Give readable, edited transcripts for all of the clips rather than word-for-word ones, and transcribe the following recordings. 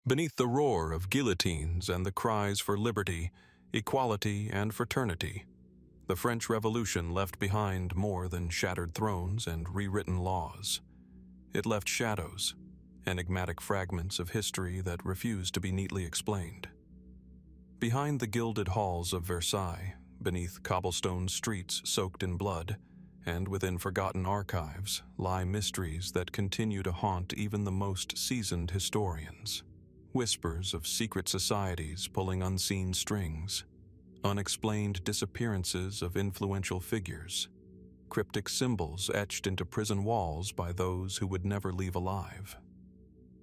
Beneath the roar of guillotines and the cries for liberty, equality, and fraternity, the French Revolution left behind more than shattered thrones and rewritten laws. It left shadows, enigmatic fragments of history that refused to be neatly explained. Behind the gilded halls of Versailles, beneath cobblestone streets soaked in blood, and within forgotten archives, lie mysteries that continue to haunt even the most seasoned historians. Whispers of secret societies pulling unseen strings, unexplained disappearances of influential figures, cryptic symbols etched into prison walls by those who would never leave alive.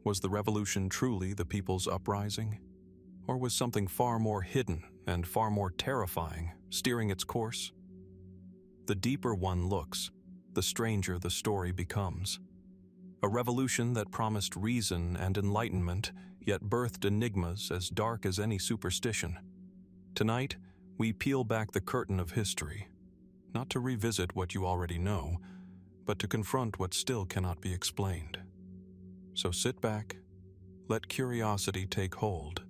Was the revolution truly the people's uprising? Or was something far more hidden and far more terrifying steering its course? The deeper one looks, the stranger the story becomes. A revolution that promised reason and enlightenment, yet birthed enigmas as dark as any superstition. Tonight, we peel back the curtain of history, not to revisit what you already know, but to confront what still cannot be explained. So sit back, let curiosity take hold,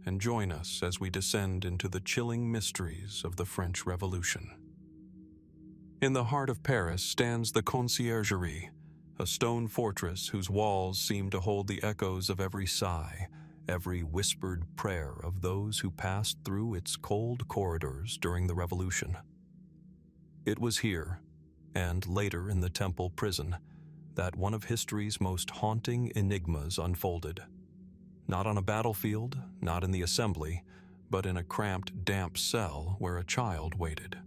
and join us as we descend into the chilling mysteries of the French Revolution. In the heart of Paris stands the Conciergerie, a stone fortress whose walls seem to hold the echoes of every sigh, every whispered prayer of those who passed through its cold corridors during the Revolution. It was here, and later in the Temple prison, that one of history's most haunting enigmas unfolded. Not on a battlefield, not in the assembly, but in a cramped, damp cell where a child waited.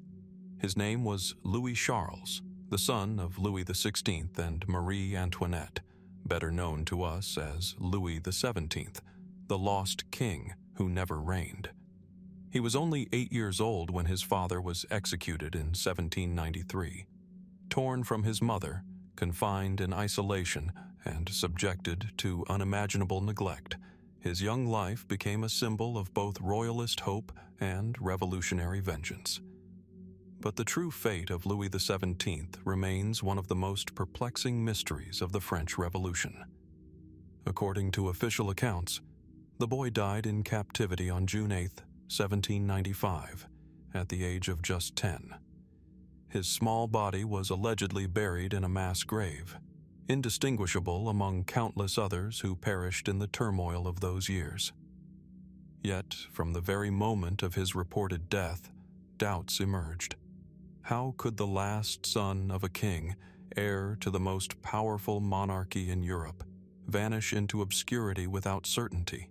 His name was Louis Charles, the son of Louis XVI and Marie Antoinette, better known to us as Louis XVII, the lost king who never reigned. He was only 8 years old when his father was executed in 1793. Torn from his mother, confined in isolation, and subjected to unimaginable neglect, his young life became a symbol of both royalist hope and revolutionary vengeance. But the true fate of Louis XVII remains one of the most perplexing mysteries of the French Revolution. According to official accounts, the boy died in captivity on June 8, 1795, at the age of just 10. His small body was allegedly buried in a mass grave, indistinguishable among countless others who perished in the turmoil of those years. Yet, from the very moment of his reported death, doubts emerged. How could the last son of a king, heir to the most powerful monarchy in Europe, vanish into obscurity without certainty?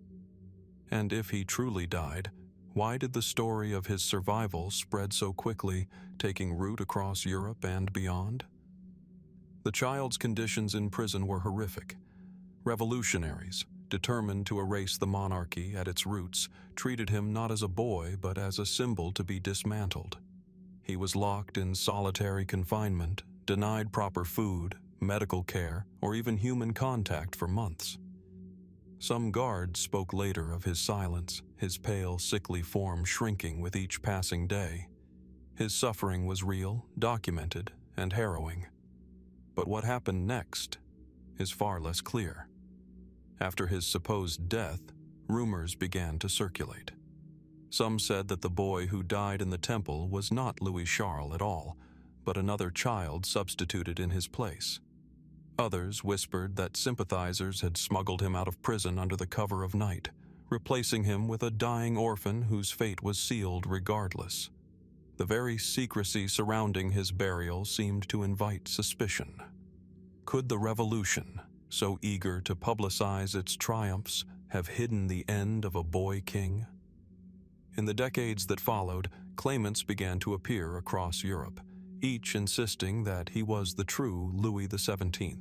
And if he truly died, why did the story of his survival spread so quickly, taking root across Europe and beyond? The child's conditions in prison were horrific. Revolutionaries, determined to erase the monarchy at its roots, treated him not as a boy but as a symbol to be dismantled. He was locked in solitary confinement, denied proper food, medical care, or even human contact for months. Some guards spoke later of his silence, his pale, sickly form shrinking with each passing day. His suffering was real, documented, and harrowing. But what happened next is far less clear. After his supposed death, rumors began to circulate. Some said that the boy who died in the Temple was not Louis Charles at all, but another child substituted in his place. Others whispered that sympathizers had smuggled him out of prison under the cover of night, replacing him with a dying orphan whose fate was sealed regardless. The very secrecy surrounding his burial seemed to invite suspicion. Could the revolution, so eager to publicize its triumphs, have hidden the end of a boy king? In the decades that followed, claimants began to appear across Europe, each insisting that he was the true Louis XVII.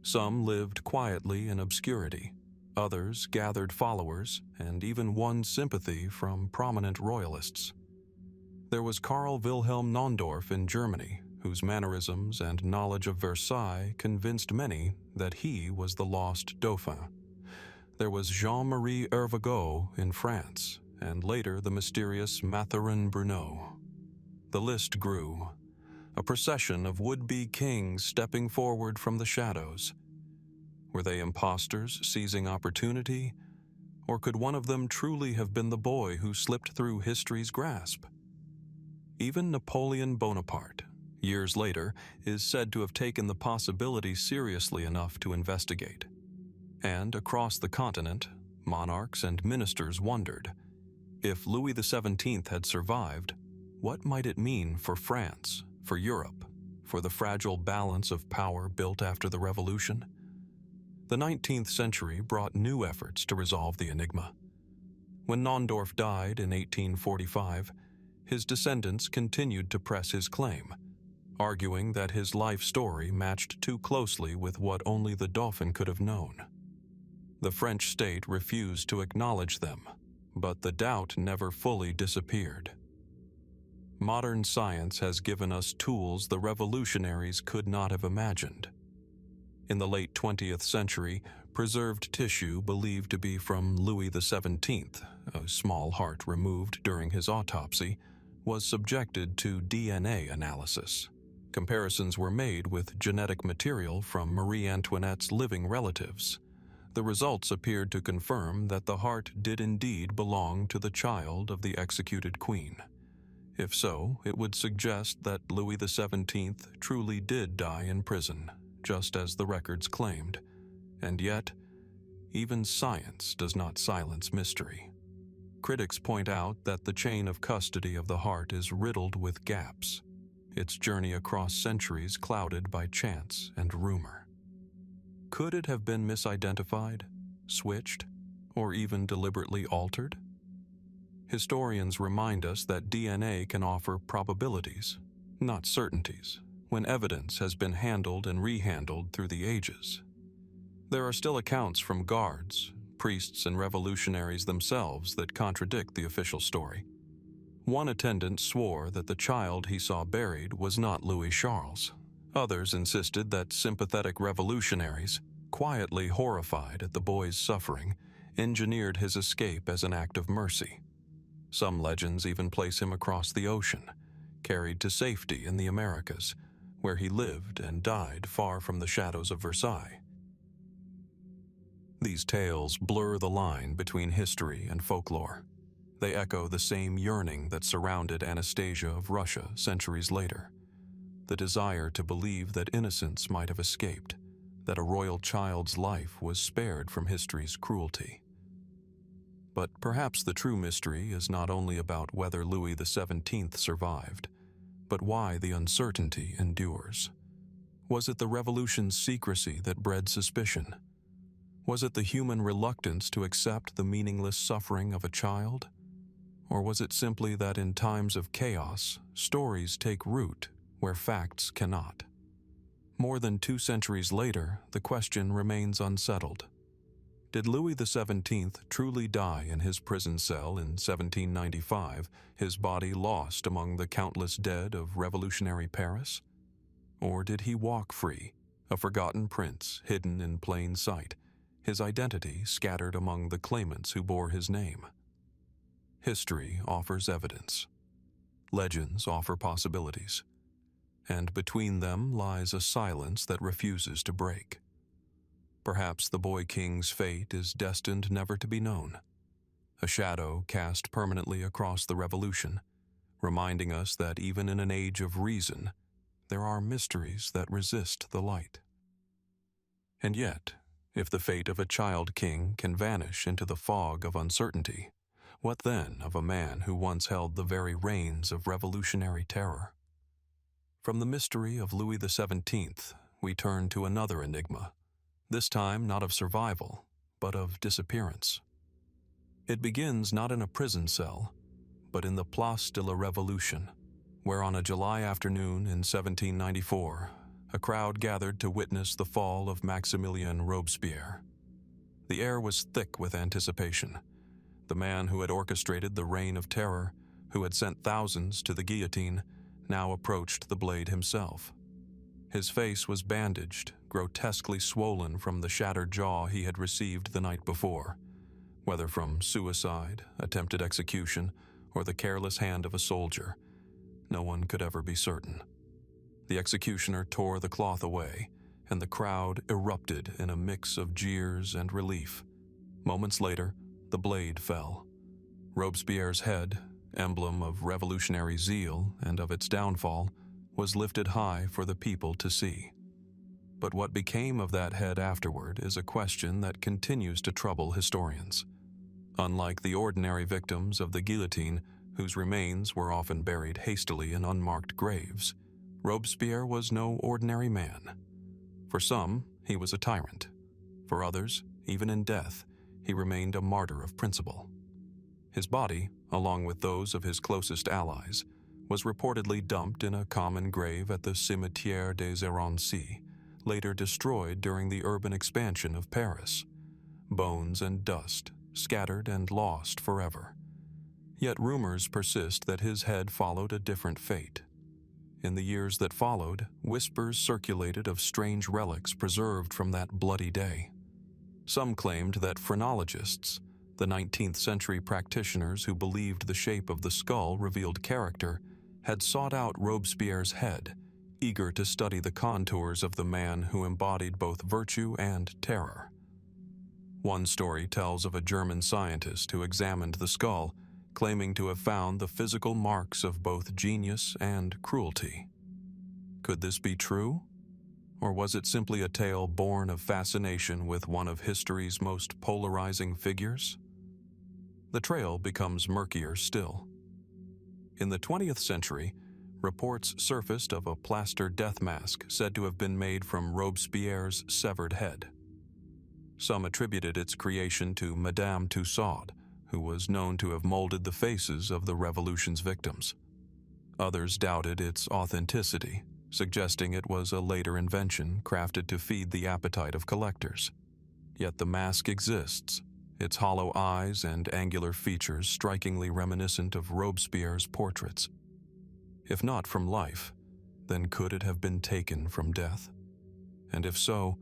Some lived quietly in obscurity, others gathered followers, and even won sympathy from prominent royalists. There was Karl Wilhelm Naundorf in Germany, whose mannerisms and knowledge of Versailles convinced many that he was the lost Dauphin. There was Jean-Marie Hervagault in France, and later the mysterious Mathurin Bruneau. The list grew, a procession of would-be kings stepping forward from the shadows. Were they impostors seizing opportunity? Or could one of them truly have been the boy who slipped through history's grasp? Even Napoleon Bonaparte, years later, is said to have taken the possibility seriously enough to investigate. And across the continent, monarchs and ministers wondered, if Louis XVII had survived, what might it mean for France, for Europe, for the fragile balance of power built after the Revolution? The 19th century brought new efforts to resolve the enigma. When Naundorf died in 1845, his descendants continued to press his claim, arguing that his life story matched too closely with what only the Dauphin could have known. The French state refused to acknowledge them, but the doubt never fully disappeared. Modern science has given us tools the revolutionaries could not have imagined. In the late 20th century, preserved tissue believed to be from Louis XVII, a small heart removed during his autopsy, was subjected to DNA analysis. Comparisons were made with genetic material from Marie Antoinette's living relatives. The results appeared to confirm that the heart did indeed belong to the child of the executed queen. If so, it would suggest that Louis XVII truly did die in prison, just as the records claimed. And yet, even science does not silence mystery. Critics point out that the chain of custody of the heart is riddled with gaps, its journey across centuries clouded by chance and rumor. Could it have been misidentified, switched, or even deliberately altered? Historians remind us that DNA can offer probabilities, not certainties, when evidence has been handled and rehandled through the ages. There are still accounts from guards, priests, and revolutionaries themselves that contradict the official story. One attendant swore that the child he saw buried was not Louis Charles. Others insisted that sympathetic revolutionaries, quietly horrified at the boy's suffering, engineered his escape as an act of mercy. Some legends even place him across the ocean, carried to safety in the Americas, where he lived and died far from the shadows of Versailles. These tales blur the line between history and folklore. They echo the same yearning that surrounded Anastasia of Russia centuries later, the desire to believe that innocence might have escaped, that a royal child's life was spared from history's cruelty. But perhaps the true mystery is not only about whether Louis XVII survived, but why the uncertainty endures. Was it the revolution's secrecy that bred suspicion? Was it the human reluctance to accept the meaningless suffering of a child? Or was it simply that in times of chaos, stories take root where facts cannot? More than 2 centuries later, the question remains unsettled. Did Louis XVII truly die in his prison cell in 1795, his body lost among the countless dead of revolutionary Paris? Or did he walk free, a forgotten prince hidden in plain sight, his identity scattered among the claimants who bore his name? History offers evidence. Legends offer possibilities. And between them lies a silence that refuses to break. Perhaps the boy king's fate is destined never to be known, a shadow cast permanently across the revolution, reminding us that even in an age of reason, there are mysteries that resist the light. And yet, if the fate of a child king can vanish into the fog of uncertainty, what then of a man who once held the very reins of revolutionary terror? From the mystery of Louis XVII, we turn to another enigma, this time not of survival, but of disappearance. It begins not in a prison cell, but in the Place de la Révolution, where on a July afternoon in 1794, a crowd gathered to witness the fall of Maximilien Robespierre. The air was thick with anticipation. The man who had orchestrated the reign of terror, who had sent thousands to the guillotine, now approached the blade himself. His face was bandaged, grotesquely swollen from the shattered jaw he had received the night before, whether from suicide, attempted execution, or the careless hand of a soldier. No one could ever be certain. The executioner tore the cloth away, and the crowd erupted in a mix of jeers and relief. Moments later, the blade fell. Robespierre's head, emblem of revolutionary zeal and of its downfall, was lifted high for the people to see. But what became of that head afterward is a question that continues to trouble historians. Unlike the ordinary victims of the guillotine, whose remains were often buried hastily in unmarked graves, Robespierre was no ordinary man. For some, he was a tyrant. For others, even in death, he remained a martyr of principle. His body, along with those of his closest allies, was reportedly dumped in a common grave at the Cimetière des Errancis, later destroyed during the urban expansion of Paris. Bones and dust, scattered and lost forever. Yet rumors persist that his head followed a different fate. In the years that followed, whispers circulated of strange relics preserved from that bloody day. Some claimed that phrenologists, the 19th century practitioners who believed the shape of the skull revealed character, had sought out Robespierre's head, eager to study the contours of the man who embodied both virtue and terror. One story tells of a German scientist who examined the skull, claiming to have found the physical marks of both genius and cruelty. Could this be true? Or was it simply a tale born of fascination with one of history's most polarizing figures? The trail becomes murkier still. In the 20th century, reports surfaced of a plaster death mask said to have been made from Robespierre's severed head. Some attributed its creation to Madame Tussaud, who was known to have molded the faces of the Revolution's victims. Others doubted its authenticity, suggesting it was a later invention crafted to feed the appetite of collectors. Yet the mask exists, its hollow eyes and angular features strikingly reminiscent of Robespierre's portraits. If not from life, then could it have been taken from death? And if so,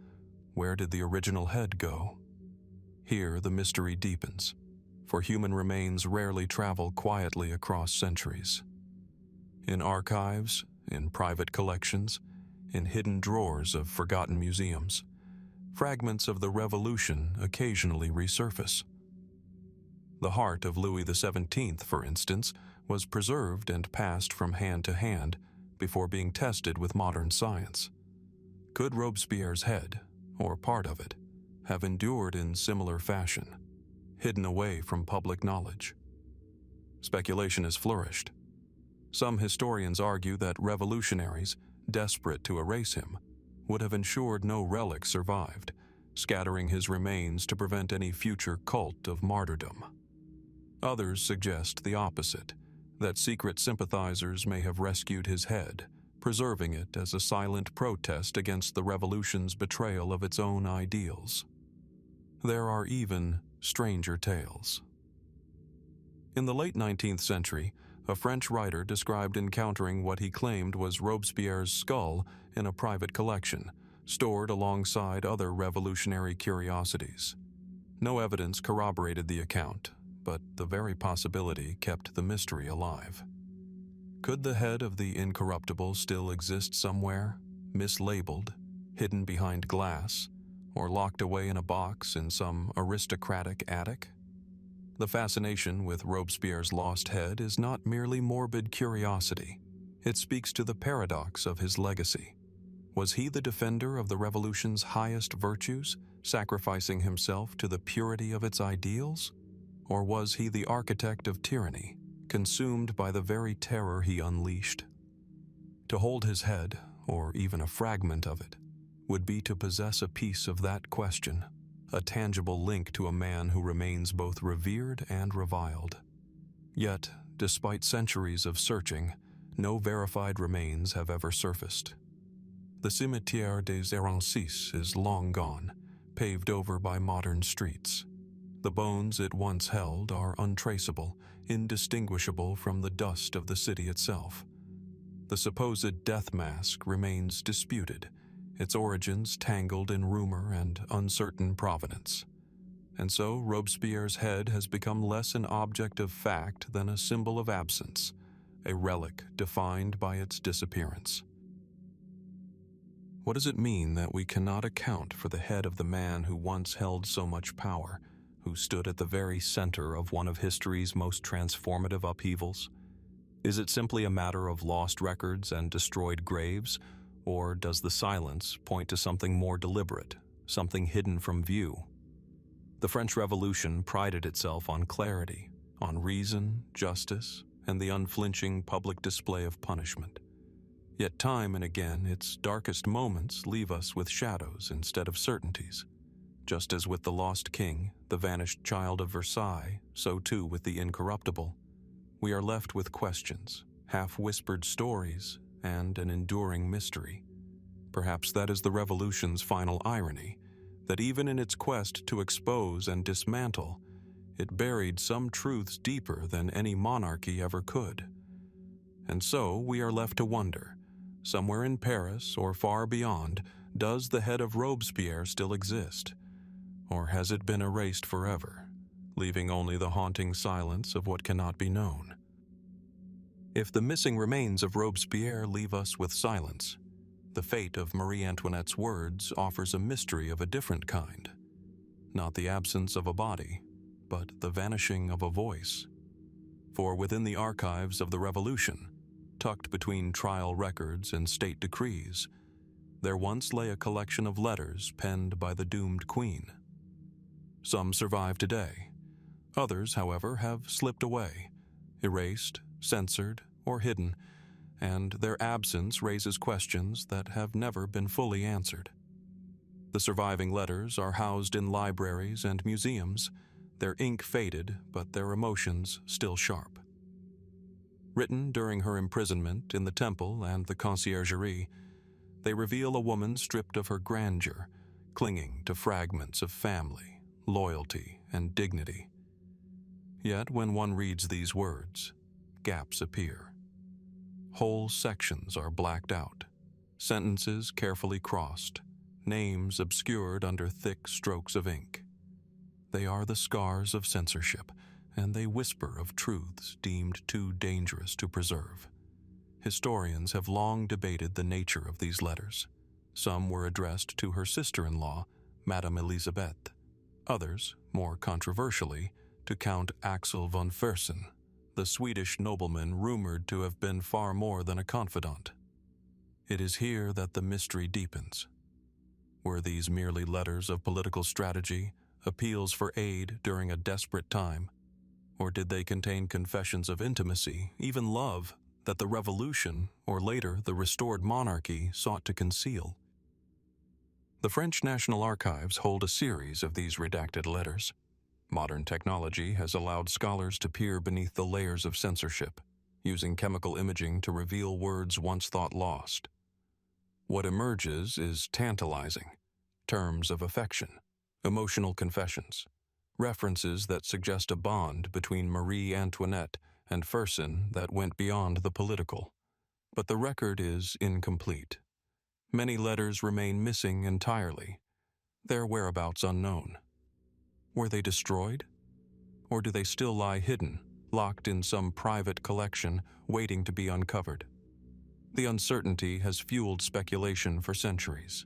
where did the original head go? Here the mystery deepens, for human remains rarely travel quietly across centuries. In archives, in private collections, in hidden drawers of forgotten museums, fragments of the Revolution occasionally resurface. The heart of Louis XVII, for instance, was preserved and passed from hand to hand before being tested with modern science. Could Robespierre's head, or part of it, have endured in similar fashion, hidden away from public knowledge? Speculation has flourished. Some historians argue that revolutionaries, desperate to erase him, would have ensured no relics survived, scattering his remains to prevent any future cult of martyrdom. Others suggest the opposite, that secret sympathizers may have rescued his head, preserving it as a silent protest against the revolution's betrayal of its own ideals. There are even stranger tales. In the late 19th century, a French writer described encountering what he claimed was Robespierre's skull in a private collection, stored alongside other revolutionary curiosities. No evidence corroborated the account, but the very possibility kept the mystery alive. Could the head of the incorruptible still exist somewhere, mislabeled, hidden behind glass, or locked away in a box in some aristocratic attic? The fascination with Robespierre's lost head is not merely morbid curiosity. It speaks to the paradox of his legacy. Was he the defender of the revolution's highest virtues, sacrificing himself to the purity of its ideals? Or was he the architect of tyranny, consumed by the very terror he unleashed? To hold his head, or even a fragment of it, would be to possess a piece of that question, a tangible link to a man who remains both revered and reviled. Yet, despite centuries of searching, no verified remains have ever surfaced. The Cimetière des Errancis is long gone, paved over by modern streets. The bones it once held are untraceable, indistinguishable from the dust of the city itself. The supposed death mask remains disputed, its origins tangled in rumor and uncertain provenance. And so Robespierre's head has become less an object of fact than a symbol of absence, a relic defined by its disappearance. What does it mean that we cannot account for the head of the man who once held so much power, who stood at the very center of one of history's most transformative upheavals? Is it simply a matter of lost records and destroyed graves, or does the silence point to something more deliberate, something hidden from view? The French Revolution prided itself on clarity, on reason, justice, and the unflinching public display of punishment. Yet time and again, its darkest moments leave us with shadows instead of certainties. Just as with the lost king, the vanished child of Versailles, so too with the incorruptible. We are left with questions, half-whispered stories, and an enduring mystery. Perhaps that is the Revolution's final irony, that even in its quest to expose and dismantle, it buried some truths deeper than any monarchy ever could. And so we are left to wonder, somewhere in Paris or far beyond, does the head of Robespierre still exist? Or has it been erased forever, leaving only the haunting silence of what cannot be known? If the missing remains of Robespierre leave us with silence, the fate of Marie Antoinette's words offers a mystery of a different kind. Not the absence of a body, but the vanishing of a voice. For within the archives of the Revolution, tucked between trial records and state decrees, there once lay a collection of letters penned by the doomed queen. Some survive today. Others, however, have slipped away, erased, censored, or hidden, and their absence raises questions that have never been fully answered. The surviving letters are housed in libraries and museums, their ink faded, but their emotions still sharp. Written during her imprisonment in the Temple and the Conciergerie, they reveal a woman stripped of her grandeur, clinging to fragments of family, loyalty, and dignity. Yet when one reads these words, gaps appear. Whole sections are blacked out, sentences carefully crossed, names obscured under thick strokes of ink. They are the scars of censorship, and they whisper of truths deemed too dangerous to preserve. Historians have long debated the nature of these letters. Some were addressed to her sister-in-law, Madame Elisabeth. Others, more controversially, to Count Axel von Fersen, the Swedish nobleman rumored to have been far more than a confidant. It is here that the mystery deepens. Were these merely letters of political strategy, appeals for aid during a desperate time, or did they contain confessions of intimacy, even love, that the Revolution, or later the restored monarchy, sought to conceal? The French National Archives hold a series of these redacted letters. Modern technology has allowed scholars to peer beneath the layers of censorship, using chemical imaging to reveal words once thought lost. What emerges is tantalizing: terms of affection, emotional confessions, references that suggest a bond between Marie Antoinette and Fersen that went beyond the political. But the record is incomplete. Many letters remain missing entirely, their whereabouts unknown. Were they destroyed? Or do they still lie hidden, locked in some private collection, waiting to be uncovered? The uncertainty has fueled speculation for centuries.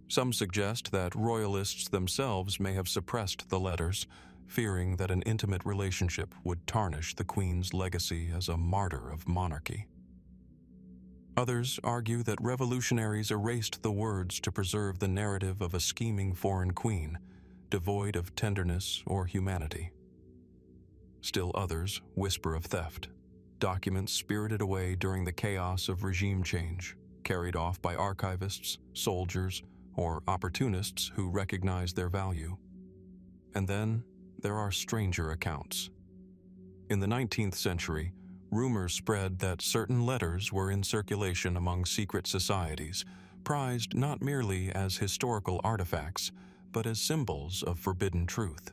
Some suggest that royalists themselves may have suppressed the letters, fearing that an intimate relationship would tarnish the Queen's legacy as a martyr of monarchy. Others argue that revolutionaries erased the words to preserve the narrative of a scheming foreign queen, devoid of tenderness or humanity. Still others whisper of theft, documents spirited away during the chaos of regime change, carried off by archivists, soldiers, or opportunists who recognize their value. And then there are stranger accounts. In the 19th century, rumors spread that certain letters were in circulation among secret societies, prized not merely as historical artifacts, but as symbols of forbidden truth.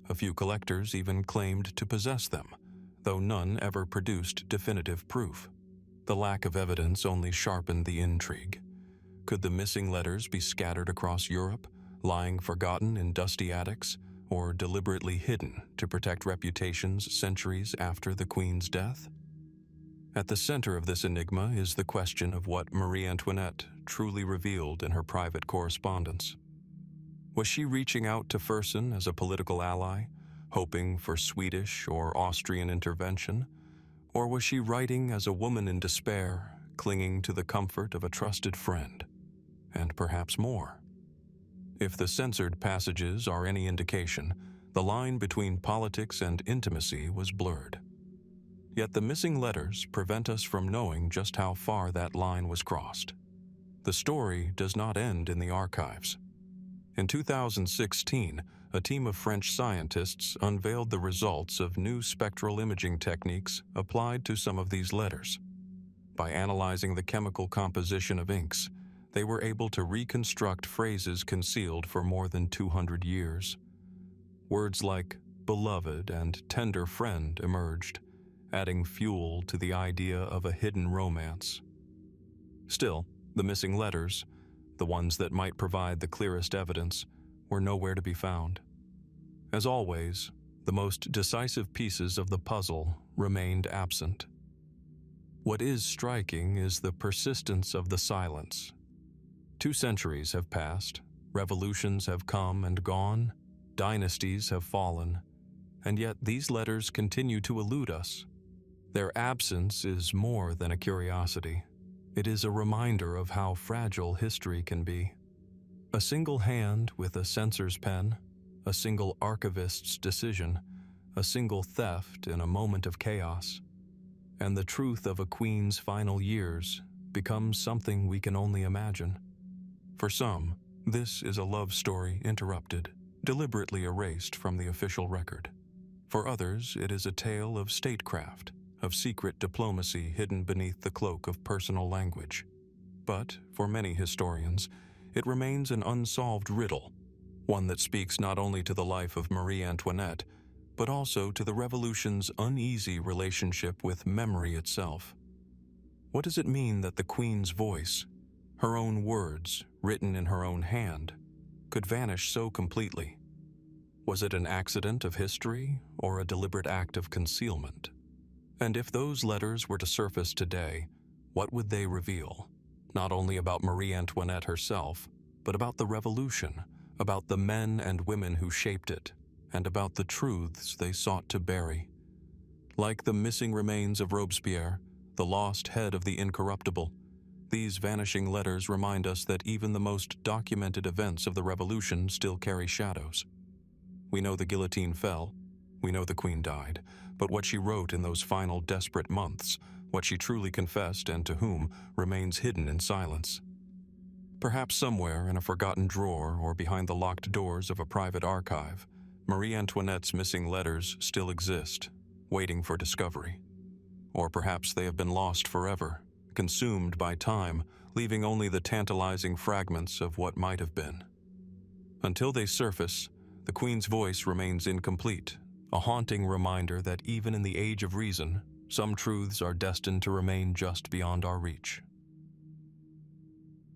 A few collectors even claimed to possess them, though none ever produced definitive proof. The lack of evidence only sharpened the intrigue. Could the missing letters be scattered across Europe, lying forgotten in dusty attics, or deliberately hidden to protect reputations centuries after the Queen's death? At the center of this enigma is the question of what Marie Antoinette truly revealed in her private correspondence. Was she reaching out to Fersen as a political ally, hoping for Swedish or Austrian intervention? Or was she writing as a woman in despair, clinging to the comfort of a trusted friend? And perhaps more. If the censored passages are any indication, the line between politics and intimacy was blurred. Yet the missing letters prevent us from knowing just how far that line was crossed. The story does not end in the archives. In 2016, a team of French scientists unveiled the results of new spectral imaging techniques applied to some of these letters. By analyzing the chemical composition of inks, they were able to reconstruct phrases concealed for more than 200 years. Words like beloved and tender friend emerged, adding fuel to the idea of a hidden romance. Still, the missing letters, the ones that might provide the clearest evidence, were nowhere to be found. As always, the most decisive pieces of the puzzle remained absent. What is striking is the persistence of the silence. 2 centuries have passed, revolutions have come and gone, dynasties have fallen, and yet these letters continue to elude us. Their absence is more than a curiosity. It is a reminder of how fragile history can be. A single hand with a censor's pen, a single archivist's decision, a single theft in a moment of chaos, and the truth of a queen's final years becomes something we can only imagine. For some, this is a love story interrupted, deliberately erased from the official record. For others, it is a tale of statecraft, of secret diplomacy hidden beneath the cloak of personal language. But, for many historians, it remains an unsolved riddle, one that speaks not only to the life of Marie Antoinette, but also to the Revolution's uneasy relationship with memory itself. What does it mean that the Queen's voice, her own words, written in her own hand, could vanish so completely? Was it an accident of history or a deliberate act of concealment? And if those letters were to surface today, what would they reveal? Not only about Marie Antoinette herself, but about the Revolution, about the men and women who shaped it, and about the truths they sought to bury. Like the missing remains of Robespierre, the lost head of the incorruptible, these vanishing letters remind us that even the most documented events of the Revolution still carry shadows. We know the guillotine fell, we know the Queen died, but what she wrote in those final desperate months, what she truly confessed and to whom, remains hidden in silence. Perhaps somewhere in a forgotten drawer or behind the locked doors of a private archive, Marie Antoinette's missing letters still exist, waiting for discovery. Or perhaps they have been lost forever, consumed by time, leaving only the tantalizing fragments of what might have been. Until they surface, the Queen's voice remains incomplete, a haunting reminder that even in the age of reason, some truths are destined to remain just beyond our reach.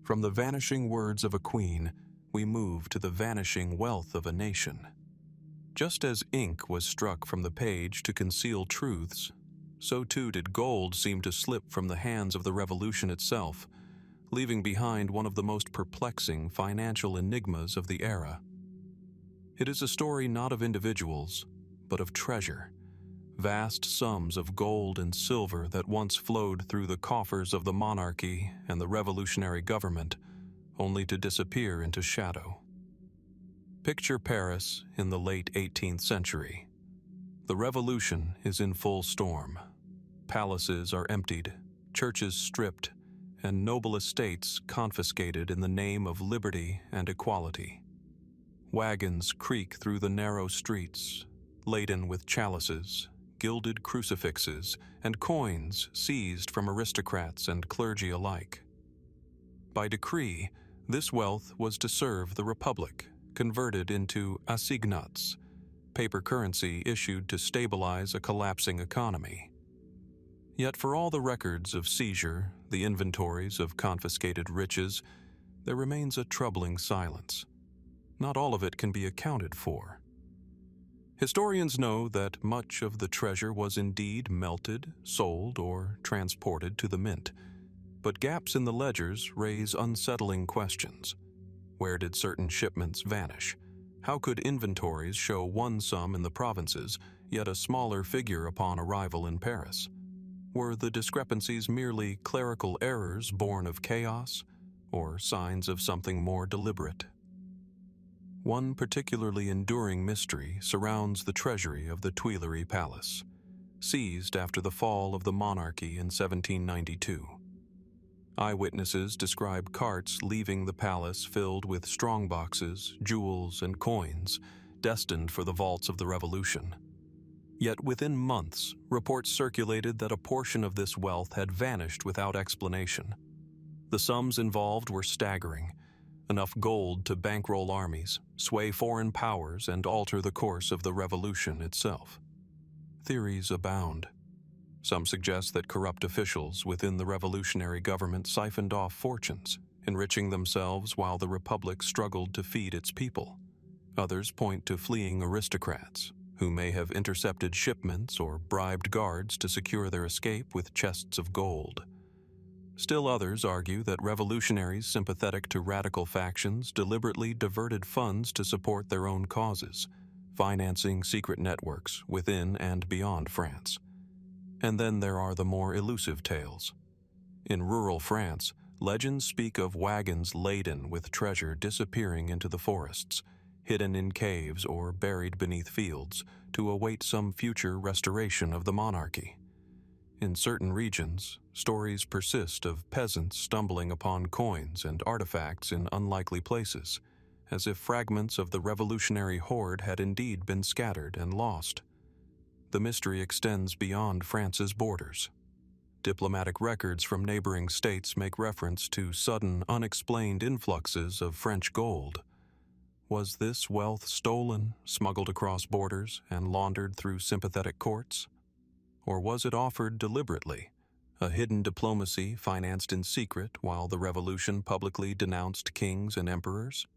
From the vanishing words of a queen, we move to the vanishing wealth of a nation. Just as ink was struck from the page to conceal truths, so too did gold seem to slip from the hands of the Revolution itself, leaving behind one of the most perplexing financial enigmas of the era. It is a story not of individuals, but of treasure, vast sums of gold and silver that once flowed through the coffers of the monarchy and the revolutionary government, only to disappear into shadow. Picture Paris in the late 18th century. The Revolution is in full storm. Palaces are emptied, churches stripped, and noble estates confiscated in the name of liberty and equality. Wagons creak through the narrow streets, laden with chalices, gilded crucifixes, and coins seized from aristocrats and clergy alike. By decree, this wealth was to serve the Republic, converted into assignats, paper currency issued to stabilize a collapsing economy. Yet for all the records of seizure, the inventories of confiscated riches, there remains a troubling silence. Not all of it can be accounted for. Historians know that much of the treasure was indeed melted, sold, or transported to the mint, but gaps in the ledgers raise unsettling questions. Where did certain shipments vanish? How could inventories show one sum in the provinces, yet a smaller figure upon arrival in Paris? Were the discrepancies merely clerical errors born of chaos, or signs of something more deliberate? One particularly enduring mystery surrounds the treasury of the Tuileries Palace, seized after the fall of the monarchy in 1792. Eyewitnesses describe carts leaving the palace filled with strongboxes, jewels, and coins, destined for the vaults of the Revolution. Yet within months, reports circulated that a portion of this wealth had vanished without explanation. The sums involved were staggering, enough gold to bankroll armies, sway foreign powers, and alter the course of the revolution itself. Theories abound. Some suggest that corrupt officials within the revolutionary government siphoned off fortunes, enriching themselves while the republic struggled to feed its people. Others point to fleeing aristocrats, who may have intercepted shipments or bribed guards to secure their escape with chests of gold. Still others argue that revolutionaries sympathetic to radical factions deliberately diverted funds to support their own causes, financing secret networks within and beyond France. And then there are the more elusive tales. In rural France, legends speak of wagons laden with treasure disappearing into the forests, hidden in caves or buried beneath fields, to await some future restoration of the monarchy. In certain regions, stories persist of peasants stumbling upon coins and artifacts in unlikely places, as if fragments of the revolutionary hoard had indeed been scattered and lost. The mystery extends beyond France's borders. Diplomatic records from neighboring states make reference to sudden, unexplained influxes of French gold. Was this wealth stolen, smuggled across borders, and laundered through sympathetic courts? Or was it offered deliberately, a hidden diplomacy financed in secret while the revolution publicly denounced kings and emperors?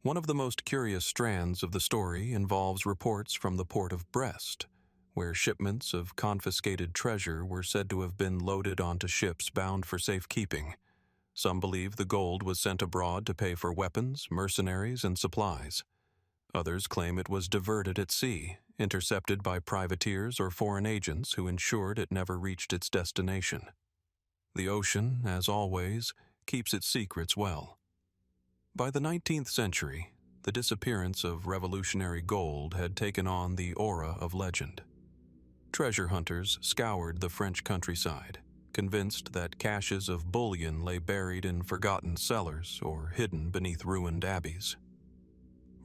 One of the most curious strands of the story involves reports from the port of Brest, where shipments of confiscated treasure were said to have been loaded onto ships bound for safekeeping. Some believe the gold was sent abroad to pay for weapons, mercenaries, and supplies. Others claim it was diverted at sea, intercepted by privateers or foreign agents who ensured it never reached its destination. The ocean, as always, keeps its secrets well. By the 19th century, the disappearance of revolutionary gold had taken on the aura of legend. Treasure hunters scoured the French countryside, convinced that caches of bullion lay buried in forgotten cellars or hidden beneath ruined abbeys.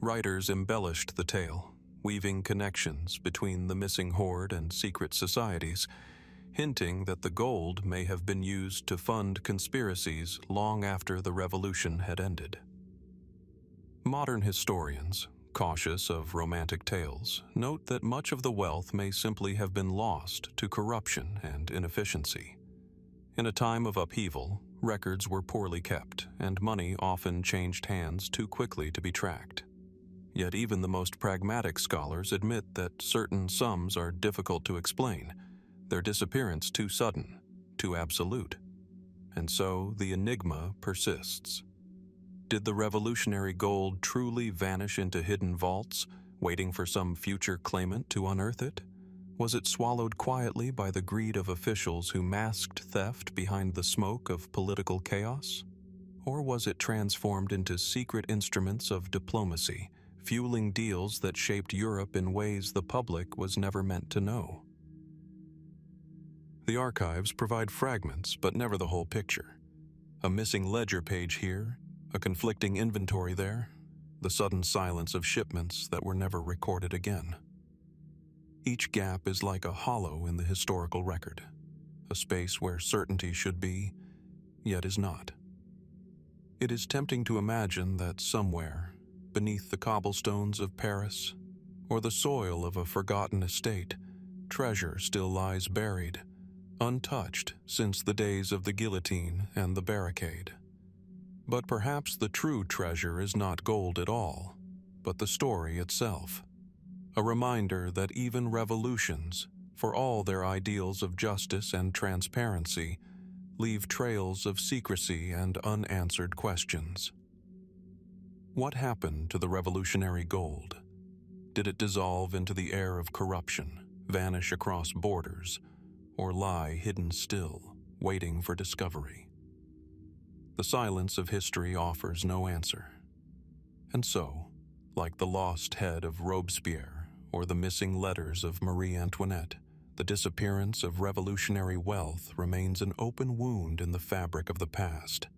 Writers embellished the tale, weaving connections between the missing hoard and secret societies, hinting that the gold may have been used to fund conspiracies long after the revolution had ended. Modern historians, cautious of romantic tales, note that much of the wealth may simply have been lost to corruption and inefficiency. In a time of upheaval, records were poorly kept, and money often changed hands too quickly to be tracked. Yet even the most pragmatic scholars admit that certain sums are difficult to explain, their disappearance too sudden, too absolute. And so the enigma persists. Did the revolutionary gold truly vanish into hidden vaults, waiting for some future claimant to unearth it? Was it swallowed quietly by the greed of officials who masked theft behind the smoke of political chaos? Or was it transformed into secret instruments of diplomacy, fueling deals that shaped Europe in ways the public was never meant to know? The archives provide fragments, but never the whole picture. A missing ledger page here, a conflicting inventory there, the sudden silence of shipments that were never recorded again. Each gap is like a hollow in the historical record, a space where certainty should be, yet is not. It is tempting to imagine that somewhere, beneath the cobblestones of Paris, or the soil of a forgotten estate, treasure still lies buried, untouched since the days of the guillotine and the barricade. But perhaps the true treasure is not gold at all, but the story itself. a reminder that even revolutions, for all their ideals of justice and transparency, leave trails of secrecy and unanswered questions. What happened to the revolutionary gold? Did it dissolve into the air of corruption, vanish across borders, or lie hidden still, waiting for discovery? The silence of history offers no answer. And so, like the lost head of Robespierre or the missing letters of Marie Antoinette, the disappearance of revolutionary wealth remains an open wound in the fabric of the past,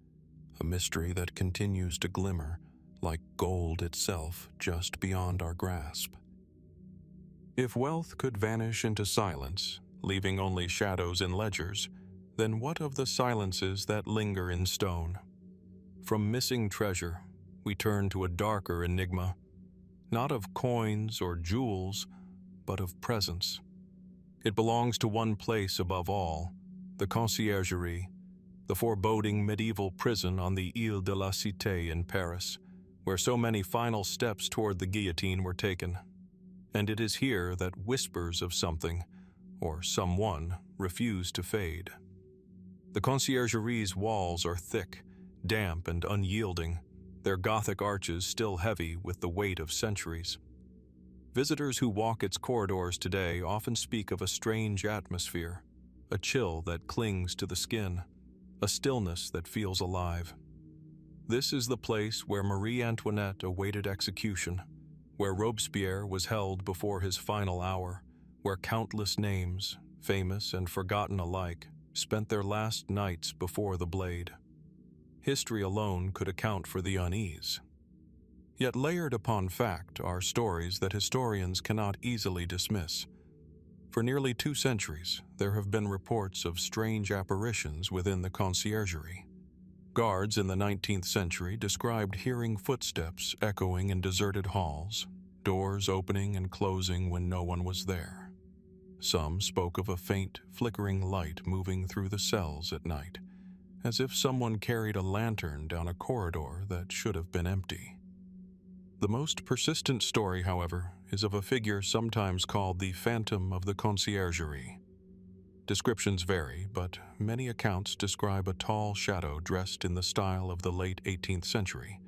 a mystery that continues to glimmer like gold itself just beyond our grasp. If wealth could vanish into silence, leaving only shadows in ledgers, then what of the silences that linger in stone? From missing treasure, we turn to a darker enigma, not of coins or jewels, but of presence. It belongs to one place above all, the Conciergerie, the foreboding medieval prison on the Ile de la Cité in Paris, where so many final steps toward the guillotine were taken. And it is here that whispers of something, or someone, refuse to fade. The Conciergerie's walls are thick, damp and unyielding, their Gothic arches still heavy with the weight of centuries. Visitors who walk its corridors today often speak of a strange atmosphere, a chill that clings to the skin, a stillness that feels alive. This is the place where Marie Antoinette awaited execution, where Robespierre was held before his final hour, where countless names, famous and forgotten alike, spent their last nights before the blade. History alone could account for the unease. Yet layered upon fact are stories that historians cannot easily dismiss. For nearly 2 centuries, there have been reports of strange apparitions within the Conciergerie. Guards in the 19th century described hearing footsteps echoing in deserted halls, doors opening and closing when no one was there. Some spoke of a faint, flickering light moving through the cells at night, as if someone carried a lantern down a corridor that should have been empty. The most persistent story, however, is of a figure sometimes called the Phantom of the Conciergerie. Descriptions vary, but many accounts describe a tall shadow dressed in the style of the late 18th century,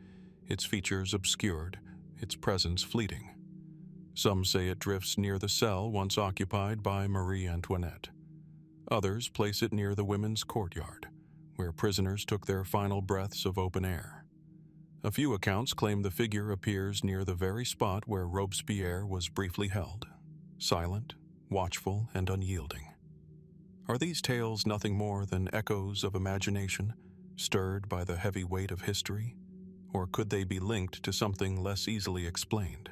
its features obscured, its presence fleeting. Some say it drifts near the cell once occupied by Marie Antoinette. Others place it near the women's courtyard, where prisoners took their final breaths of open air. A few accounts claim the figure appears near the very spot where Robespierre was briefly held, silent, watchful, and unyielding. Are these tales nothing more than echoes of imagination, stirred by the heavy weight of history? Or could they be linked to something less easily explained?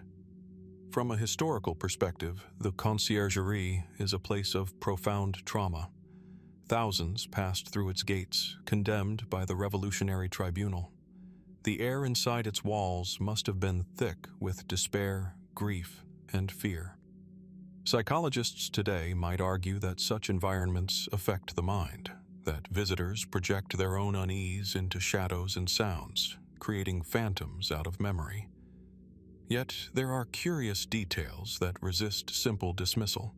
From a historical perspective, the Conciergerie is a place of profound trauma. Thousands passed through its gates, condemned by the Revolutionary Tribunal. The air inside its walls must have been thick with despair, grief, and fear. Psychologists today might argue that such environments affect the mind, that visitors project their own unease into shadows and sounds, creating phantoms out of memory. Yet there are curious details that resist simple dismissal.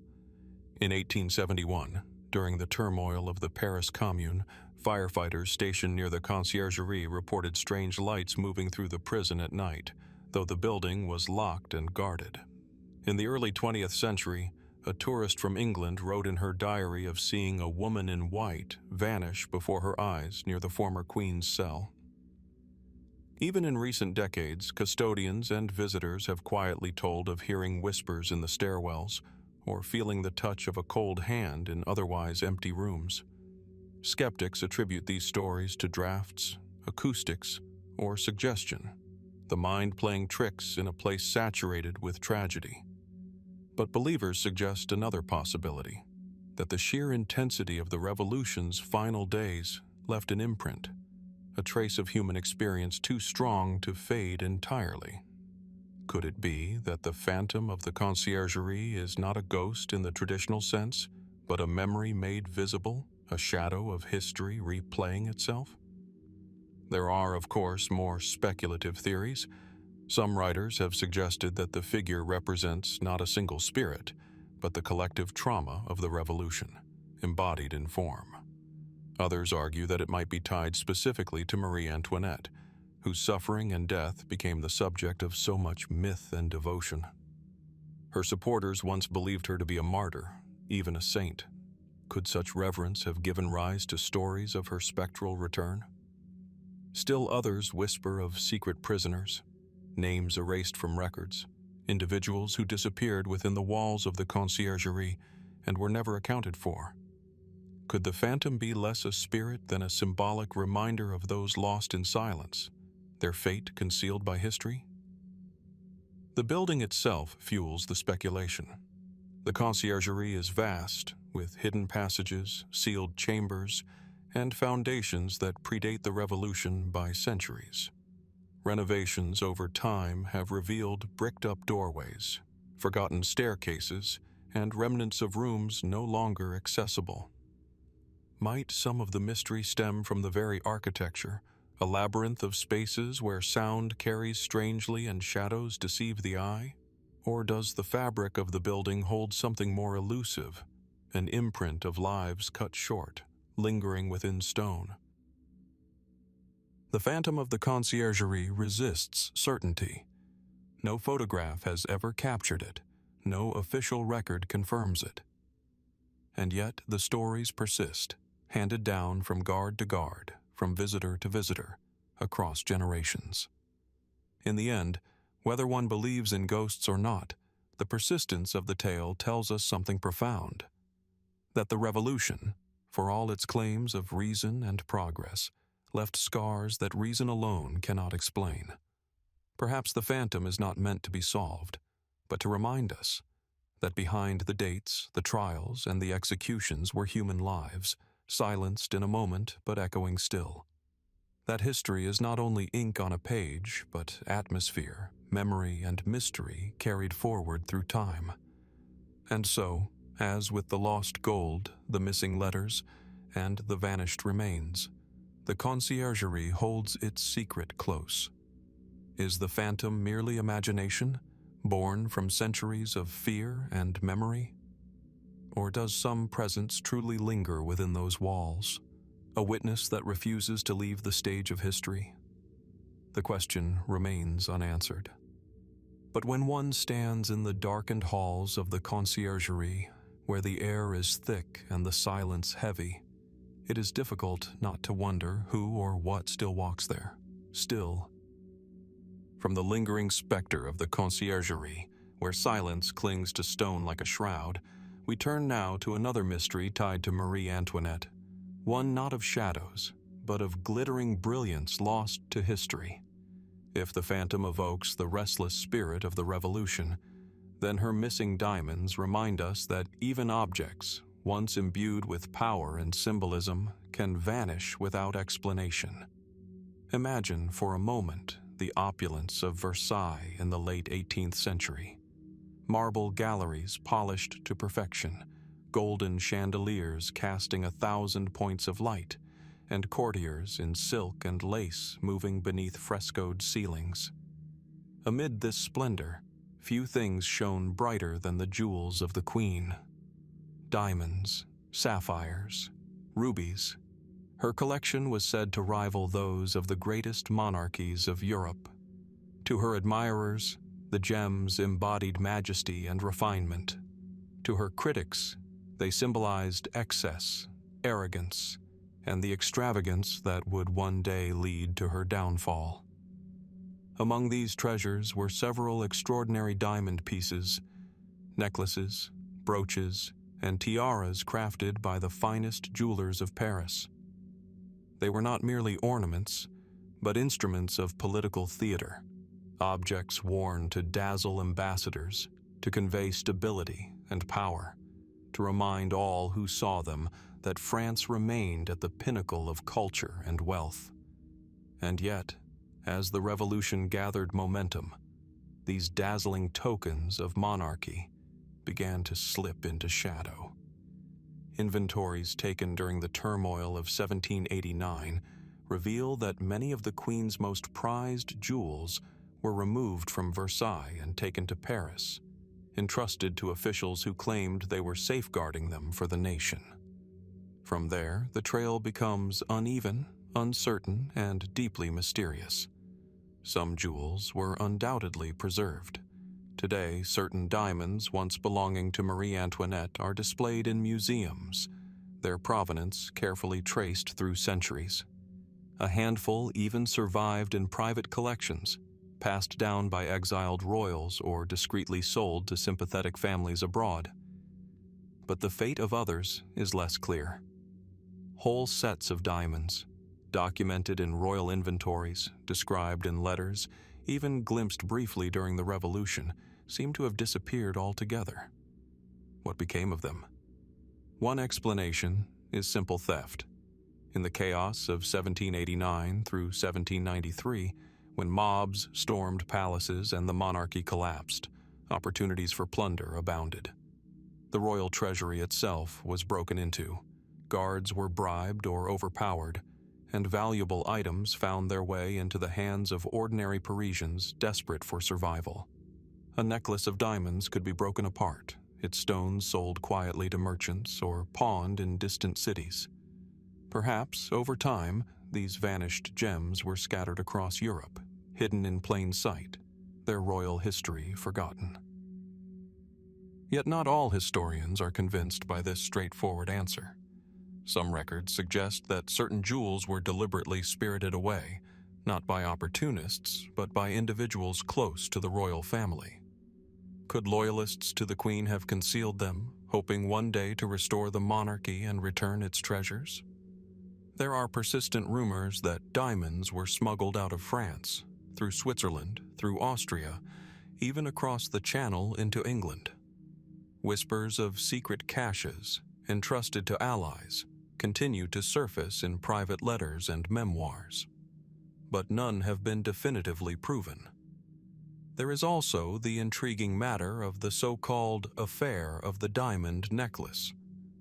In 1871, during the turmoil of the Paris Commune, firefighters stationed near the Conciergerie reported strange lights moving through the prison at night, though the building was locked and guarded. In the early 20th century, a tourist from England wrote in her diary of seeing a woman in white vanish before her eyes near the former Queen's cell. Even in recent decades, custodians and visitors have quietly told of hearing whispers in the stairwells or feeling the touch of a cold hand in otherwise empty rooms. Skeptics attribute these stories to drafts, acoustics, or suggestion, the mind playing tricks in a place saturated with tragedy. But believers suggest another possibility, that the sheer intensity of the revolution's final days left an imprint, a trace of human experience too strong to fade entirely. Could it be that the phantom of the Conciergerie is not a ghost in the traditional sense, but a memory made visible, a shadow of history replaying itself? There are, of course, more speculative theories. Some writers have suggested that the figure represents not a single spirit, but the collective trauma of the Revolution, embodied in form. Others argue that it might be tied specifically to Marie Antoinette, whose suffering and death became the subject of so much myth and devotion. Her supporters once believed her to be a martyr, even a saint. Could such reverence have given rise to stories of her spectral return? Still others whisper of secret prisoners, names erased from records, individuals who disappeared within the walls of the Conciergerie and were never accounted for. Could the phantom be less a spirit than a symbolic reminder of those lost in silence, their fate concealed by history? The building itself fuels the speculation. The Conciergerie is vast, with hidden passages, sealed chambers, and foundations that predate the Revolution by centuries. Renovations over time have revealed bricked-up doorways, forgotten staircases, and remnants of rooms no longer accessible. Might some of the mystery stem from the very architecture, a labyrinth of spaces where sound carries strangely and shadows deceive the eye? Or does the fabric of the building hold something more elusive, an imprint of lives cut short, lingering within stone? The phantom of the Conciergerie resists certainty. No photograph has ever captured it. No official record confirms it. And yet the stories persist, handed down from guard to guard, from visitor to visitor, across generations. In the end, whether one believes in ghosts or not, the persistence of the tale tells us something profound. That the Revolution, for all its claims of reason and progress, left scars that reason alone cannot explain. Perhaps the phantom is not meant to be solved, but to remind us that behind the dates, the trials, and the executions were human lives, silenced in a moment but echoing still. That history is not only ink on a page, but atmosphere, memory, and mystery carried forward through time. And so, as with the lost gold, the missing letters, and the vanished remains, the Conciergerie holds its secret close. Is the phantom merely imagination, born from centuries of fear and memory? Or does some presence truly linger within those walls, a witness that refuses to leave the stage of history? The question remains unanswered. But when one stands in the darkened halls of the Conciergerie, where the air is thick and the silence heavy, it is difficult not to wonder who or what still walks there, still. From the lingering specter of the Conciergerie, where silence clings to stone like a shroud, we turn now to another mystery tied to Marie Antoinette, one not of shadows, but of glittering brilliance lost to history. If the phantom evokes the restless spirit of the Revolution, then her missing diamonds remind us that even objects, once imbued with power and symbolism, can vanish without explanation. Imagine for a moment the opulence of Versailles in the late 18th century. Marble galleries polished to perfection, golden chandeliers casting 1,000 points of light, and courtiers in silk and lace moving beneath frescoed ceilings. Amid this splendor, few things shone brighter than the jewels of the Queen. Diamonds, sapphires, rubies. Her collection was said to rival those of the greatest monarchies of Europe. To her admirers, the gems embodied majesty and refinement. To her critics, they symbolized excess, arrogance, and the extravagance that would one day lead to her downfall. Among these treasures were several extraordinary diamond pieces, necklaces, brooches, and tiaras crafted by the finest jewelers of Paris. They were not merely ornaments, but instruments of political theater, objects worn to dazzle ambassadors, to convey stability and power, to remind all who saw them that France remained at the pinnacle of culture and wealth. And yet, as the Revolution gathered momentum, these dazzling tokens of monarchy began to slip into shadow. Inventories taken during the turmoil of 1789 reveal that many of the Queen's most prized jewels were removed from Versailles and taken to Paris, entrusted to officials who claimed they were safeguarding them for the nation. From there, the trail becomes uneven, uncertain, and deeply mysterious. Some jewels were undoubtedly preserved. Today, certain diamonds once belonging to Marie Antoinette are displayed in museums, their provenance carefully traced through centuries. A handful even survived in private collections, passed down by exiled royals or discreetly sold to sympathetic families abroad. But the fate of others is less clear. Whole sets of diamonds, documented in royal inventories, described in letters, even glimpsed briefly during the Revolution, seem to have disappeared altogether. What became of them? One explanation is simple theft. In the chaos of 1789 through 1793, when mobs stormed palaces and the monarchy collapsed, opportunities for plunder abounded. The royal treasury itself was broken into, guards were bribed or overpowered, and valuable items found their way into the hands of ordinary Parisians desperate for survival. A necklace of diamonds could be broken apart, its stones sold quietly to merchants or pawned in distant cities. Perhaps, over time, these vanished gems were scattered across Europe, hidden in plain sight, their royal history forgotten. Yet not all historians are convinced by this straightforward answer. Some records suggest that certain jewels were deliberately spirited away, not by opportunists, but by individuals close to the royal family. Could loyalists to the Queen have concealed them, hoping one day to restore the monarchy and return its treasures? There are persistent rumors that diamonds were smuggled out of France, through Switzerland, through Austria, even across the Channel into England. Whispers of secret caches, entrusted to allies, continue to surface in private letters and memoirs. But none have been definitively proven. There is also the intriguing matter of the so-called affair of the diamond necklace,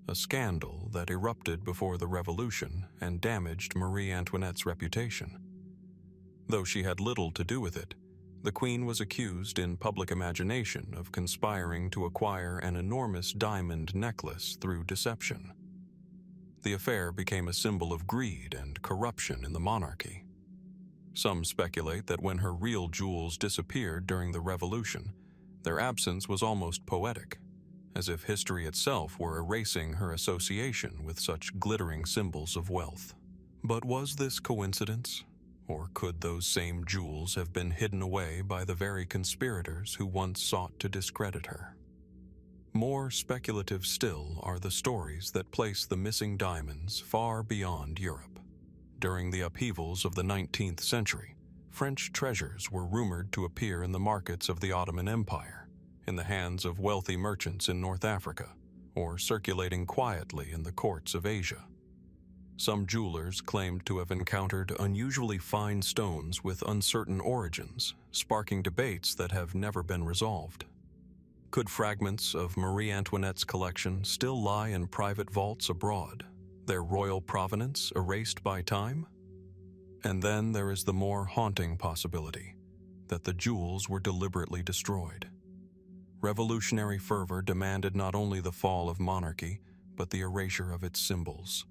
a scandal that erupted before the Revolution and damaged Marie Antoinette's reputation. Though she had little to do with it, the Queen was accused in public imagination of conspiring to acquire an enormous diamond necklace through deception. The affair became a symbol of greed and corruption in the monarchy. Some speculate that when her real jewels disappeared during the Revolution, their absence was almost poetic, as if history itself were erasing her association with such glittering symbols of wealth. But was this coincidence? Or could those same jewels have been hidden away by the very conspirators who once sought to discredit her? More speculative still are the stories that place the missing diamonds far beyond Europe. During the upheavals of the 19th century, French treasures were rumored to appear in the markets of the Ottoman Empire, in the hands of wealthy merchants in North Africa, or circulating quietly in the courts of Asia. Some jewelers claimed to have encountered unusually fine stones with uncertain origins, sparking debates that have never been resolved. Could fragments of Marie Antoinette's collection still lie in private vaults abroad, their royal provenance erased by time? And then there is the more haunting possibility that the jewels were deliberately destroyed. Revolutionary fervor demanded not only the fall of monarchy, but the erasure of its symbols.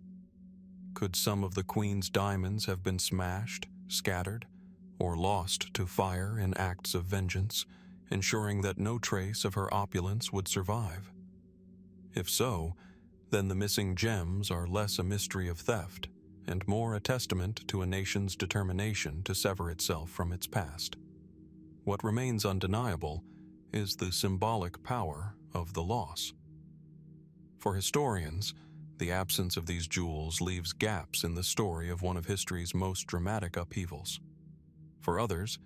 Could some of the Queen's diamonds have been smashed, scattered, or lost to fire in acts of vengeance, ensuring that no trace of her opulence would survive? If so, then the missing gems are less a mystery of theft and more a testament to a nation's determination to sever itself from its past. What remains undeniable is the symbolic power of the loss. For historians, the absence of these jewels leaves gaps in the story of one of history's most dramatic upheavals. For others,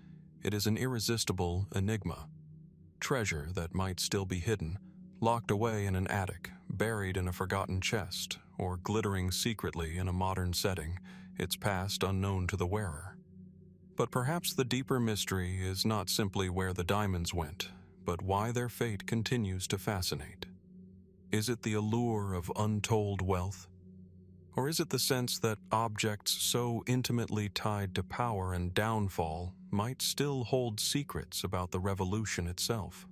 it is an irresistible enigma, treasure that might still be hidden, locked away in an attic, buried in a forgotten chest, or glittering secretly in a modern setting, its past unknown to the wearer. But perhaps the deeper mystery is not simply where the diamonds went, but why their fate continues to fascinate. Is it the allure of untold wealth? Or is it the sense that objects so intimately tied to power and downfall might still hold secrets about the Revolution itself.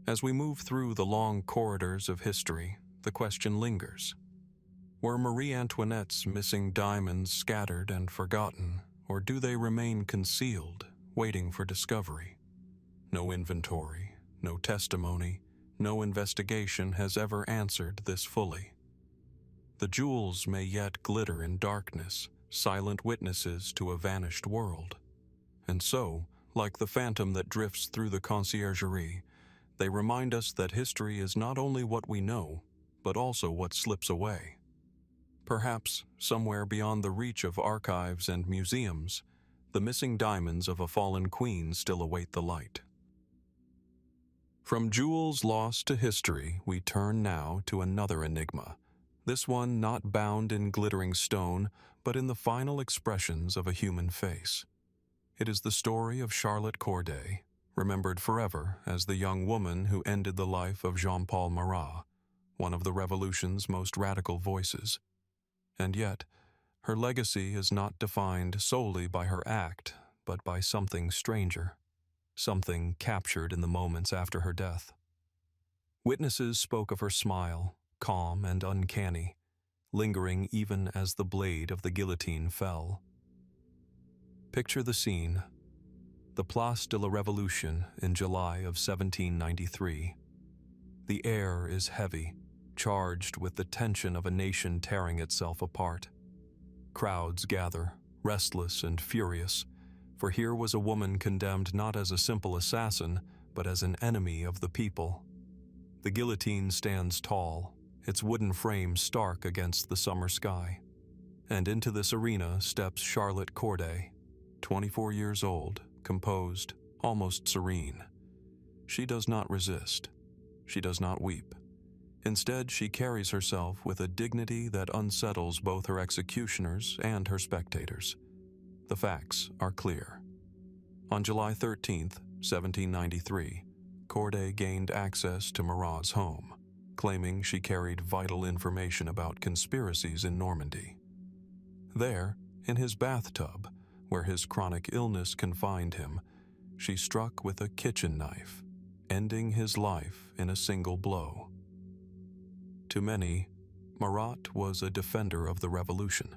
As we move through the long corridors of history, the question lingers. Were Marie Antoinette's missing diamonds scattered and forgotten, or do they remain concealed, waiting for discovery? No inventory, no testimony, no investigation has ever answered this fully. The jewels may yet glitter in darkness, silent witnesses to a vanished world. And so, like the phantom that drifts through the Conciergerie, they remind us that history is not only what we know, but also what slips away. Perhaps, somewhere beyond the reach of archives and museums, the missing diamonds of a fallen queen still await the light. From jewels lost to history, we turn now to another enigma, this one not bound in glittering stone, but in the final expressions of a human face. It is the story of Charlotte Corday, remembered forever as the young woman who ended the life of Jean-Paul Marat, one of the Revolution's most radical voices. And yet, her legacy is not defined solely by her act, but by something stranger, something captured in the moments after her death. Witnesses spoke of her smile, calm and uncanny, lingering even as the blade of the guillotine fell. Picture the scene. The Place de la Révolution in July of 1793. The air is heavy, charged with the tension of a nation tearing itself apart. Crowds gather, restless and furious, for here was a woman condemned not as a simple assassin, but as an enemy of the people. The guillotine stands tall, its wooden frame stark against the summer sky. And into this arena steps Charlotte Corday, 24 years old, composed, almost serene. She does not resist. She does not weep. Instead, she carries herself with a dignity that unsettles both her executioners and her spectators. The facts are clear. On July 13, 1793, Corday gained access to Marat's home, claiming she carried vital information about conspiracies in Normandy. There, in his bathtub, where his chronic illness confined him, she struck with a kitchen knife, ending his life in a single blow. To many, Marat was a defender of the Revolution.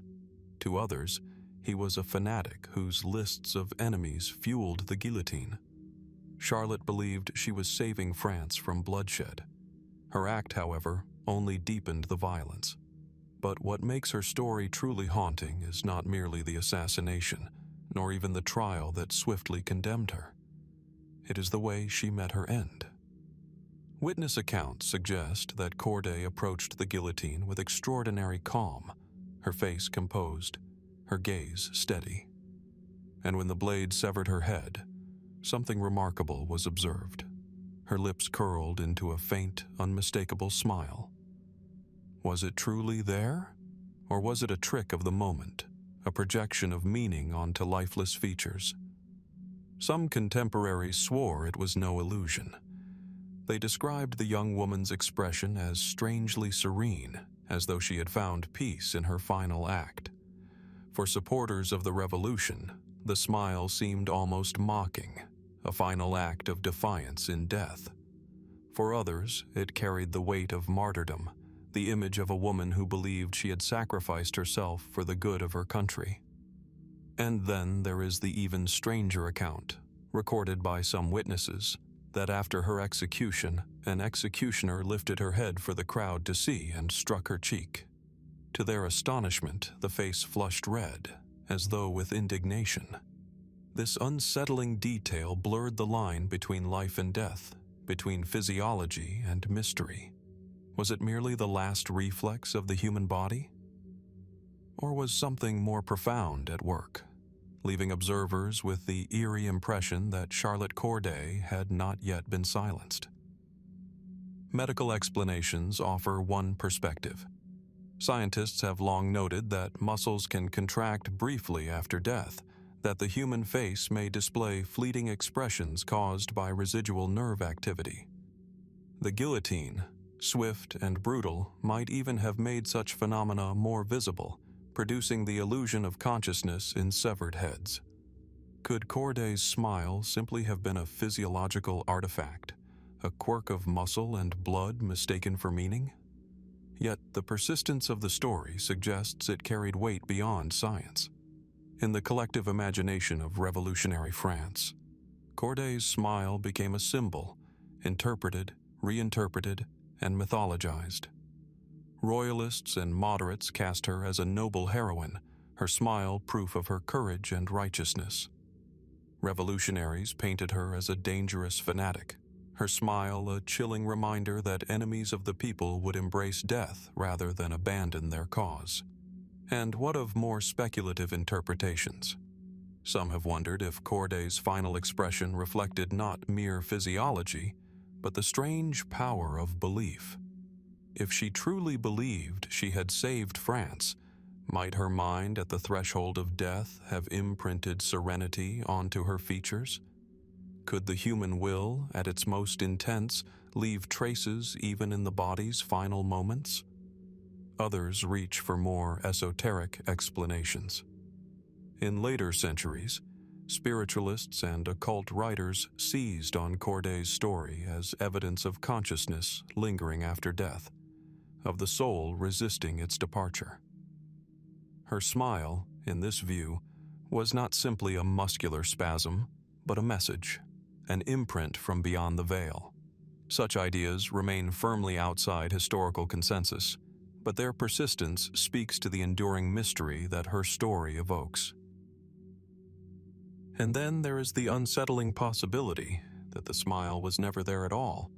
To others, he was a fanatic whose lists of enemies fueled the guillotine. Charlotte believed she was saving France from bloodshed. Her act, however, only deepened the violence. But what makes her story truly haunting is not merely the assassination, nor even the trial that swiftly condemned her. It is the way she met her end. Witness accounts suggest that Corday approached the guillotine with extraordinary calm, her face composed, her gaze steady. And when the blade severed her head, something remarkable was observed. Her lips curled into a faint, unmistakable smile. Was it truly there? Or was it a trick of the moment, a projection of meaning onto lifeless features? Some contemporaries swore it was no illusion. They described the young woman's expression as strangely serene, as though she had found peace in her final act. For supporters of the Revolution, the smile seemed almost mocking, a final act of defiance in death. For others, it carried the weight of martyrdom, the image of a woman who believed she had sacrificed herself for the good of her country. And then there is the even stranger account, recorded by some witnesses, that after her execution, an executioner lifted her head for the crowd to see and struck her cheek. To their astonishment, the face flushed red, as though with indignation. This unsettling detail blurred the line between life and death, between physiology and mystery. Was it merely the last reflex of the human body? Or was something more profound at work, leaving observers with the eerie impression that Charlotte Corday had not yet been silenced? Medical explanations offer one perspective. Scientists have long noted that muscles can contract briefly after death, that the human face may display fleeting expressions caused by residual nerve activity. The guillotine, swift and brutal, might even have made such phenomena more visible, producing the illusion of consciousness in severed heads. Could Corday's smile simply have been a physiological artifact, a quirk of muscle and blood mistaken for meaning? Yet the persistence of the story suggests it carried weight beyond science. In the collective imagination of revolutionary France, Corday's smile became a symbol, interpreted, reinterpreted, and mythologized. Royalists and moderates cast her as a noble heroine, her smile proof of her courage and righteousness. Revolutionaries painted her as a dangerous fanatic, her smile a chilling reminder that enemies of the people would embrace death rather than abandon their cause. And what of more speculative interpretations? Some have wondered if Corday's final expression reflected not mere physiology, but the strange power of belief. If she truly believed she had saved France, might her mind at the threshold of death have imprinted serenity onto her features? Could the human will, at its most intense, leave traces even in the body's final moments? Others reach for more esoteric explanations. In later centuries, spiritualists and occult writers seized on Corday's story as evidence of consciousness lingering after death, of the soul resisting its departure. Her smile, in this view, was not simply a muscular spasm, but a message, an imprint from beyond the veil. Such ideas remain firmly outside historical consensus, but their persistence speaks to the enduring mystery that her story evokes. And then there is the unsettling possibility that the smile was never there at all,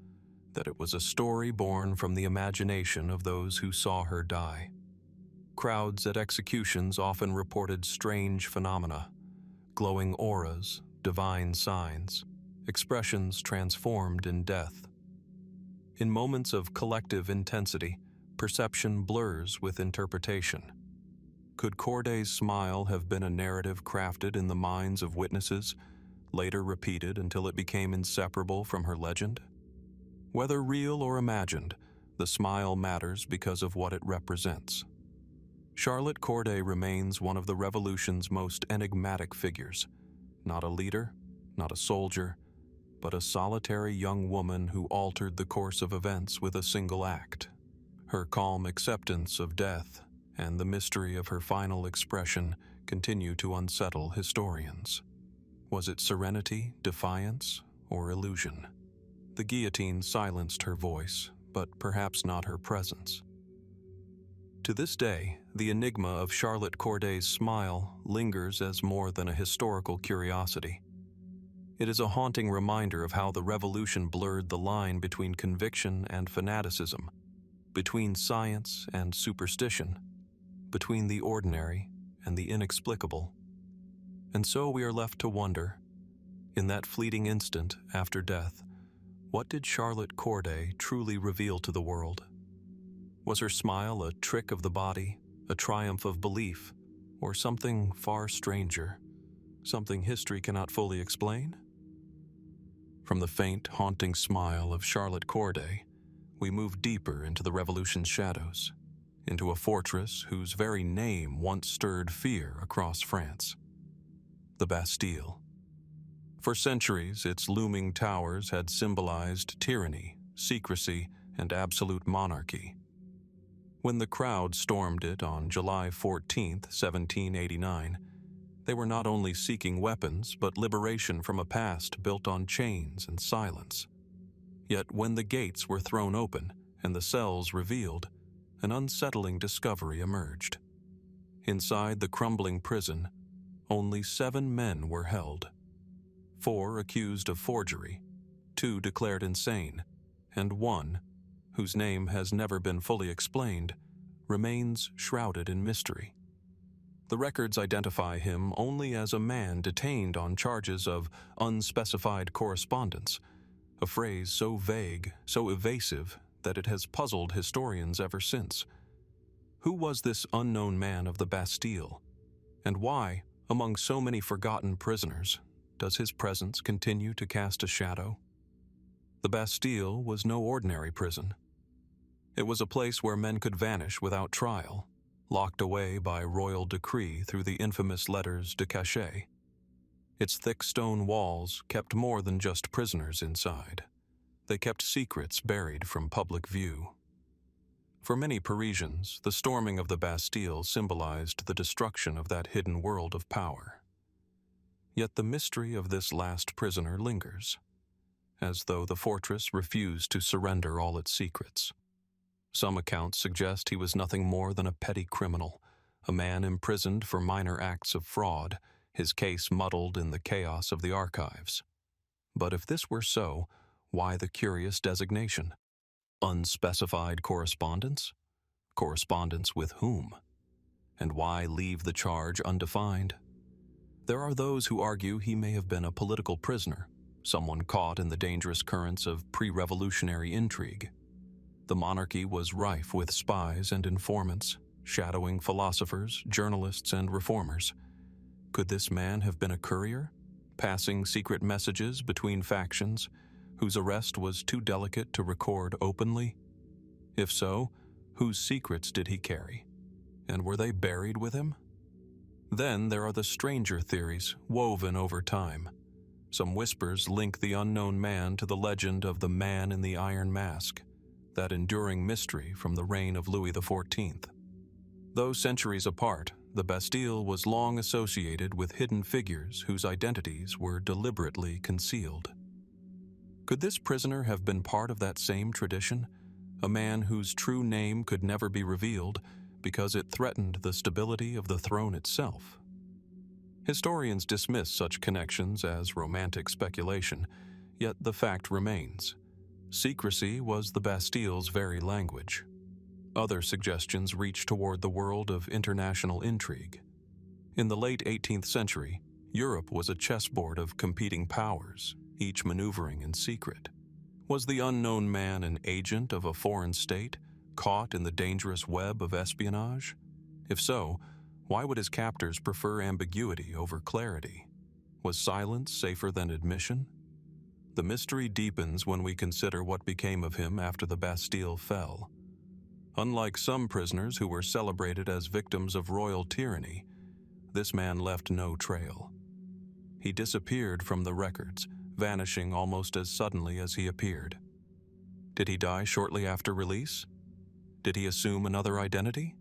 that it was a story born from the imagination of those who saw her die. Crowds at executions often reported strange phenomena, glowing auras, divine signs, expressions transformed in death. In moments of collective intensity, perception blurs with interpretation. Could Corday's smile have been a narrative crafted in the minds of witnesses, later repeated until it became inseparable from her legend? Whether real or imagined, the smile matters because of what it represents. Charlotte Corday remains one of the Revolution's most enigmatic figures, not a leader, not a soldier, but a solitary young woman who altered the course of events with a single act. Her calm acceptance of death and the mystery of her final expression continue to unsettle historians. Was it serenity, defiance, or illusion? The guillotine silenced her voice, but perhaps not her presence. To this day, the enigma of Charlotte Corday's smile lingers as more than a historical curiosity. It is a haunting reminder of how the Revolution blurred the line between conviction and fanaticism, between science and superstition, between the ordinary and the inexplicable. And so we are left to wonder, in that fleeting instant after death, what did Charlotte Corday truly reveal to the world? Was her smile a trick of the body, a triumph of belief, or something far stranger, something history cannot fully explain? From the faint, haunting smile of Charlotte Corday, we move deeper into the Revolution's shadows, into a fortress whose very name once stirred fear across France: the Bastille. For centuries, its looming towers had symbolized tyranny, secrecy, and absolute monarchy. When the crowd stormed it on July 14, 1789, they were not only seeking weapons, but liberation from a past built on chains and silence. Yet when the gates were thrown open and the cells revealed, an unsettling discovery emerged. Inside the crumbling prison, only 7 men were held. 4 accused of forgery, 2 declared insane, and 1, whose name has never been fully explained, remains shrouded in mystery. The records identify him only as a man detained on charges of unspecified correspondence, a phrase so vague, so evasive, that it has puzzled historians ever since. Who was this unknown man of the Bastille? And why, among so many forgotten prisoners, does his presence continue to cast a shadow? The Bastille was no ordinary prison. It was a place where men could vanish without trial, locked away by royal decree through the infamous letters de cachet. Its thick stone walls kept more than just prisoners inside. They kept secrets buried from public view. For many Parisians, the storming of the Bastille symbolized the destruction of that hidden world of power. Yet the mystery of this last prisoner lingers, as though the fortress refused to surrender all its secrets. Some accounts suggest he was nothing more than a petty criminal, a man imprisoned for minor acts of fraud, his case muddled in the chaos of the archives. But if this were so, why the curious designation? Unspecified correspondence? Correspondence with whom? And why leave the charge undefined? There are those who argue he may have been a political prisoner, someone caught in the dangerous currents of pre-revolutionary intrigue. The monarchy was rife with spies and informants, shadowing philosophers, journalists, and reformers. Could this man have been a courier, passing secret messages between factions, whose arrest was too delicate to record openly? If so, whose secrets did he carry? And were they buried with him? Then there are the stranger theories woven over time. Some whispers link the unknown man to the legend of the Man in the Iron Mask, that enduring mystery from the reign of Louis XIV. Though centuries apart, the Bastille was long associated with hidden figures whose identities were deliberately concealed. Could this prisoner have been part of that same tradition, a man whose true name could never be revealed because it threatened the stability of the throne itself? Historians dismiss such connections as romantic speculation, yet the fact remains. Secrecy was the Bastille's very language. Other suggestions reach toward the world of international intrigue. In the late 18th century, Europe was a chessboard of competing powers, each maneuvering in secret. Was the unknown man an agent of a foreign state, caught in the dangerous web of espionage? If so, why would his captors prefer ambiguity over clarity? Was silence safer than admission? The mystery deepens when we consider what became of him after the Bastille fell. Unlike some prisoners who were celebrated as victims of royal tyranny, this man left no trail. He disappeared from the records, vanishing almost as suddenly as he appeared. Did he die shortly after release? Did he assume another identity?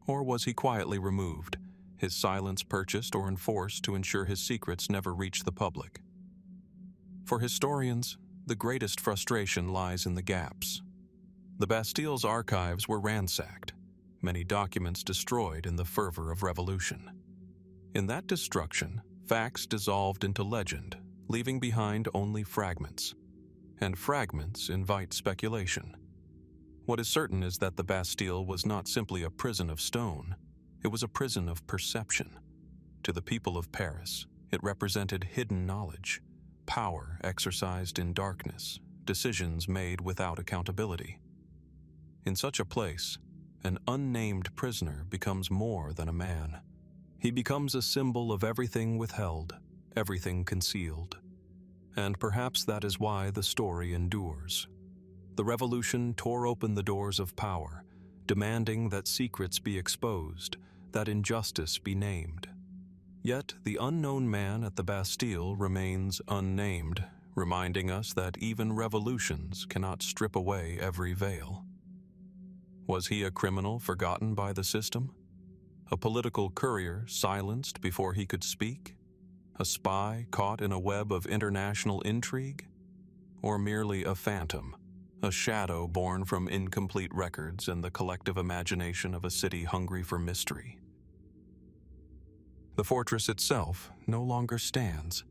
Or was he quietly removed, his silence purchased or enforced to ensure his secrets never reached the public? For historians, the greatest frustration lies in the gaps. The Bastille's archives were ransacked, many documents destroyed in the fervor of revolution. In that destruction, facts dissolved into legend, leaving behind only fragments. And fragments invite speculation. What is certain is that the Bastille was not simply a prison of stone, it was a prison of perception. To the people of Paris, it represented hidden knowledge, power exercised in darkness, decisions made without accountability. In such a place, an unnamed prisoner becomes more than a man. He becomes a symbol of everything withheld, everything concealed. And perhaps that is why the story endures. The revolution tore open the doors of power, demanding that secrets be exposed, that injustice be named. Yet the unknown man at the Bastille remains unnamed, reminding us that even revolutions cannot strip away every veil. Was he a criminal forgotten by the system? A political courier silenced before he could speak? A spy caught in a web of international intrigue? Or merely a phantom, a shadow born from incomplete records and the collective imagination of a city hungry for mystery? The fortress itself no longer stands.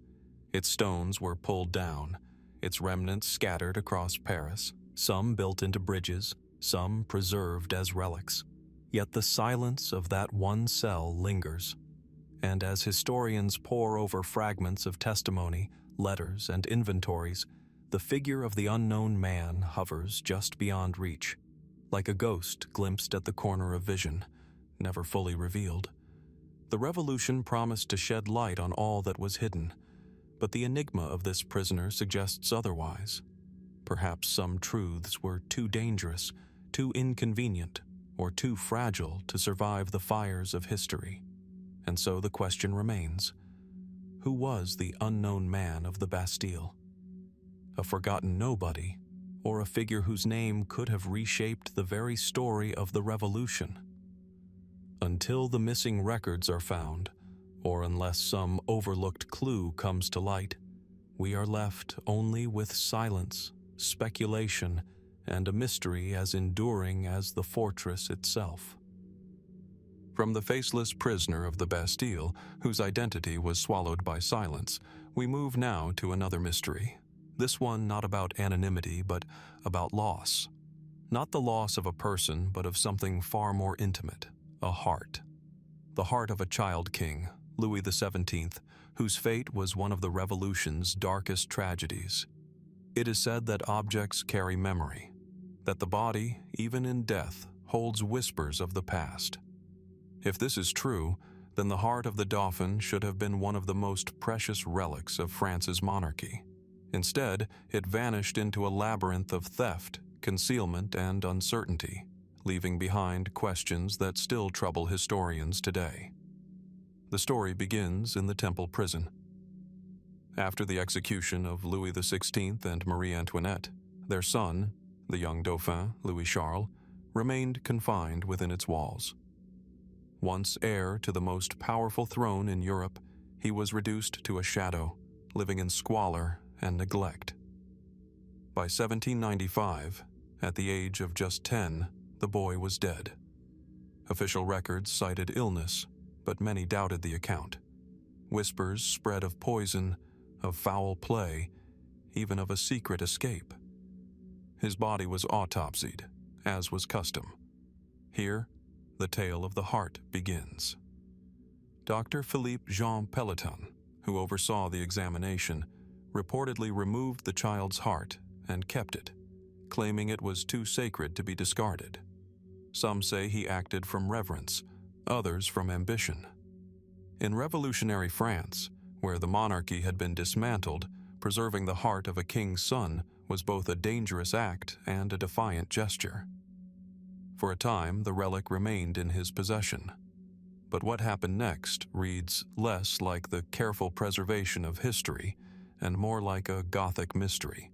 Its stones were pulled down, its remnants scattered across Paris, some built into bridges, some preserved as relics. Yet the silence of that one cell lingers, and as historians pore over fragments of testimony, letters, and inventories, the figure of the unknown man hovers just beyond reach, like a ghost glimpsed at the corner of vision, never fully revealed. The revolution promised to shed light on all that was hidden, but the enigma of this prisoner suggests otherwise. Perhaps some truths were too dangerous, too inconvenient, or too fragile to survive the fires of history. And so the question remains, who was the unknown man of the Bastille? A forgotten nobody, or a figure whose name could have reshaped the very story of the Revolution? Until the missing records are found, or unless some overlooked clue comes to light, we are left only with silence, speculation, and a mystery as enduring as the fortress itself. From the faceless prisoner of the Bastille, whose identity was swallowed by silence, we move now to another mystery. This one not about anonymity, but about loss. Not the loss of a person, but of something far more intimate, a heart. The heart of a child king, Louis XVII, whose fate was one of the Revolution's darkest tragedies. It is said that objects carry memory, that the body, even in death, holds whispers of the past. If this is true, then the heart of the Dauphin should have been one of the most precious relics of France's monarchy. Instead, it vanished into a labyrinth of theft, concealment, and uncertainty, leaving behind questions that still trouble historians today. The story begins in the Temple prison. After the execution of Louis XVI and Marie Antoinette, their son, the young Dauphin, Louis Charles, remained confined within its walls. Once heir to the most powerful throne in Europe, he was reduced to a shadow, living in squalor and neglect. By 1795, at the age of just 10, the boy was dead. Official records cited illness, but many doubted the account. Whispers spread of poison, of foul play, even of a secret escape. His body was autopsied, as was custom. Here, the tale of the heart begins. Dr. Philippe Jean Pelletan, who oversaw the examination, reportedly removed the child's heart and kept it, claiming it was too sacred to be discarded. Some say he acted from reverence, others from ambition. In revolutionary France, where the monarchy had been dismantled, preserving the heart of a king's son was both a dangerous act and a defiant gesture. For a time, the relic remained in his possession. But what happened next reads less like the careful preservation of history and more like a Gothic mystery.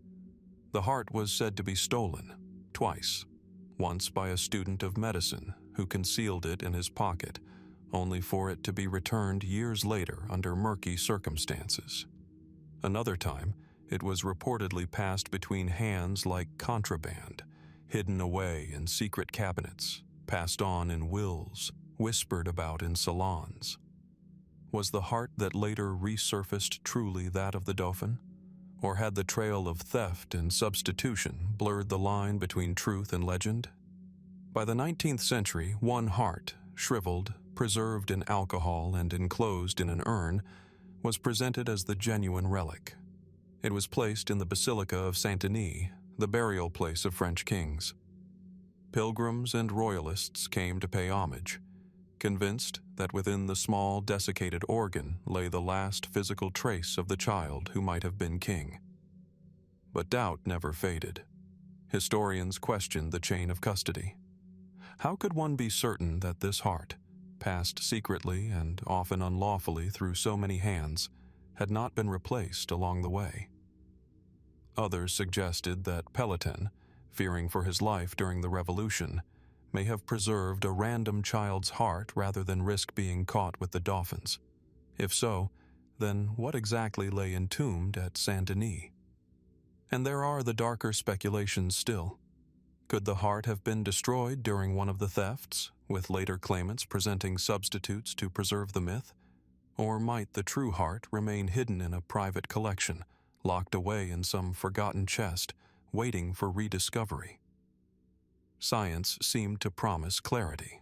The heart was said to be stolen, twice, once by a student of medicine who concealed it in his pocket, only for it to be returned years later under murky circumstances. Another time, it was reportedly passed between hands like contraband, hidden away in secret cabinets, passed on in wills, whispered about in salons. Was the heart that later resurfaced truly that of the Dauphin? Or had the trail of theft and substitution blurred the line between truth and legend? By the 19th century, one heart, shriveled, preserved in alcohol and enclosed in an urn, was presented as the genuine relic. It was placed in the Basilica of Saint-Denis, the burial place of French kings. Pilgrims and royalists came to pay homage, convinced that within the small desiccated organ lay the last physical trace of the child who might have been king. But doubt never faded. Historians questioned the chain of custody. How could one be certain that this heart, passed secretly and often unlawfully through so many hands, had not been replaced along the way? Others suggested that Pelletan, fearing for his life during the Revolution, may have preserved a random child's heart rather than risk being caught with the Dauphins. If so, then what exactly lay entombed at Saint-Denis? And there are the darker speculations still. Could the heart have been destroyed during one of the thefts, with later claimants presenting substitutes to preserve the myth? Or might the true heart remain hidden in a private collection, locked away in some forgotten chest, waiting for rediscovery? Science seemed to promise clarity.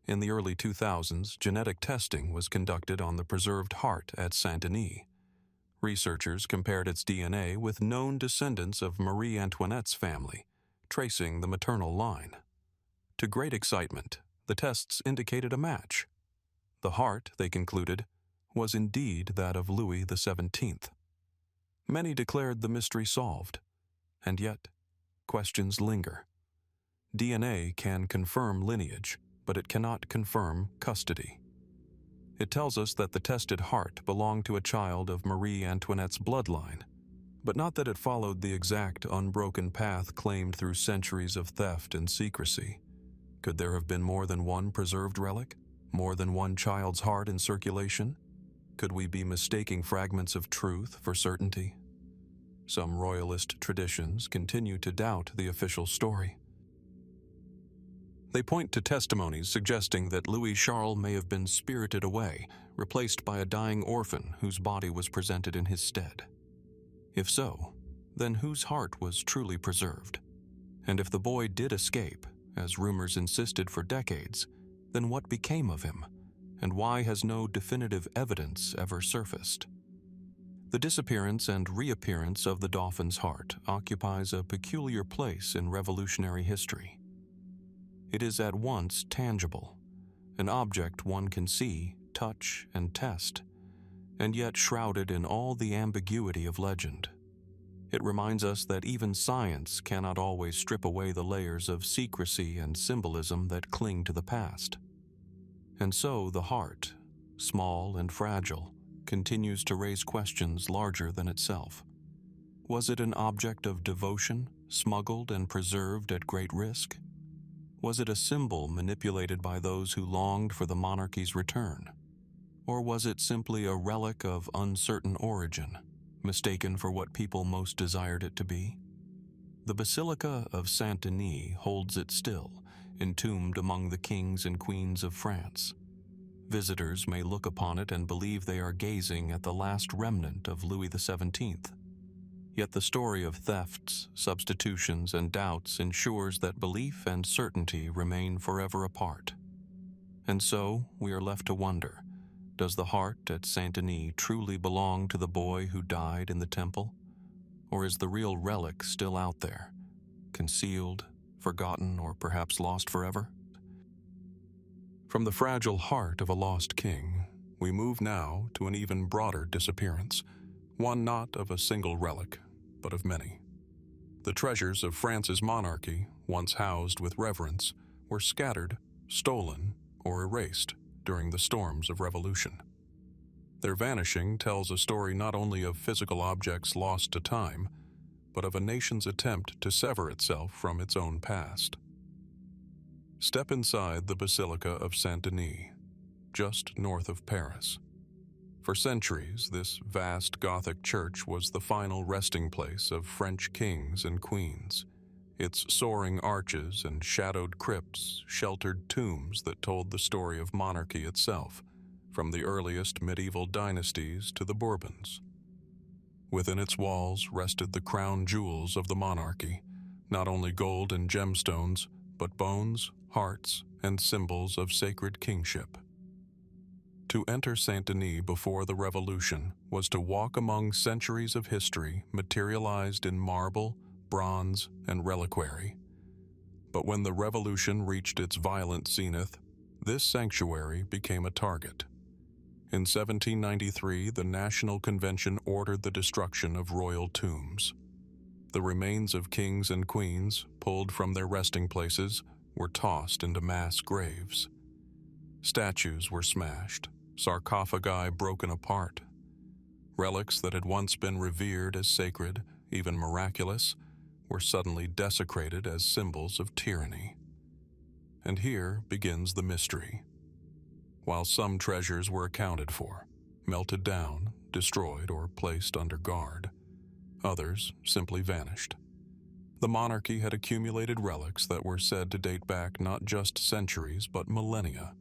In the early 2000s, genetic testing was conducted on the preserved heart at Saint-Denis. Researchers compared its DNA with known descendants of Marie Antoinette's family, tracing the maternal line. To great excitement, the tests indicated a match. The heart, they concluded, was indeed that of Louis XVII. Many declared the mystery solved, and yet questions linger. DNA can confirm lineage, but it cannot confirm custody. It tells us that the tested heart belonged to a child of Marie Antoinette's bloodline, but not that it followed the exact unbroken path claimed through centuries of theft and secrecy. Could there have been more than one preserved relic? More than one child's heart in circulation? Could we be mistaking fragments of truth for certainty? Some royalist traditions continue to doubt the official story. They point to testimonies suggesting that Louis Charles may have been spirited away, replaced by a dying orphan whose body was presented in his stead. If so, then whose heart was truly preserved? And if the boy did escape, as rumors insisted for decades, then what became of him? And why has no definitive evidence ever surfaced? The disappearance and reappearance of the Dauphin's heart occupies a peculiar place in revolutionary history. It is at once tangible, an object one can see, touch, and test, and yet shrouded in all the ambiguity of legend. It reminds us that even science cannot always strip away the layers of secrecy and symbolism that cling to the past. And so the heart, small and fragile, continues to raise questions larger than itself. Was it an object of devotion, smuggled and preserved at great risk? Was it a symbol manipulated by those who longed for the monarchy's return? Or was it simply a relic of uncertain origin, mistaken for what people most desired it to be? The Basilica of Saint-Denis holds it still, entombed among the kings and queens of France. Visitors may look upon it and believe they are gazing at the last remnant of Louis XVII. Yet the story of thefts, substitutions, and doubts ensures that belief and certainty remain forever apart. And so we are left to wonder, does the heart at Saint-Denis truly belong to the boy who died in the temple? Or is the real relic still out there, concealed, forgotten, or perhaps lost forever? From the fragile heart of a lost king, we move now to an even broader disappearance, one not of a single relic, but of many. The treasures of France's monarchy, once housed with reverence, were scattered, stolen, or erased during the storms of revolution. Their vanishing tells a story not only of physical objects lost to time, but of a nation's attempt to sever itself from its own past. Step inside the Basilica of Saint-Denis, just north of Paris. For centuries, this vast Gothic church was the final resting place of French kings and queens. Its soaring arches and shadowed crypts sheltered tombs that told the story of monarchy itself, from the earliest medieval dynasties to the Bourbons. Within its walls rested the crown jewels of the monarchy, not only gold and gemstones, but bones, hearts, and symbols of sacred kingship. To enter Saint-Denis before the Revolution was to walk among centuries of history materialized in marble, bronze, and reliquary. But when the Revolution reached its violent zenith, this sanctuary became a target. In 1793, the National Convention ordered the destruction of royal tombs. The remains of kings and queens, pulled from their resting places, were tossed into mass graves. Statues were smashed, sarcophagi broken apart. Relics that had once been revered as sacred, even miraculous, were suddenly desecrated as symbols of tyranny. And here begins the mystery. While some treasures were accounted for, melted down, destroyed, or placed under guard, others simply vanished. The monarchy had accumulated relics that were said to date back not just centuries but millennia.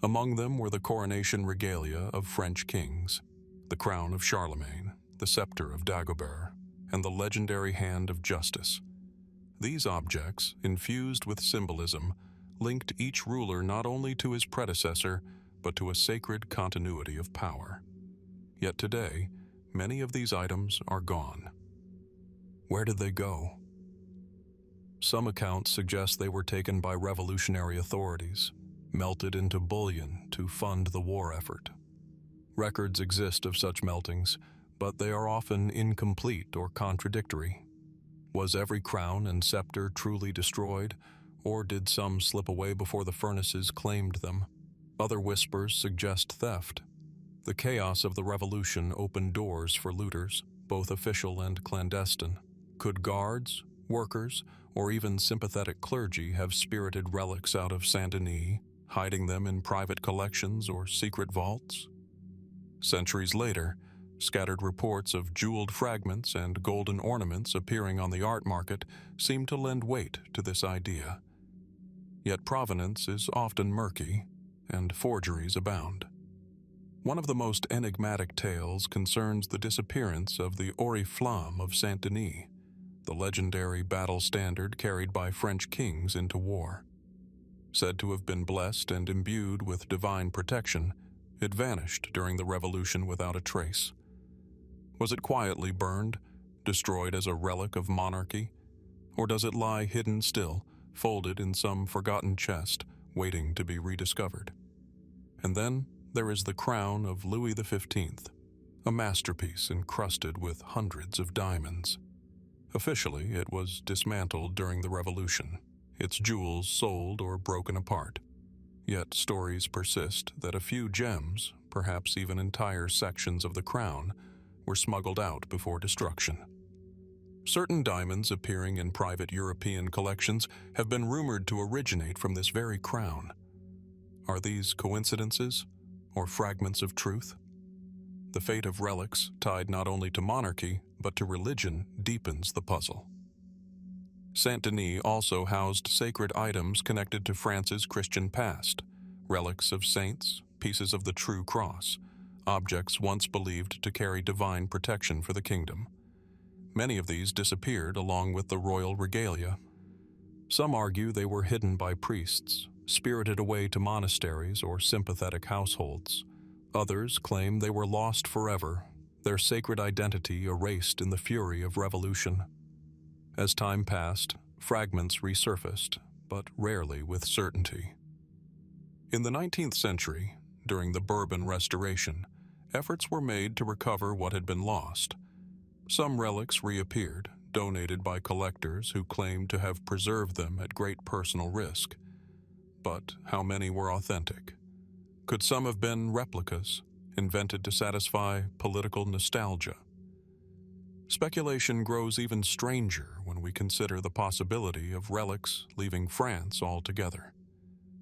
Among them were the coronation regalia of French kings, the crown of Charlemagne, the scepter of Dagobert, and the legendary hand of justice. These objects, infused with symbolism, linked each ruler not only to his predecessor, but to a sacred continuity of power. Yet today, many of these items are gone. Where did they go? Some accounts suggest they were taken by revolutionary authorities, melted into bullion to fund the war effort. Records exist of such meltings, but they are often incomplete or contradictory. Was every crown and scepter truly destroyed, or did some slip away before the furnaces claimed them? Other whispers suggest theft. The chaos of the Revolution opened doors for looters, both official and clandestine. Could guards, workers, or even sympathetic clergy have spirited relics out of Saint-Denis, hiding them in private collections or secret vaults? Centuries later, scattered reports of jeweled fragments and golden ornaments appearing on the art market seem to lend weight to this idea. Yet provenance is often murky, and forgeries abound. One of the most enigmatic tales concerns the disappearance of the Oriflamme of Saint-Denis, the legendary battle standard carried by French kings into war. Said to have been blessed and imbued with divine protection, it vanished during the Revolution without a trace. Was it quietly burned, destroyed as a relic of monarchy? Or does it lie hidden still, folded in some forgotten chest, waiting to be rediscovered? And then there is the crown of Louis XV, a masterpiece encrusted with hundreds of diamonds. Officially, it was dismantled during the Revolution, its jewels sold or broken apart. Yet stories persist that a few gems, perhaps even entire sections of the crown, were smuggled out before destruction. Certain diamonds appearing in private European collections have been rumored to originate from this very crown. Are these coincidences, or fragments of truth? The fate of relics, tied not only to monarchy, but to religion, deepens the puzzle. Saint-Denis also housed sacred items connected to France's Christian past, relics of saints, pieces of the true cross, objects once believed to carry divine protection for the kingdom. Many of these disappeared along with the royal regalia. Some argue they were hidden by priests, spirited away to monasteries or sympathetic households. Others claim they were lost forever, their sacred identity erased in the fury of revolution. As time passed, fragments resurfaced, but rarely with certainty. In the 19th century, during the Bourbon Restoration, efforts were made to recover what had been lost. Some relics reappeared, donated by collectors who claimed to have preserved them at great personal risk. But how many were authentic? Could some have been replicas, invented to satisfy political nostalgia? Speculation grows even stranger when we consider the possibility of relics leaving France altogether.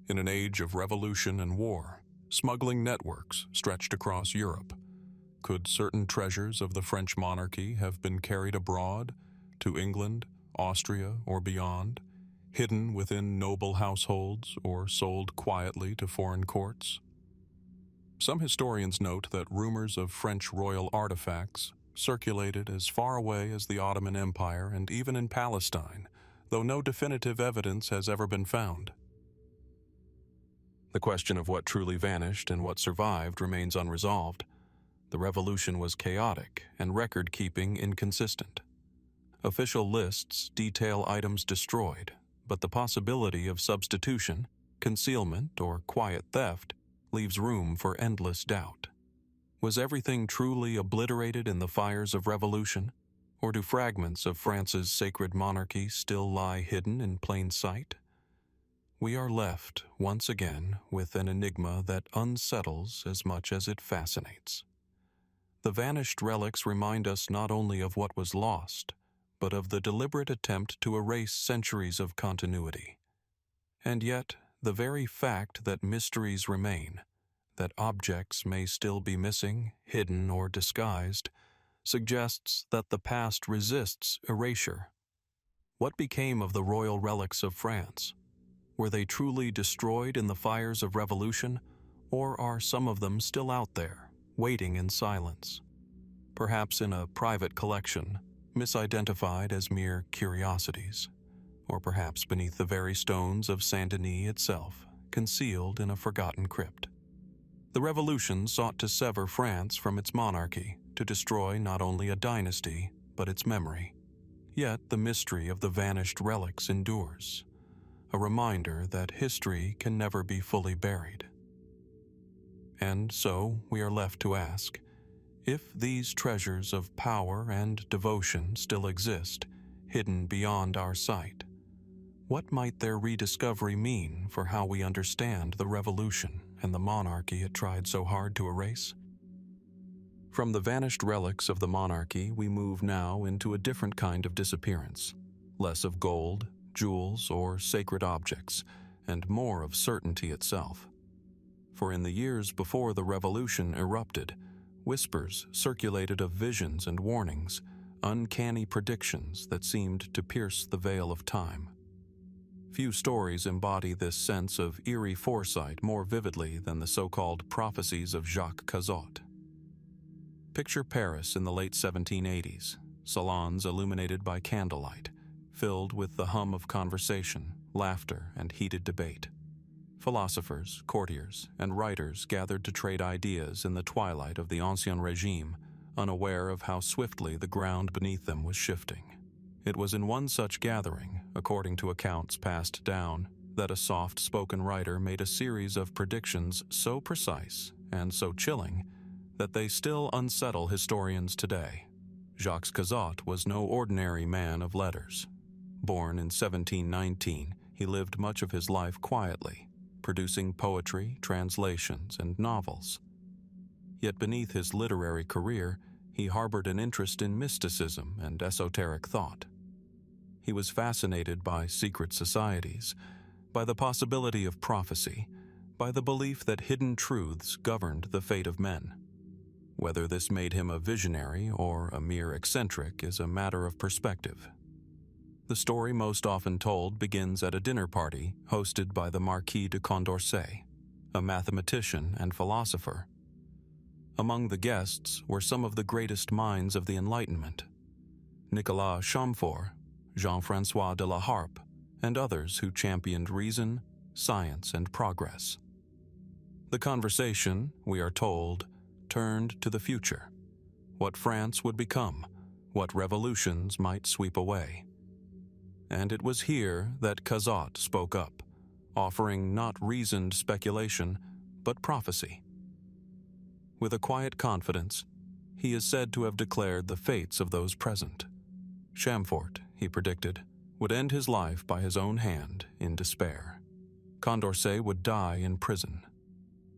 In an age of revolution and war, smuggling networks stretched across Europe. Could certain treasures of the French monarchy have been carried abroad, to England, Austria, or beyond, hidden within noble households or sold quietly to foreign courts? Some historians note that rumors of French royal artifacts circulated as far away as the Ottoman Empire and even in Palestine, though no definitive evidence has ever been found. The question of what truly vanished and what survived remains unresolved. The revolution was chaotic and record-keeping inconsistent. Official lists detail items destroyed, but the possibility of substitution, concealment, or quiet theft leaves room for endless doubt. Was everything truly obliterated in the fires of revolution, or do fragments of France's sacred monarchy still lie hidden in plain sight? We are left, once again, with an enigma that unsettles as much as it fascinates. The vanished relics remind us not only of what was lost, but of the deliberate attempt to erase centuries of continuity. And yet, the very fact that mysteries remain, that objects may still be missing, hidden, or disguised, suggests that the past resists erasure. What became of the royal relics of France? Were they truly destroyed in the fires of revolution, or are some of them still out there, waiting in silence? Perhaps in a private collection, misidentified as mere curiosities, or perhaps beneath the very stones of Saint-Denis itself, concealed in a forgotten crypt. The Revolution sought to sever France from its monarchy, to destroy not only a dynasty, but its memory. Yet the mystery of the vanished relics endures, a reminder that history can never be fully buried. And so we are left to ask, if these treasures of power and devotion still exist, hidden beyond our sight, what might their rediscovery mean for how we understand the Revolution? and the monarchy it tried so hard to erase? From the vanished relics of the monarchy, we move now into a different kind of disappearance, less of gold, jewels, or sacred objects, and more of certainty itself. For in the years before the Revolution erupted, whispers circulated of visions and warnings, uncanny predictions that seemed to pierce the veil of time. Few stories embody this sense of eerie foresight more vividly than the so-called Prophecies of Cazotte. Picture Paris in the late 1780s, salons illuminated by candlelight, filled with the hum of conversation, laughter, and heated debate. Philosophers, courtiers, and writers gathered to trade ideas in the twilight of the Ancien Regime, unaware of how swiftly the ground beneath them was shifting. It was in one such gathering, according to accounts passed down, that a soft-spoken writer made a series of predictions so precise and so chilling that they still unsettle historians today. Jacques Cazotte was no ordinary man of letters. Born in 1719, he lived much of his life quietly, producing poetry, translations, and novels. Yet beneath his literary career, he harbored an interest in mysticism and esoteric thought. He was fascinated by secret societies, by the possibility of prophecy, by the belief that hidden truths governed the fate of men. Whether this made him a visionary or a mere eccentric is a matter of perspective. The story most often told begins at a dinner party hosted by the Marquis de Condorcet, a mathematician and philosopher. Among the guests were some of the greatest minds of the Enlightenment: Nicolas Chamfort, Jean-François de la Harpe, and others who championed reason, science, and progress. The conversation, we are told, turned to the future, what France would become, what revolutions might sweep away. And it was here that Cazotte spoke up, offering not reasoned speculation, but prophecy. With a quiet confidence, he is said to have declared the fates of those present. Chamfort, he predicted, would end his life by his own hand in despair. Condorcet would die in prison.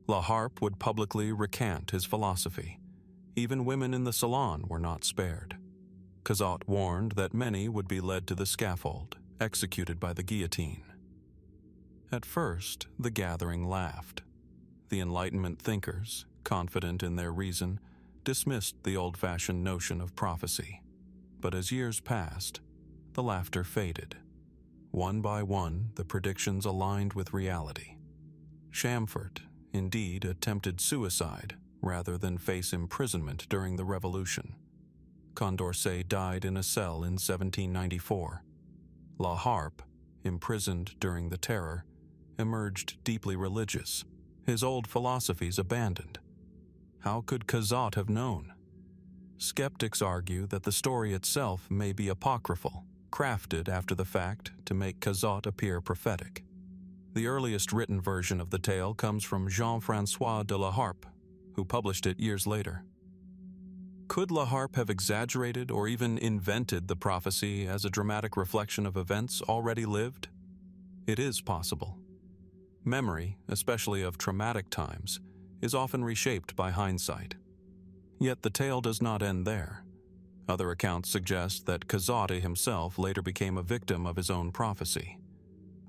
La Harpe would publicly recant his philosophy. Even women in the salon were not spared. Cazotte warned that many would be led to the scaffold, executed by the guillotine. At first, the gathering laughed. The Enlightenment thinkers, confident in their reason, dismissed the old-fashioned notion of prophecy. But as years passed, the laughter faded. One by one, the predictions aligned with reality. Chamfort, indeed, attempted suicide rather than face imprisonment during the Revolution. Condorcet died in a cell in 1794. La Harpe, imprisoned during the Terror, emerged deeply religious, his old philosophies abandoned. How could Cazotte have known? Skeptics argue that the story itself may be apocryphal, crafted after the fact to make Cazotte appear prophetic. The earliest written version of the tale comes from Jean-François de la Harpe, who published it years later. Could La Harpe have exaggerated or even invented the prophecy as a dramatic reflection of events already lived? It is possible. Memory, especially of traumatic times, is often reshaped by hindsight. Yet the tale does not end there. Other accounts suggest that Cazotte himself later became a victim of his own prophecy.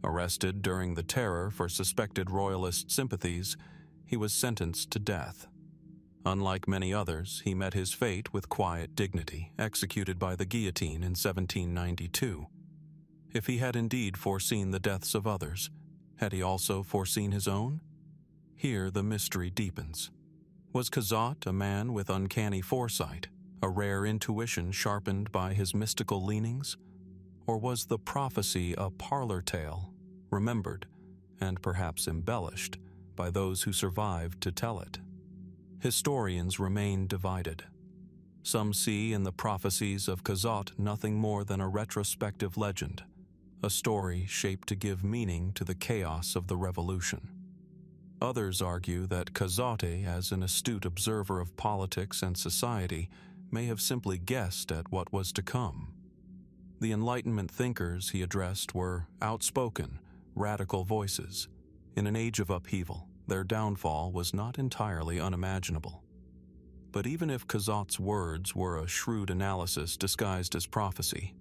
Arrested during the Terror for suspected royalist sympathies, he was sentenced to death. Unlike many others, he met his fate with quiet dignity, executed by the guillotine in 1792. If he had indeed foreseen the deaths of others, had he also foreseen his own? Here the mystery deepens. Was Cazotte a man with uncanny foresight, a rare intuition sharpened by his mystical leanings? Or was the prophecy a parlor tale, remembered, and perhaps embellished, by those who survived to tell it? Historians remain divided. Some see in the prophecies of Cazotte nothing more than a retrospective legend, a story shaped to give meaning to the chaos of the Revolution. Others argue that Cazotte, as an astute observer of politics and society, may have simply guessed at what was to come. The Enlightenment thinkers he addressed were outspoken, radical voices. In an age of upheaval, their downfall was not entirely unimaginable. But even if Cazotte's words were a shrewd analysis disguised as prophecy,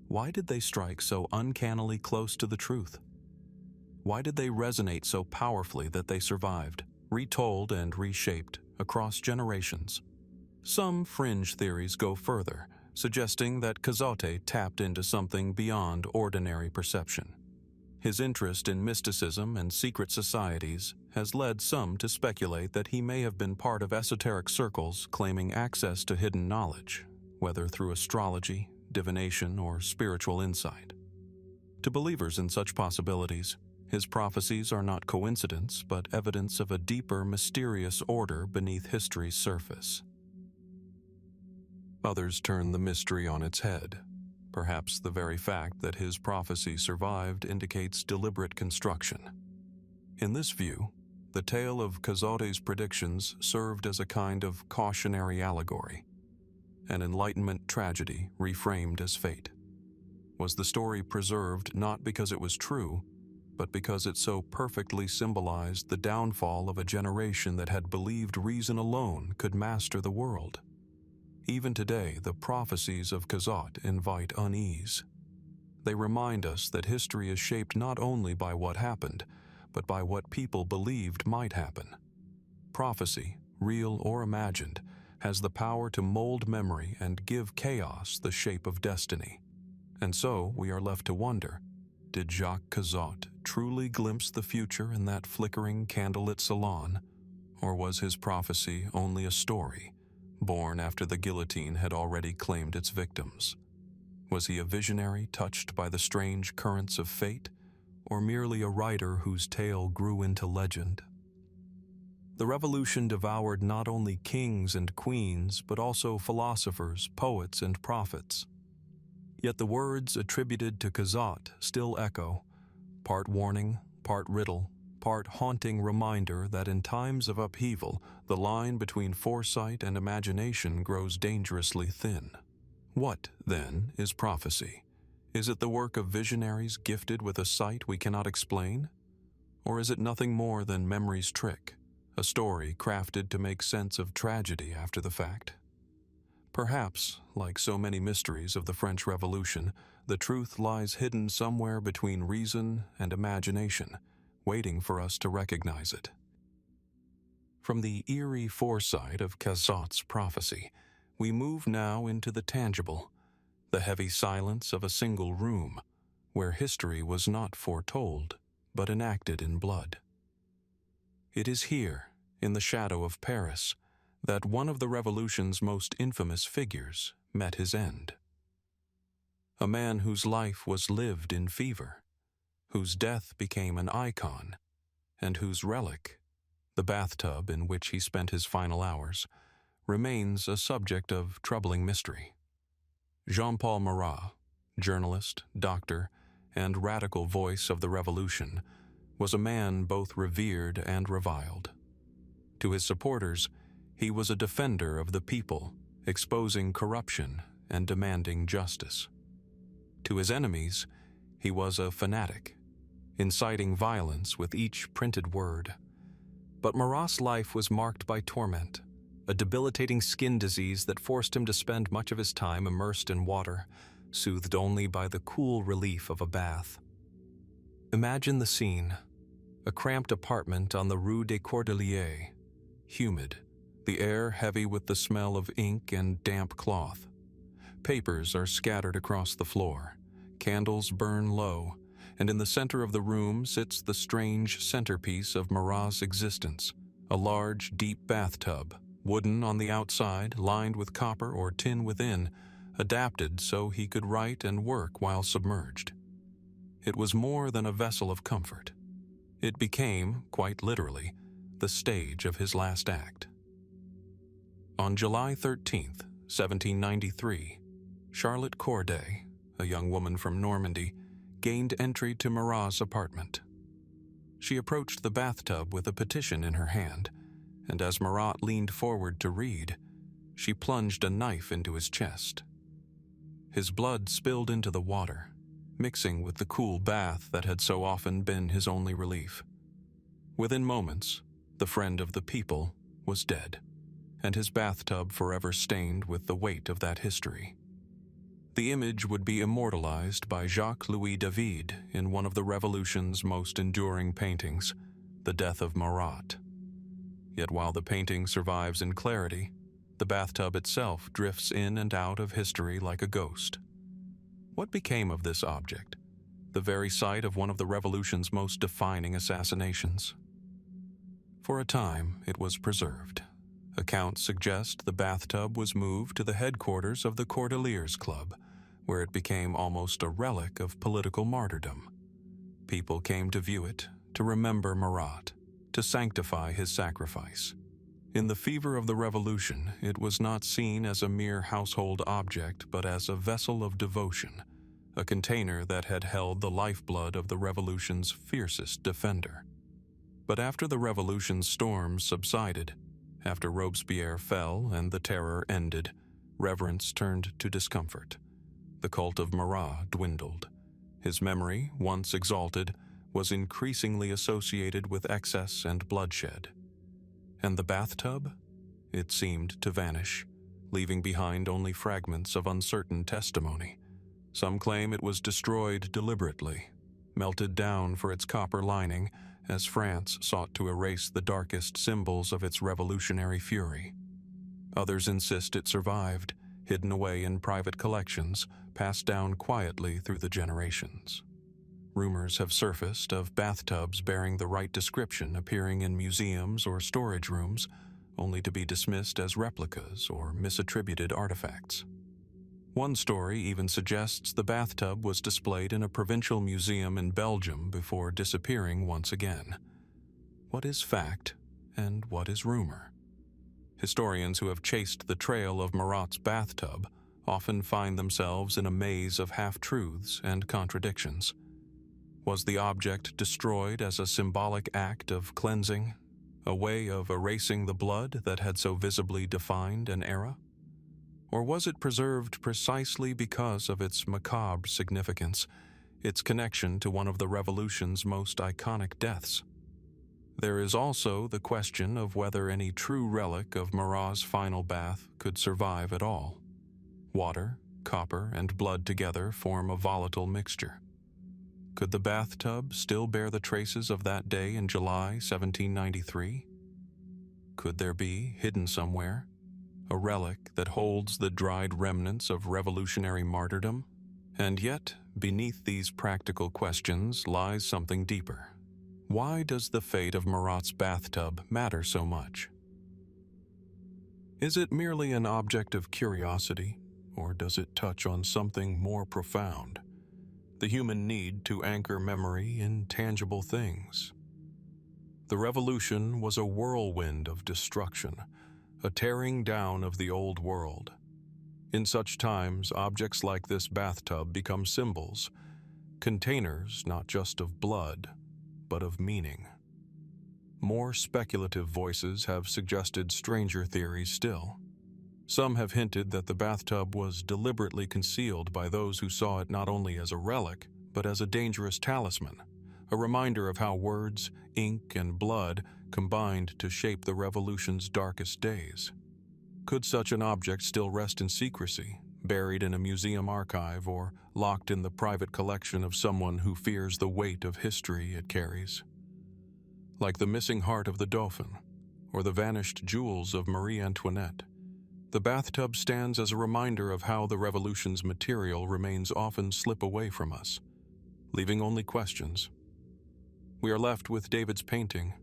why did they strike so uncannily close to the truth? Why did they resonate so powerfully that they survived, retold and reshaped across generations? Some fringe theories go further, suggesting that Cazotte tapped into something beyond ordinary perception. His interest in mysticism and secret societies has led some to speculate that he may have been part of esoteric circles claiming access to hidden knowledge, whether through astrology, divination, or spiritual insight. To believers in such possibilities, his prophecies are not coincidence but evidence of a deeper, mysterious order beneath history's surface. Others turn the mystery on its head. Perhaps the very fact that his prophecy survived indicates deliberate construction. In this view, the tale of Cazotte's predictions served as a kind of cautionary allegory, an Enlightenment tragedy reframed as fate. Was the story preserved not because it was true, but because it so perfectly symbolized the downfall of a generation that had believed reason alone could master the world? Even today, the prophecies of Cazotte invite unease. They remind us that history is shaped not only by what happened, but by what people believed might happen. Prophecy, real or imagined, has the power to mold memory and give chaos the shape of destiny. And so we are left to wonder, did Jacques Cazotte truly glimpse the future in that flickering candlelit salon, or was his prophecy only a story, born after the guillotine had already claimed its victims? Was he a visionary touched by the strange currents of fate, or merely a writer whose tale grew into legend? The Revolution devoured not only kings and queens, but also philosophers, poets, and prophets. Yet the words attributed to Cazotte still echo, part warning, part riddle, part haunting reminder that in times of upheaval, the line between foresight and imagination grows dangerously thin. What, then, is prophecy? Is it the work of visionaries gifted with a sight we cannot explain? Or is it nothing more than memory's trick, a story crafted to make sense of tragedy after the fact? Perhaps, like so many mysteries of the French Revolution, the truth lies hidden somewhere between reason and imagination, waiting for us to recognize it. From the eerie foresight of Cazotte's prophecy, we move now into the tangible, the heavy silence of a single room, where history was not foretold, but enacted in blood. It is here, in the shadow of Paris, that one of the Revolution's most infamous figures met his end. A man whose life was lived in fever, whose death became an icon, and whose relic, the bathtub in which he spent his final hours, remains a subject of troubling mystery. Jean-Paul Marat, journalist, doctor, and radical voice of the Revolution, was a man both revered and reviled. To his supporters, he was a defender of the people, exposing corruption and demanding justice. To his enemies, he was a fanatic, inciting violence with each printed word. But Marat's life was marked by torment, a debilitating skin disease that forced him to spend much of his time immersed in water, soothed only by the cool relief of a bath. Imagine the scene: a cramped apartment on the Rue des Cordeliers, humid, the air heavy with the smell of ink and damp cloth. Papers are scattered across the floor, candles burn low, and in the center of the room sits the strange centerpiece of Marat's existence, a large, deep bathtub, wooden on the outside, lined with copper or tin within, adapted so he could write and work while submerged. It was more than a vessel of comfort. It became, quite literally, the stage of his last act. On July 13th, 1793, Charlotte Corday, a young woman from Normandy, gained entry to Marat's apartment. She approached the bathtub with a petition in her hand, and as Marat leaned forward to read, she plunged a knife into his chest. His blood spilled into the water, mixing with the cool bath that had so often been his only relief. Within moments, The friend of the people was dead, and his bathtub forever stained with the weight of that history. The image would be immortalized by Jacques-Louis David in one of the Revolution's most enduring paintings, The Death of Marat. Yet while the painting survives in clarity, the bathtub itself drifts in and out of history like a ghost. What became of this object, the very site of one of the Revolution's most defining assassinations? For a time, it was preserved. Accounts suggest the bathtub was moved to the headquarters of the Cordeliers Club, where it became almost a relic of political martyrdom. People came to view it, to remember Marat, to sanctify his sacrifice. In the fever of the Revolution, it was not seen as a mere household object, but as a vessel of devotion, a container that had held the lifeblood of the Revolution's fiercest defender. But after the Revolution's storms subsided, after Robespierre fell and the terror ended, reverence turned to discomfort. The cult of Marat dwindled. His memory, once exalted, was increasingly associated with excess and bloodshed. And the bathtub? It seemed to vanish, leaving behind only fragments of uncertain testimony. Some claim it was destroyed deliberately, melted down for its copper lining, as France sought to erase the darkest symbols of its revolutionary fury. Others insist it survived, hidden away in private collections, passed down quietly through the generations. Rumors have surfaced of bathtubs bearing the right description appearing in museums or storage rooms, only to be dismissed as replicas or misattributed artifacts. One story even suggests the bathtub was displayed in a provincial museum in Belgium before disappearing once again. What is fact and what is rumor? Historians who have chased the trail of Marat's bathtub often find themselves in a maze of half-truths and contradictions. Was the object destroyed as a symbolic act of cleansing, a way of erasing the blood that had so visibly defined an era? Or was it preserved precisely because of its macabre significance, its connection to one of the Revolution's most iconic deaths? There is also the question of whether any true relic of Marat's final bath could survive at all. Water, copper, and blood together form a volatile mixture. Could the bathtub still bear the traces of that day in July 1793? Could there be, hidden somewhere, a relic that holds the dried remnants of revolutionary martyrdom? And yet, beneath these practical questions lies something deeper. Why does the fate of Marat's bathtub matter so much? Is it merely an object of curiosity, or does it touch on something more profound? The human need to anchor memory in tangible things. The Revolution was a whirlwind of destruction, a tearing down of the old world. In such times, objects like this bathtub become symbols, containers not just of blood, but of meaning. More speculative voices have suggested stranger theories still. Some have hinted that the bathtub was deliberately concealed by those who saw it not only as a relic, but as a dangerous talisman, a reminder of how words, ink, and blood combined to shape the Revolution's darkest days. Could such an object still rest in secrecy, buried in a museum archive or locked in the private collection of someone who fears the weight of history it carries? Like the missing heart of the Dauphin, or the vanished jewels of Marie Antoinette, the bathtub stands as a reminder of how the Revolution's material remains often slip away from us, leaving only questions. We are left with David's painting,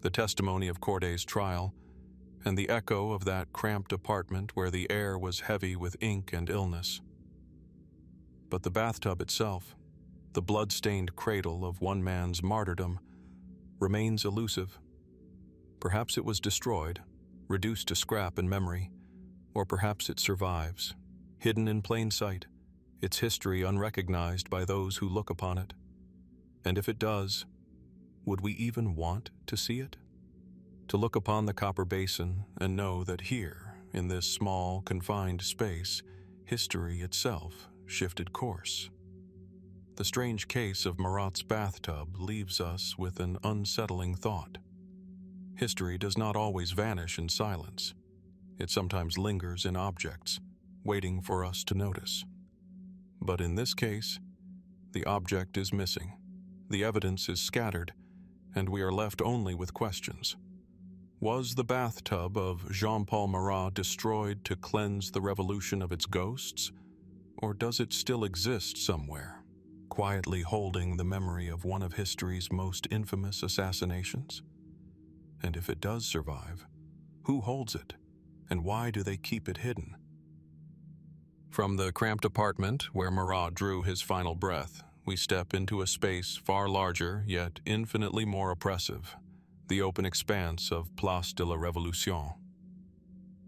the testimony of Corday's trial, and the echo of that cramped apartment where the air was heavy with ink and illness. But the bathtub itself, the blood-stained cradle of one man's martyrdom, remains elusive. Perhaps it was destroyed, reduced to scrap in memory, or perhaps it survives, hidden in plain sight, its history unrecognized by those who look upon it. And if it does, would we even want to see it? To look upon the copper basin and know that here, in this small, confined space, history itself shifted course. The strange case of Marat's bathtub leaves us with an unsettling thought. History does not always vanish in silence. It sometimes lingers in objects, waiting for us to notice. But in this case, the object is missing, the evidence is scattered, and we are left only with questions. Was the bathtub of Jean-Paul Marat destroyed to cleanse the revolution of its ghosts? Or does it still exist somewhere, quietly holding the memory of one of history's most infamous assassinations? And if it does survive, who holds it, and why do they keep it hidden? From the cramped apartment where Marat drew his final breath, we step into a space far larger yet infinitely more oppressive, the open expanse of Place de la Révolution.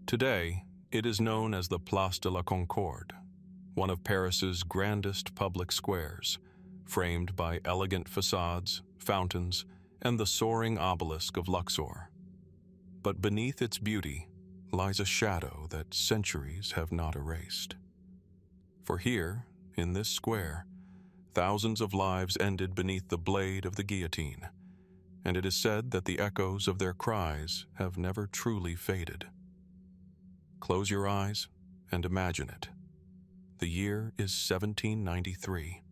Today, it is known as the Place de la Concorde, one of Paris's grandest public squares, framed by elegant facades, fountains, and the soaring obelisk of Luxor. But beneath its beauty lies a shadow that centuries have not erased. For here, in this square, thousands of lives ended beneath the blade of the guillotine, and it is said that the echoes of their cries have never truly faded. Close your eyes and imagine it. The year is 1793.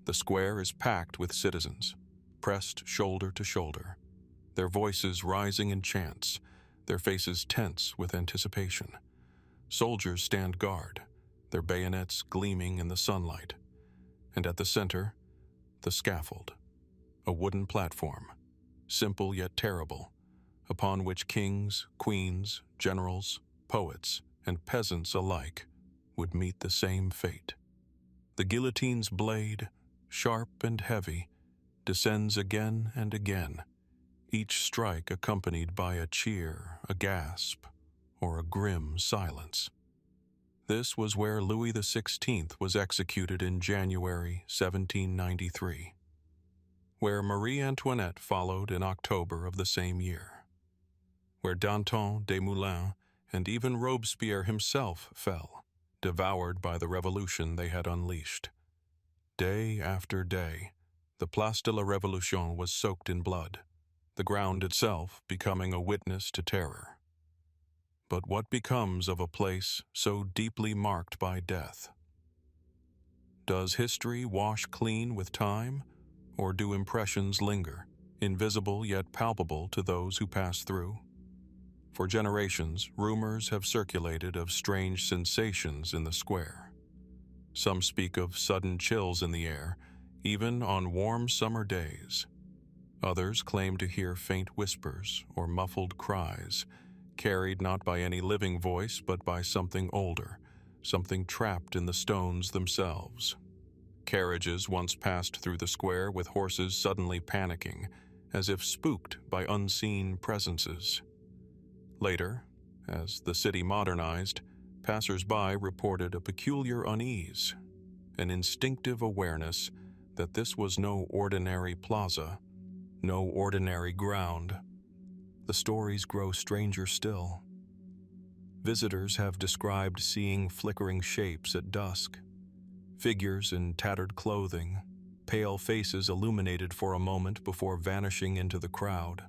The square is packed with citizens, pressed shoulder to shoulder, their voices rising in chants, their faces tense with anticipation. Soldiers stand guard, their bayonets gleaming in the sunlight, and at the center, the scaffold, a wooden platform, simple yet terrible, upon which kings, queens, generals, poets, and peasants alike would meet the same fate. The guillotine's blade, sharp and heavy, descends again and again, each strike accompanied by a cheer, a gasp, or a grim silence. This was where Louis XVI was executed in January 1793, where Marie Antoinette followed in October of the same year, where Danton, Desmoulins, and even Robespierre himself fell, devoured by the revolution they had unleashed. Day after day, the Place de la Révolution was soaked in blood, the ground itself becoming a witness to terror. But what becomes of a place so deeply marked by death? Does history wash clean with time, or do impressions linger, invisible yet palpable to those who pass through? For generations, rumors have circulated of strange sensations in the square. Some speak of sudden chills in the air, even on warm summer days. Others claim to hear faint whispers or muffled cries, carried not by any living voice but by something older, something trapped in the stones themselves. Carriages once passed through the square with horses suddenly panicking, as if spooked by unseen presences. Later, as the city modernized, passers-by reported a peculiar unease, an instinctive awareness that this was no ordinary plaza, no ordinary ground. The stories grow stranger still. Visitors have described seeing flickering shapes at dusk, figures in tattered clothing, pale faces illuminated for a moment before vanishing into the crowd.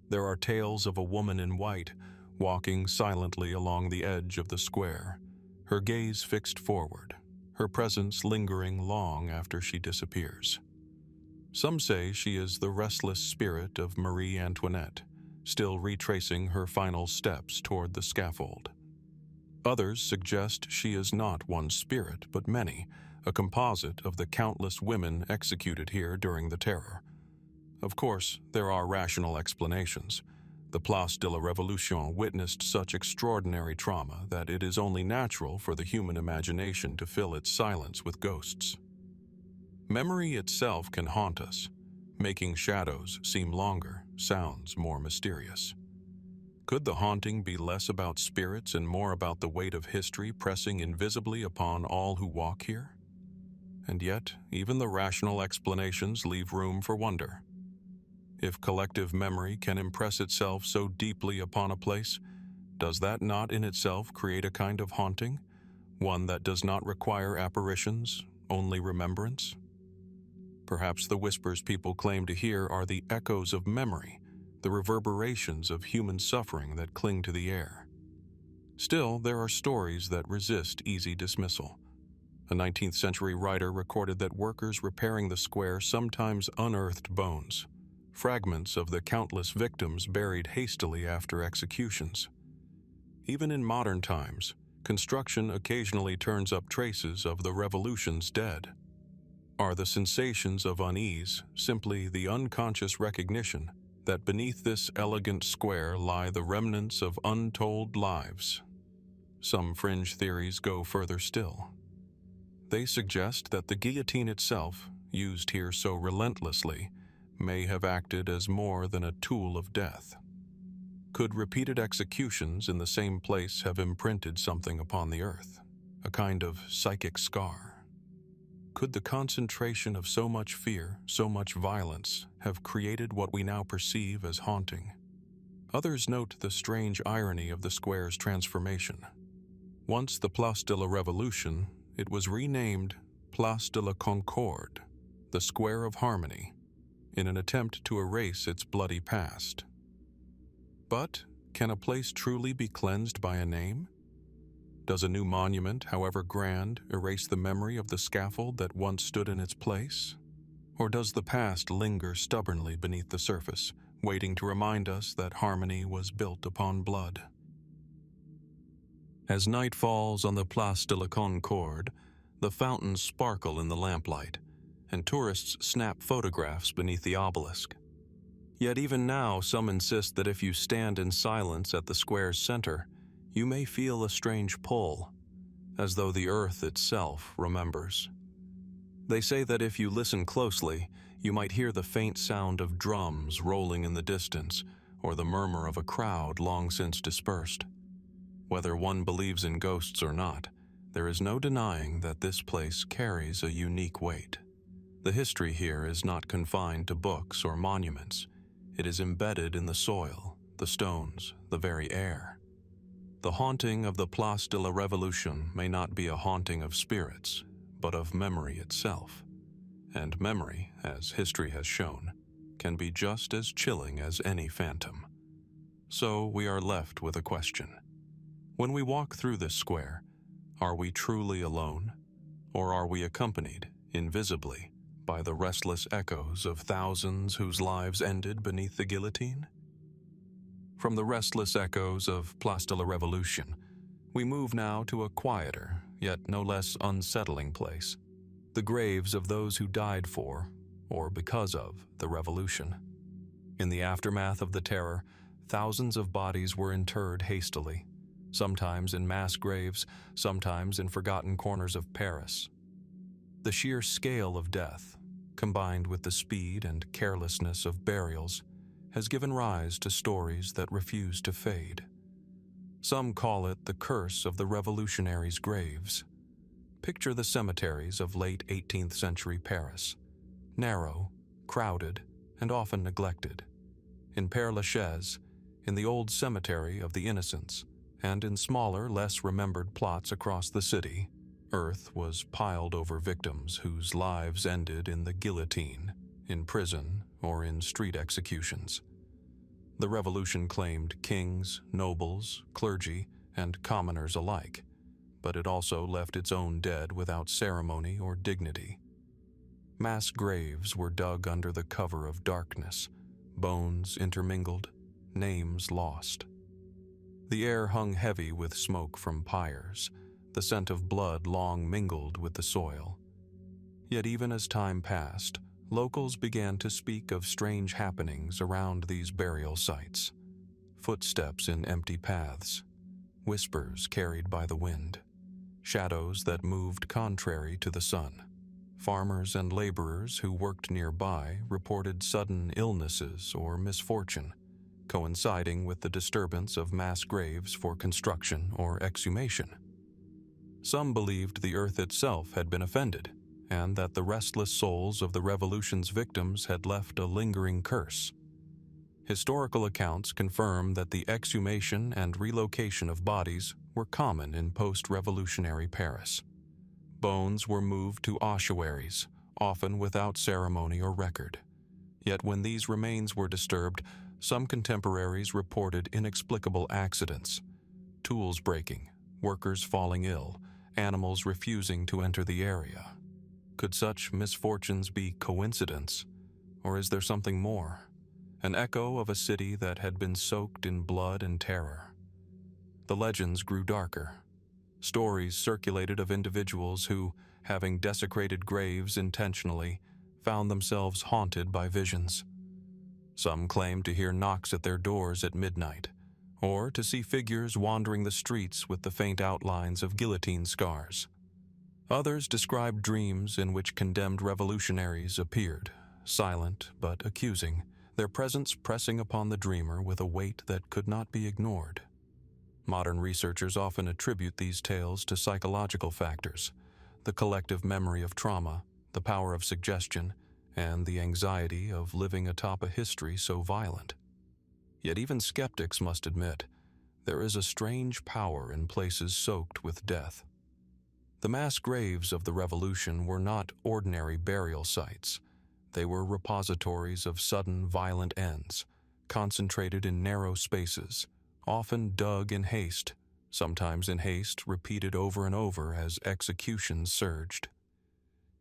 There are tales of a woman in white walking silently along the edge of the square, her gaze fixed forward, her presence lingering long after she disappears. Some say she is the restless spirit of Marie Antoinette, still retracing her final steps toward the scaffold. Others suggest she is not one spirit, but many, a composite of the countless women executed here during the terror. Of course, there are rational explanations. The Place de la Révolution witnessed such extraordinary trauma that it is only natural for the human imagination to fill its silence with ghosts. Memory itself can haunt us, making shadows seem longer, sounds more mysterious. Could the haunting be less about spirits and more about the weight of history pressing invisibly upon all who walk here? And yet, even the rational explanations leave room for wonder. If collective memory can impress itself so deeply upon a place, does that not in itself create a kind of haunting, one that does not require apparitions, only remembrance? Perhaps the whispers people claim to hear are the echoes of memory, the reverberations of human suffering that cling to the air. Still, there are stories that resist easy dismissal. A 19th century writer recorded that workers repairing the square sometimes unearthed bones, fragments of the countless victims buried hastily after executions. Even in modern times, construction occasionally turns up traces of the Revolution's dead. Are the sensations of unease simply the unconscious recognition that beneath this elegant square lie the remnants of untold lives? Some fringe theories go further still. They suggest that the guillotine itself, used here so relentlessly, may have acted as more than a tool of death. Could repeated executions in the same place have imprinted something upon the earth, a kind of psychic scar? Could the concentration of so much fear, so much violence, have created what we now perceive as haunting? Others note the strange irony of the square's transformation. Once the Place de la Révolution, it was renamed Place de la Concorde, the Square of Harmony, in an attempt to erase its bloody past. But can a place truly be cleansed by a name? Does a new monument, however grand, erase the memory of the scaffold that once stood in its place? Or does the past linger stubbornly beneath the surface, waiting to remind us that harmony was built upon blood? As night falls on the Place de la Concorde, the fountains sparkle in the lamplight, and tourists snap photographs beneath the obelisk. Yet even now, some insist that if you stand in silence at the square's center, you may feel a strange pull, as though the earth itself remembers. They say that if you listen closely, you might hear the faint sound of drums rolling in the distance, or the murmur of a crowd long since dispersed. Whether one believes in ghosts or not, there is no denying that this place carries a unique weight. The history here is not confined to books or monuments. It is embedded in the soil, the stones, the very air. The haunting of the Place de la Révolution may not be a haunting of spirits, but of memory itself. And memory, as history has shown, can be just as chilling as any phantom. So we are left with a question. When we walk through this square, are we truly alone, or are we accompanied, invisibly, by the restless echoes of thousands whose lives ended beneath the guillotine? From the restless echoes of Place de la Révolution, we move now to a quieter, yet no less unsettling place, the graves of those who died for, or because of, the Revolution. In the aftermath of the terror, thousands of bodies were interred hastily, sometimes in mass graves, sometimes in forgotten corners of Paris. The sheer scale of death, combined with the speed and carelessness of burials, has given rise to stories that refuse to fade. Some call it the curse of the Revolutionaries' graves. Picture the cemeteries of late 18th century Paris, narrow, crowded, and often neglected. In Père Lachaise, in the old cemetery of the Innocents, and in smaller, less remembered plots across the city, earth was piled over victims whose lives ended in the guillotine, in prison, or in street executions. The Revolution claimed kings, nobles, clergy, and commoners alike, but it also left its own dead without ceremony or dignity. Mass graves were dug under the cover of darkness, bones intermingled, names lost. The air hung heavy with smoke from pyres, the scent of blood long mingled with the soil. Yet even as time passed, locals began to speak of strange happenings around these burial sites. Footsteps in empty paths, whispers carried by the wind, shadows that moved contrary to the sun. Farmers and laborers who worked nearby reported sudden illnesses or misfortune, coinciding with the disturbance of mass graves for construction or exhumation. Some believed the earth itself had been offended, and that the restless souls of the Revolution's victims had left a lingering curse. Historical accounts confirm that the exhumation and relocation of bodies were common in post-revolutionary Paris. Bones were moved to ossuaries, often without ceremony or record. Yet when these remains were disturbed, Some contemporaries reported inexplicable accidents, tools breaking, workers falling ill, animals refusing to enter the area. Could such misfortunes be coincidence, or is there something more? An echo of a city that had been soaked in blood and terror. The legends grew darker. Stories circulated of individuals who, having desecrated graves intentionally, found themselves haunted by visions. Some claimed to hear knocks at their doors at midnight, or to see figures wandering the streets with the faint outlines of guillotine scars. Others described dreams in which condemned revolutionaries appeared, silent but accusing, their presence pressing upon the dreamer with a weight that could not be ignored. Modern researchers often attribute these tales to psychological factors, the collective memory of trauma, the power of suggestion, and the anxiety of living atop a history so violent. Yet even skeptics must admit, there is a strange power in places soaked with death. The mass graves of the Revolution were not ordinary burial sites. They were repositories of sudden violent ends, concentrated in narrow spaces, often dug in haste, sometimes in haste repeated over and over as executions surged.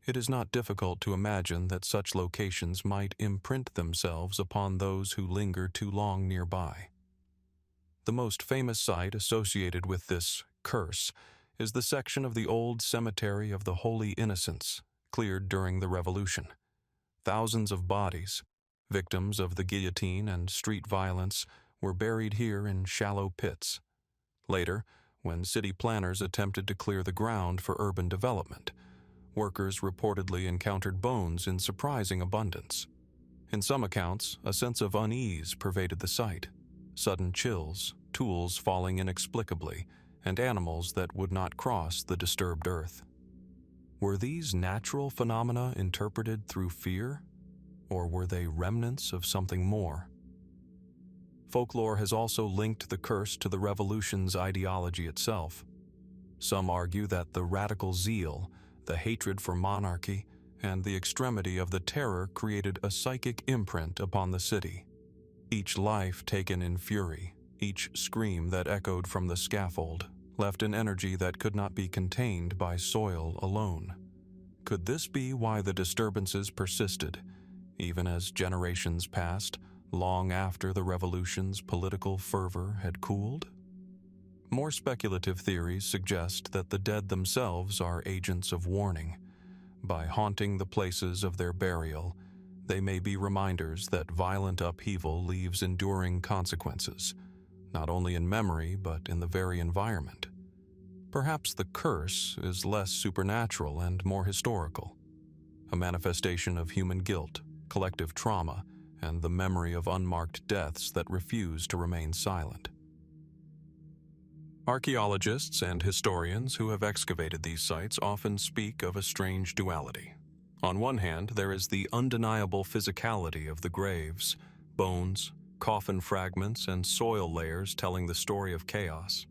It is not difficult to imagine that such locations might imprint themselves upon those who linger too long nearby. The most famous site associated with this curse is the section of the old cemetery of the Holy Innocents, cleared during the Revolution. Thousands of bodies, victims of the guillotine and street violence, were buried here in shallow pits. Later, when city planners attempted to clear the ground for urban development, workers reportedly encountered bones in surprising abundance. In some accounts, a sense of unease pervaded the site, sudden chills, tools falling inexplicably, and animals that would not cross the disturbed earth. Were these natural phenomena interpreted through fear, or were they remnants of something more? Folklore has also linked the curse to the revolution's ideology itself. Some argue that the radical zeal, the hatred for monarchy, and the extremity of the terror created a psychic imprint upon the city. Each life taken in fury, each scream that echoed from the scaffold, left an energy that could not be contained by soil alone. Could this be why the disturbances persisted, even as generations passed, long after the revolution's political fervor had cooled? More speculative theories suggest that the dead themselves are agents of warning. By haunting the places of their burial, they may be reminders that violent upheaval leaves enduring consequences, not only in memory but in the very environment. Perhaps the curse is less supernatural and more historical, a manifestation of human guilt, collective trauma, and the memory of unmarked deaths that refuse to remain silent. Archaeologists and historians who have excavated these sites often speak of a strange duality. On one hand, there is the undeniable physicality of the graves, bones, coffin fragments, and soil layers telling the story of chaos.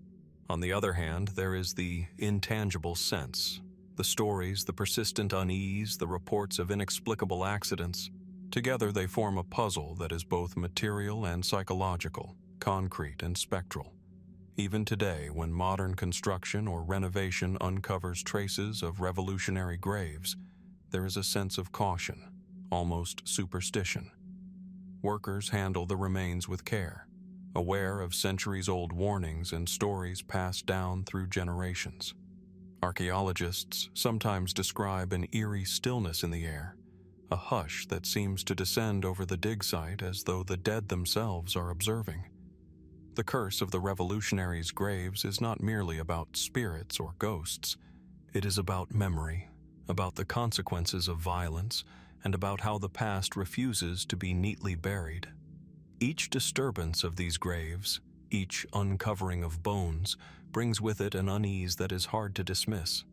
On the other hand, there is the intangible sense, the stories, the persistent unease, the reports of inexplicable accidents. Together they form a puzzle that is both material and psychological, concrete and spectral. Even today, when modern construction or renovation uncovers traces of revolutionary graves, there is a sense of caution, almost superstition. Workers handle the remains with care, aware of centuries-old warnings and stories passed down through generations. Archaeologists sometimes describe an eerie stillness in the air, a hush that seems to descend over the dig site as though the dead themselves are observing. The curse of the revolutionaries' graves is not merely about spirits or ghosts. It is about memory, about the consequences of violence, and about how the past refuses to be neatly buried. Each disturbance of these graves, each uncovering of bones, brings with it an unease that is hard to dismiss.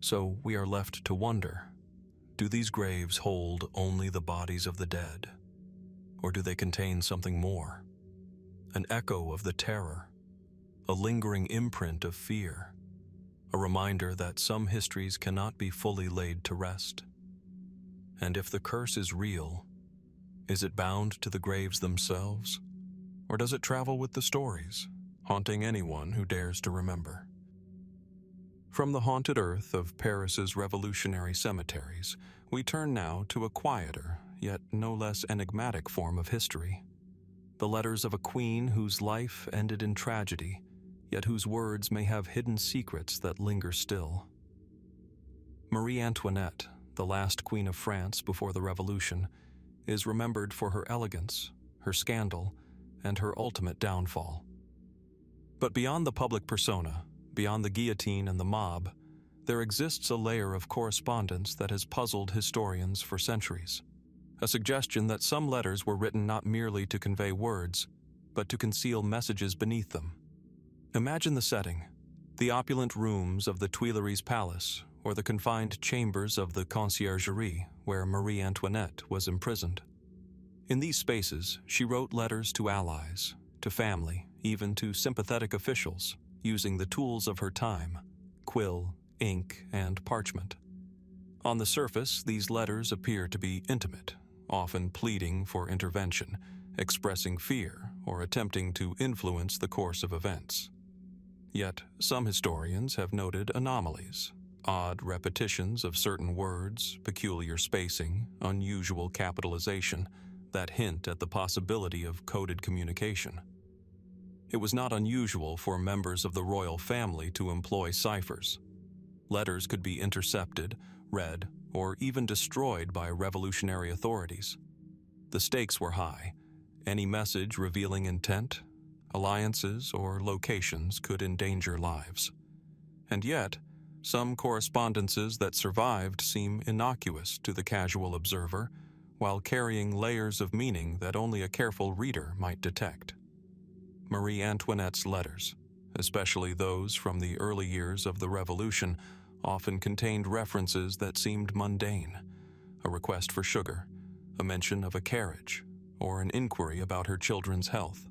So we are left to wonder, do these graves hold only the bodies of the dead? Or do they contain something more? An echo of the terror, a lingering imprint of fear, a reminder that some histories cannot be fully laid to rest. And if the curse is real, Is it bound to the graves themselves? Or does it travel with the stories, haunting anyone who dares to remember? From the haunted earth of Paris's revolutionary cemeteries, we turn now to a quieter, yet no less enigmatic form of history. The letters of a queen whose life ended in tragedy, yet whose words may have hidden secrets that linger still. Marie Antoinette, the last queen of France before the Revolution, is remembered for her elegance, her scandal, and her ultimate downfall. But beyond the public persona, beyond the guillotine and the mob, there exists a layer of correspondence that has puzzled historians for centuries. A suggestion that some letters were written not merely to convey words, but to conceal messages beneath them. Imagine the setting: the opulent rooms of the Tuileries Palace, or the confined chambers of the Conciergerie, where Marie Antoinette was imprisoned. In these spaces, she wrote letters to allies, to family, even to sympathetic officials, using the tools of her time: quill, ink, and parchment. On the surface, these letters appear to be intimate, often pleading for intervention, expressing fear, or attempting to influence the course of events. Yet, some historians have noted anomalies: odd repetitions of certain words, peculiar spacing, unusual capitalization, that hint at the possibility of coded communication. It was not unusual for members of the royal family to employ ciphers. Letters could be intercepted, read, or even destroyed by revolutionary authorities. The stakes were high. Any message revealing intent, alliances, or locations could endanger lives. And yet, some correspondences that survived seem innocuous to the casual observer, while carrying layers of meaning that only a careful reader might detect. Marie Antoinette's letters, especially those from the early years of the Revolution, often contained references that seemed mundane: a request for sugar, a mention of a carriage, or an inquiry about her children's health.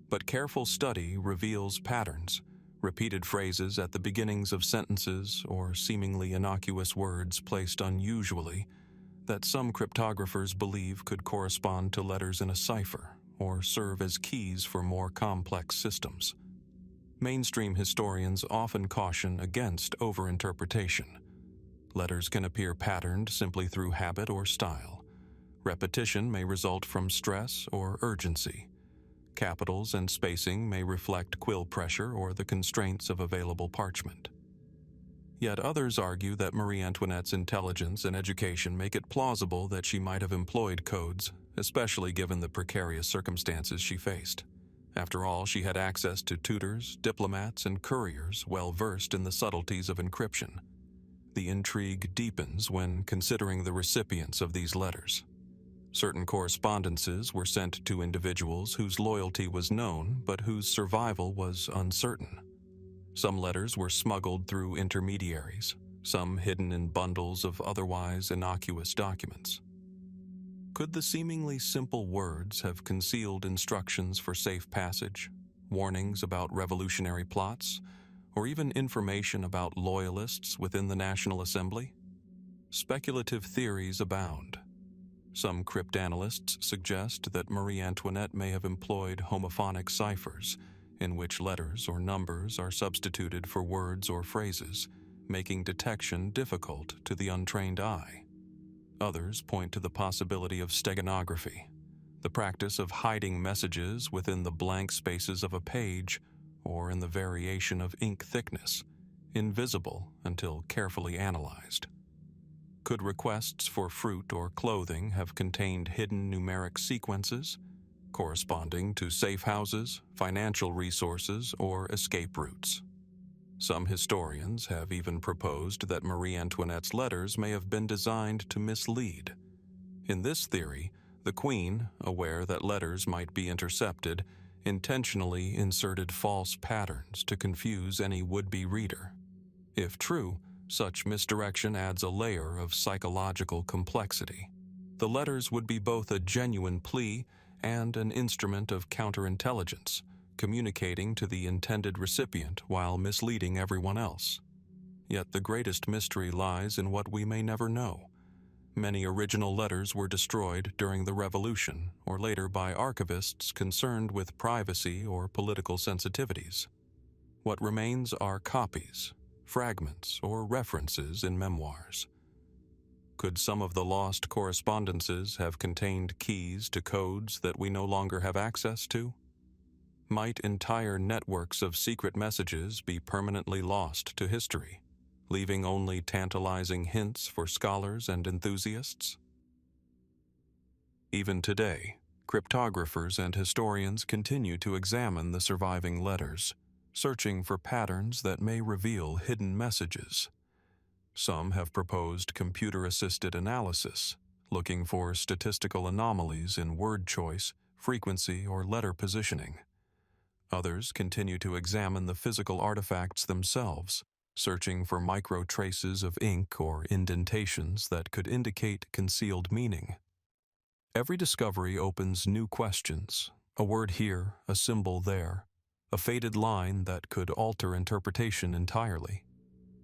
But careful study reveals patterns: repeated phrases at the beginnings of sentences, or seemingly innocuous words placed unusually, that some cryptographers believe could correspond to letters in a cipher or serve as keys for more complex systems. Mainstream historians often caution against overinterpretation. Letters can appear patterned simply through habit or style. Repetition may result from stress or urgency. Capitals and spacing may reflect quill pressure or the constraints of available parchment. Yet others argue that Marie Antoinette's intelligence and education make it plausible that she might have employed codes, especially given the precarious circumstances she faced. After all, she had access to tutors, diplomats, and couriers well versed in the subtleties of encryption. The intrigue deepens when considering the recipients of these letters. Certain correspondences were sent to individuals whose loyalty was known but whose survival was uncertain. Some letters were smuggled through intermediaries, some hidden in bundles of otherwise innocuous documents. Could the seemingly simple words have concealed instructions for safe passage, warnings about revolutionary plots, or even information about loyalists within the National Assembly? Speculative theories abound. Some cryptanalysts suggest that Marie Antoinette may have employed homophonic ciphers, in which letters or numbers are substituted for words or phrases, making detection difficult to the untrained eye. Others point to the possibility of steganography, the practice of hiding messages within the blank spaces of a page or in the variation of ink thickness, invisible until carefully analyzed. Could requests for fruit or clothing have contained hidden numeric sequences, corresponding to safe houses, financial resources, or escape routes? Some historians have even proposed that Marie Antoinette's letters may have been designed to mislead. In this theory, the Queen, aware that letters might be intercepted, intentionally inserted false patterns to confuse any would-be reader. If true, such misdirection adds a layer of psychological complexity. The letters would be both a genuine plea and an instrument of counterintelligence, communicating to the intended recipient while misleading everyone else. Yet the greatest mystery lies in what we may never know. Many original letters were destroyed during the Revolution or later by archivists concerned with privacy or political sensitivities. What remains are copies, fragments, or references in memoirs. Could some of the lost correspondences have contained keys to codes that we no longer have access to? Might entire networks of secret messages be permanently lost to history, leaving only tantalizing hints for scholars and enthusiasts? Even today, cryptographers and historians continue to examine the surviving letters, searching for patterns that may reveal hidden messages. Some have proposed computer-assisted analysis, looking for statistical anomalies in word choice, frequency, or letter positioning. Others continue to examine the physical artifacts themselves, searching for micro-traces of ink or indentations that could indicate concealed meaning. Every discovery opens new questions, a word here, a symbol there, a faded line that could alter interpretation entirely.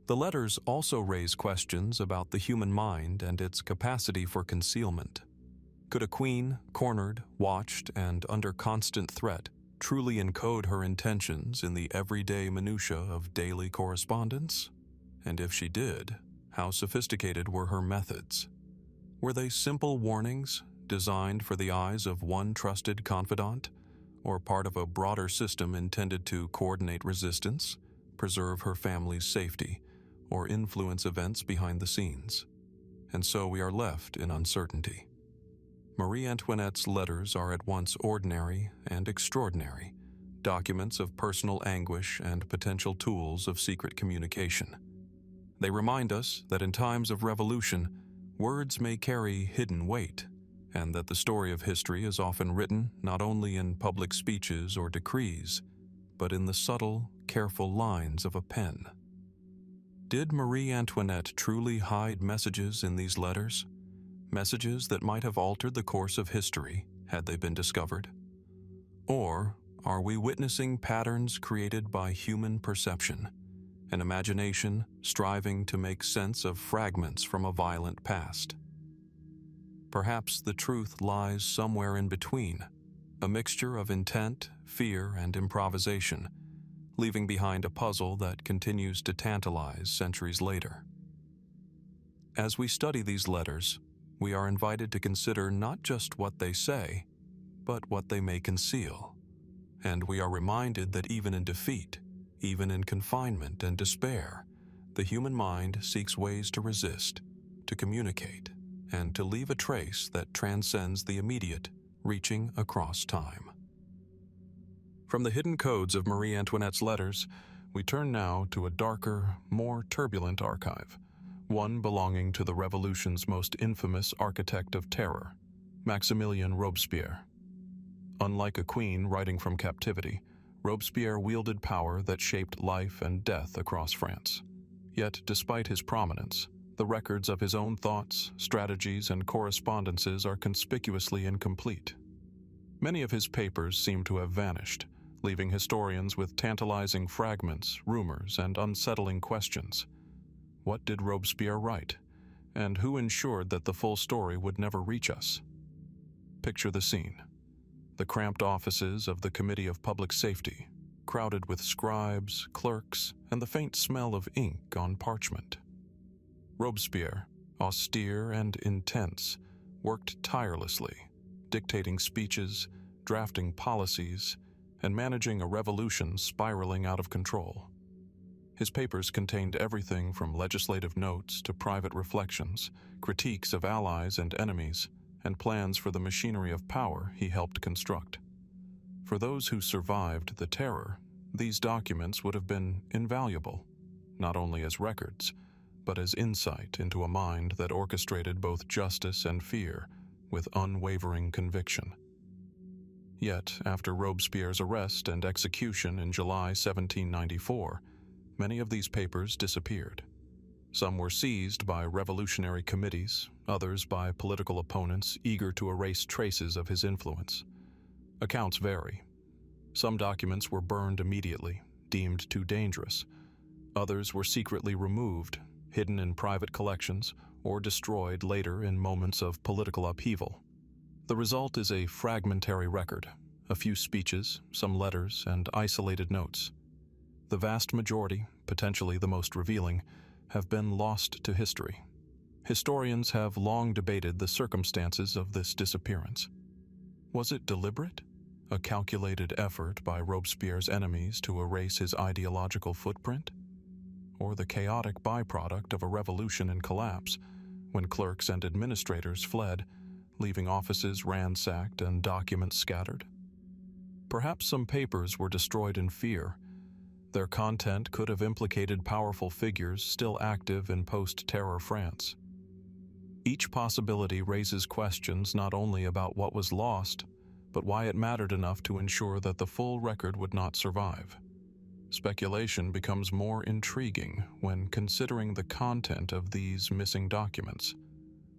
The letters also raise questions about the human mind and its capacity for concealment. Could a queen, cornered, watched, and under constant threat, truly encode her intentions in the everyday minutiae of daily correspondence? And if she did, how sophisticated were her methods? Were they simple warnings, designed for the eyes of one trusted confidant, or part of a broader system intended to coordinate resistance, preserve her family's safety, or influence events behind the scenes? And so we are left in uncertainty. Marie Antoinette's letters are at once ordinary and extraordinary, documents of personal anguish and potential tools of secret communication. They remind us that in times of revolution, words may carry hidden weight, and that the story of history is often written not only in public speeches or decrees, but in the subtle, careful lines of a pen. Did Marie Antoinette truly hide messages in these letters? Messages that might have altered the course of history had they been discovered? Or are we witnessing patterns created by human perception, an imagination striving to make sense of fragments from a violent past? Perhaps the truth lies somewhere in between, a mixture of intent, fear, and improvisation, leaving behind a puzzle that continues to tantalize centuries later. As we study these letters, we are invited to consider not just what they say, but what they may conceal. And we are reminded that even in defeat, even in confinement and despair, the human mind seeks ways to resist, to communicate, and to leave a trace that transcends the immediate, reaching across time. From the hidden codes of Marie Antoinette's letters, we turn now to a darker, more turbulent archive, one belonging to the Revolution's most infamous architect of terror, Maximilien Robespierre. Unlike a queen writing from captivity, Robespierre wielded power that shaped life and death across France. Yet, despite his prominence, the records of his own thoughts, strategies, and correspondences are conspicuously incomplete. Many of his papers seem to have vanished, leaving historians with tantalizing fragments, rumors, and unsettling questions. What did Robespierre write? And who ensured that the full story would never reach us? Picture the scene. The cramped offices of the Committee of Public Safety, crowded with scribes, clerks, and the faint smell of ink on parchment. Robespierre, austere and intense, worked tirelessly, dictating speeches, drafting policies, and managing a revolution spiraling out of control. His papers contained everything from legislative notes to private reflections, critiques of allies and enemies, and plans for the machinery of power he helped construct. For those who survived the terror, these documents would have been invaluable, not only as records, but as insight into a mind that orchestrated both justice and fear with unwavering conviction. Yet, after Robespierre's arrest and execution in July 1794, many of these papers disappeared. Some were seized by revolutionary committees, others by political opponents eager to erase traces of his influence. Accounts vary. Some documents were burned immediately, deemed too dangerous. Others were secretly removed, hidden in private collections, or destroyed later in moments of political upheaval. The result is a fragmentary record, a few speeches, some letters, and isolated notes. The vast majority, potentially the most revealing, have been lost to history. Historians have long debated the circumstances of this disappearance. Was it deliberate? A calculated effort by Robespierre's enemies to erase his ideological footprint? Or the chaotic byproduct of a revolution in collapse, when clerks and administrators fled, leaving offices ransacked and documents scattered? Perhaps some papers were destroyed in fear. Their content could have implicated powerful figures still active in post-terror France. Each possibility raises questions not only about what was lost, but why it mattered enough to ensure that the full record would not survive. Speculation becomes more intriguing when considering the content of these missing documents.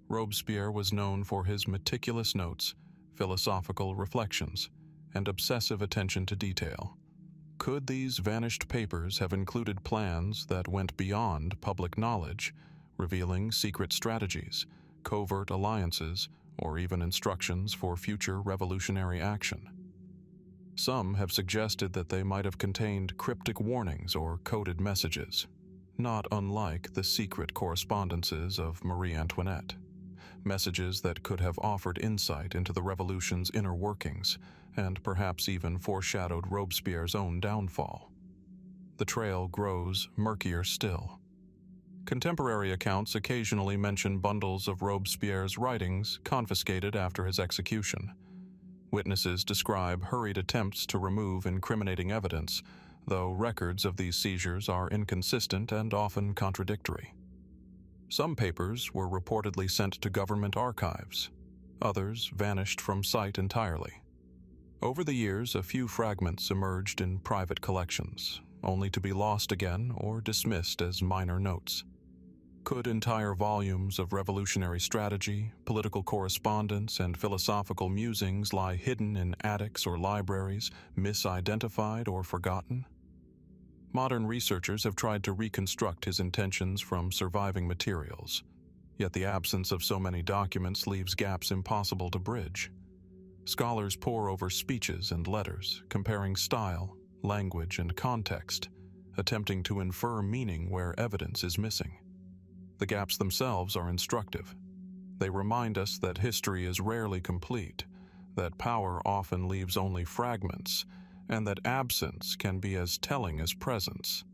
Robespierre was known for his meticulous notes, philosophical reflections, and obsessive attention to detail. Could these vanished papers have included plans that went beyond public knowledge, revealing secret strategies, covert alliances, or even instructions for future revolutionary action? Some have suggested that they might have contained cryptic warnings or coded messages, not unlike the secret correspondences of Marie Antoinette. Messages that could have offered insight into the revolution's inner workings and perhaps even foreshadowed Robespierre's own downfall. The trail grows murkier still. Contemporary accounts occasionally mention bundles of Robespierre's writings confiscated after his execution. Witnesses describe hurried attempts to remove incriminating evidence, though records of these seizures are inconsistent and often contradictory. Some papers were reportedly sent to government archives. Others vanished from sight entirely. Over the years, a few fragments emerged in private collections, only to be lost again or dismissed as minor notes. Could entire volumes of revolutionary strategy, political correspondence, and philosophical musings lie hidden in attics or libraries, misidentified or forgotten? Modern researchers have tried to reconstruct his intentions from surviving materials, yet the absence of so many documents leaves gaps impossible to bridge. Scholars pore over speeches and letters, comparing style, language, and context, attempting to infer meaning where evidence is missing. The gaps themselves are instructive. They remind us that history is rarely complete, that power often leaves only fragments, and that absence can be as telling as presence.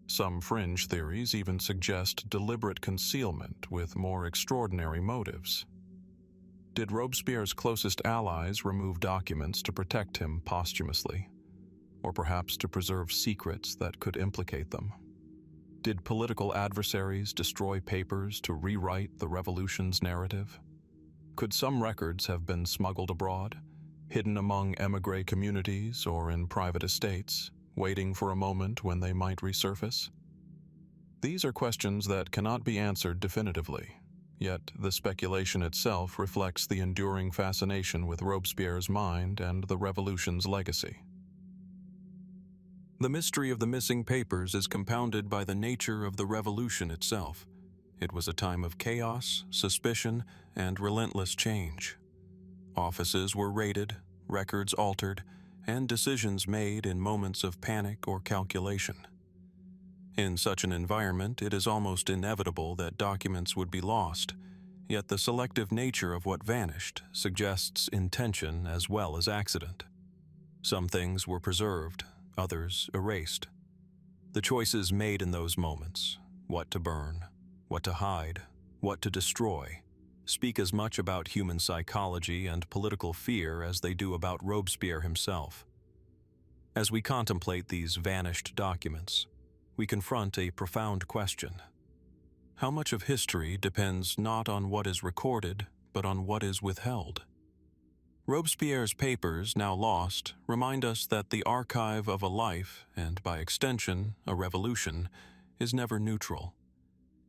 Some fringe theories even suggest deliberate concealment with more extraordinary motives. Did Robespierre's closest allies remove documents to protect him posthumously, or perhaps to preserve secrets that could implicate them? Did political adversaries destroy papers to rewrite the revolution's narrative? Could some records have been smuggled abroad, hidden among émigré communities or in private estates, waiting for a moment when they might resurface? These are questions that cannot be answered definitively, yet the speculation itself reflects the enduring fascination with Robespierre's mind and the revolution's legacy. The mystery of the missing papers is compounded by the nature of the revolution itself. It was a time of chaos, suspicion, and relentless change. Offices were raided, records altered, and decisions made in moments of panic or calculation. In such an environment, it is almost inevitable that documents would be lost, yet the selective nature of what vanished suggests intention as well as accident. Some things were preserved, others erased. The choices made in those moments, what to burn, what to hide, what to destroy, speak as much about human psychology and political fear as they do about Robespierre himself. As we contemplate these vanished documents, we confront a profound question. How much of history depends not on what is recorded, but on what is withheld? Robespierre's papers, now lost, remind us that the archive of a life, and by extension, a revolution, is never neutral.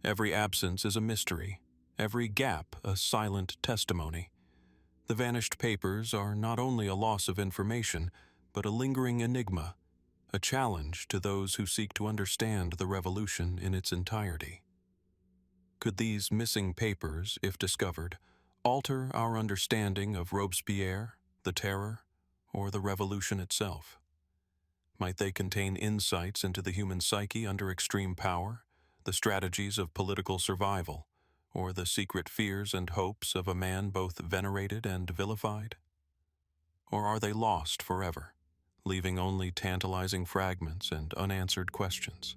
Every absence is a mystery, every gap a silent testimony. The vanished papers are not only a loss of information, but a lingering enigma, a challenge to those who seek to understand the revolution in its entirety. Could these missing papers, if discovered, alter our understanding of Robespierre, the Terror, or the Revolution itself? Might they contain insights into the human psyche under extreme power, the strategies of political survival, or the secret fears and hopes of a man both venerated and vilified? Or are they lost forever, leaving only tantalizing fragments and unanswered questions?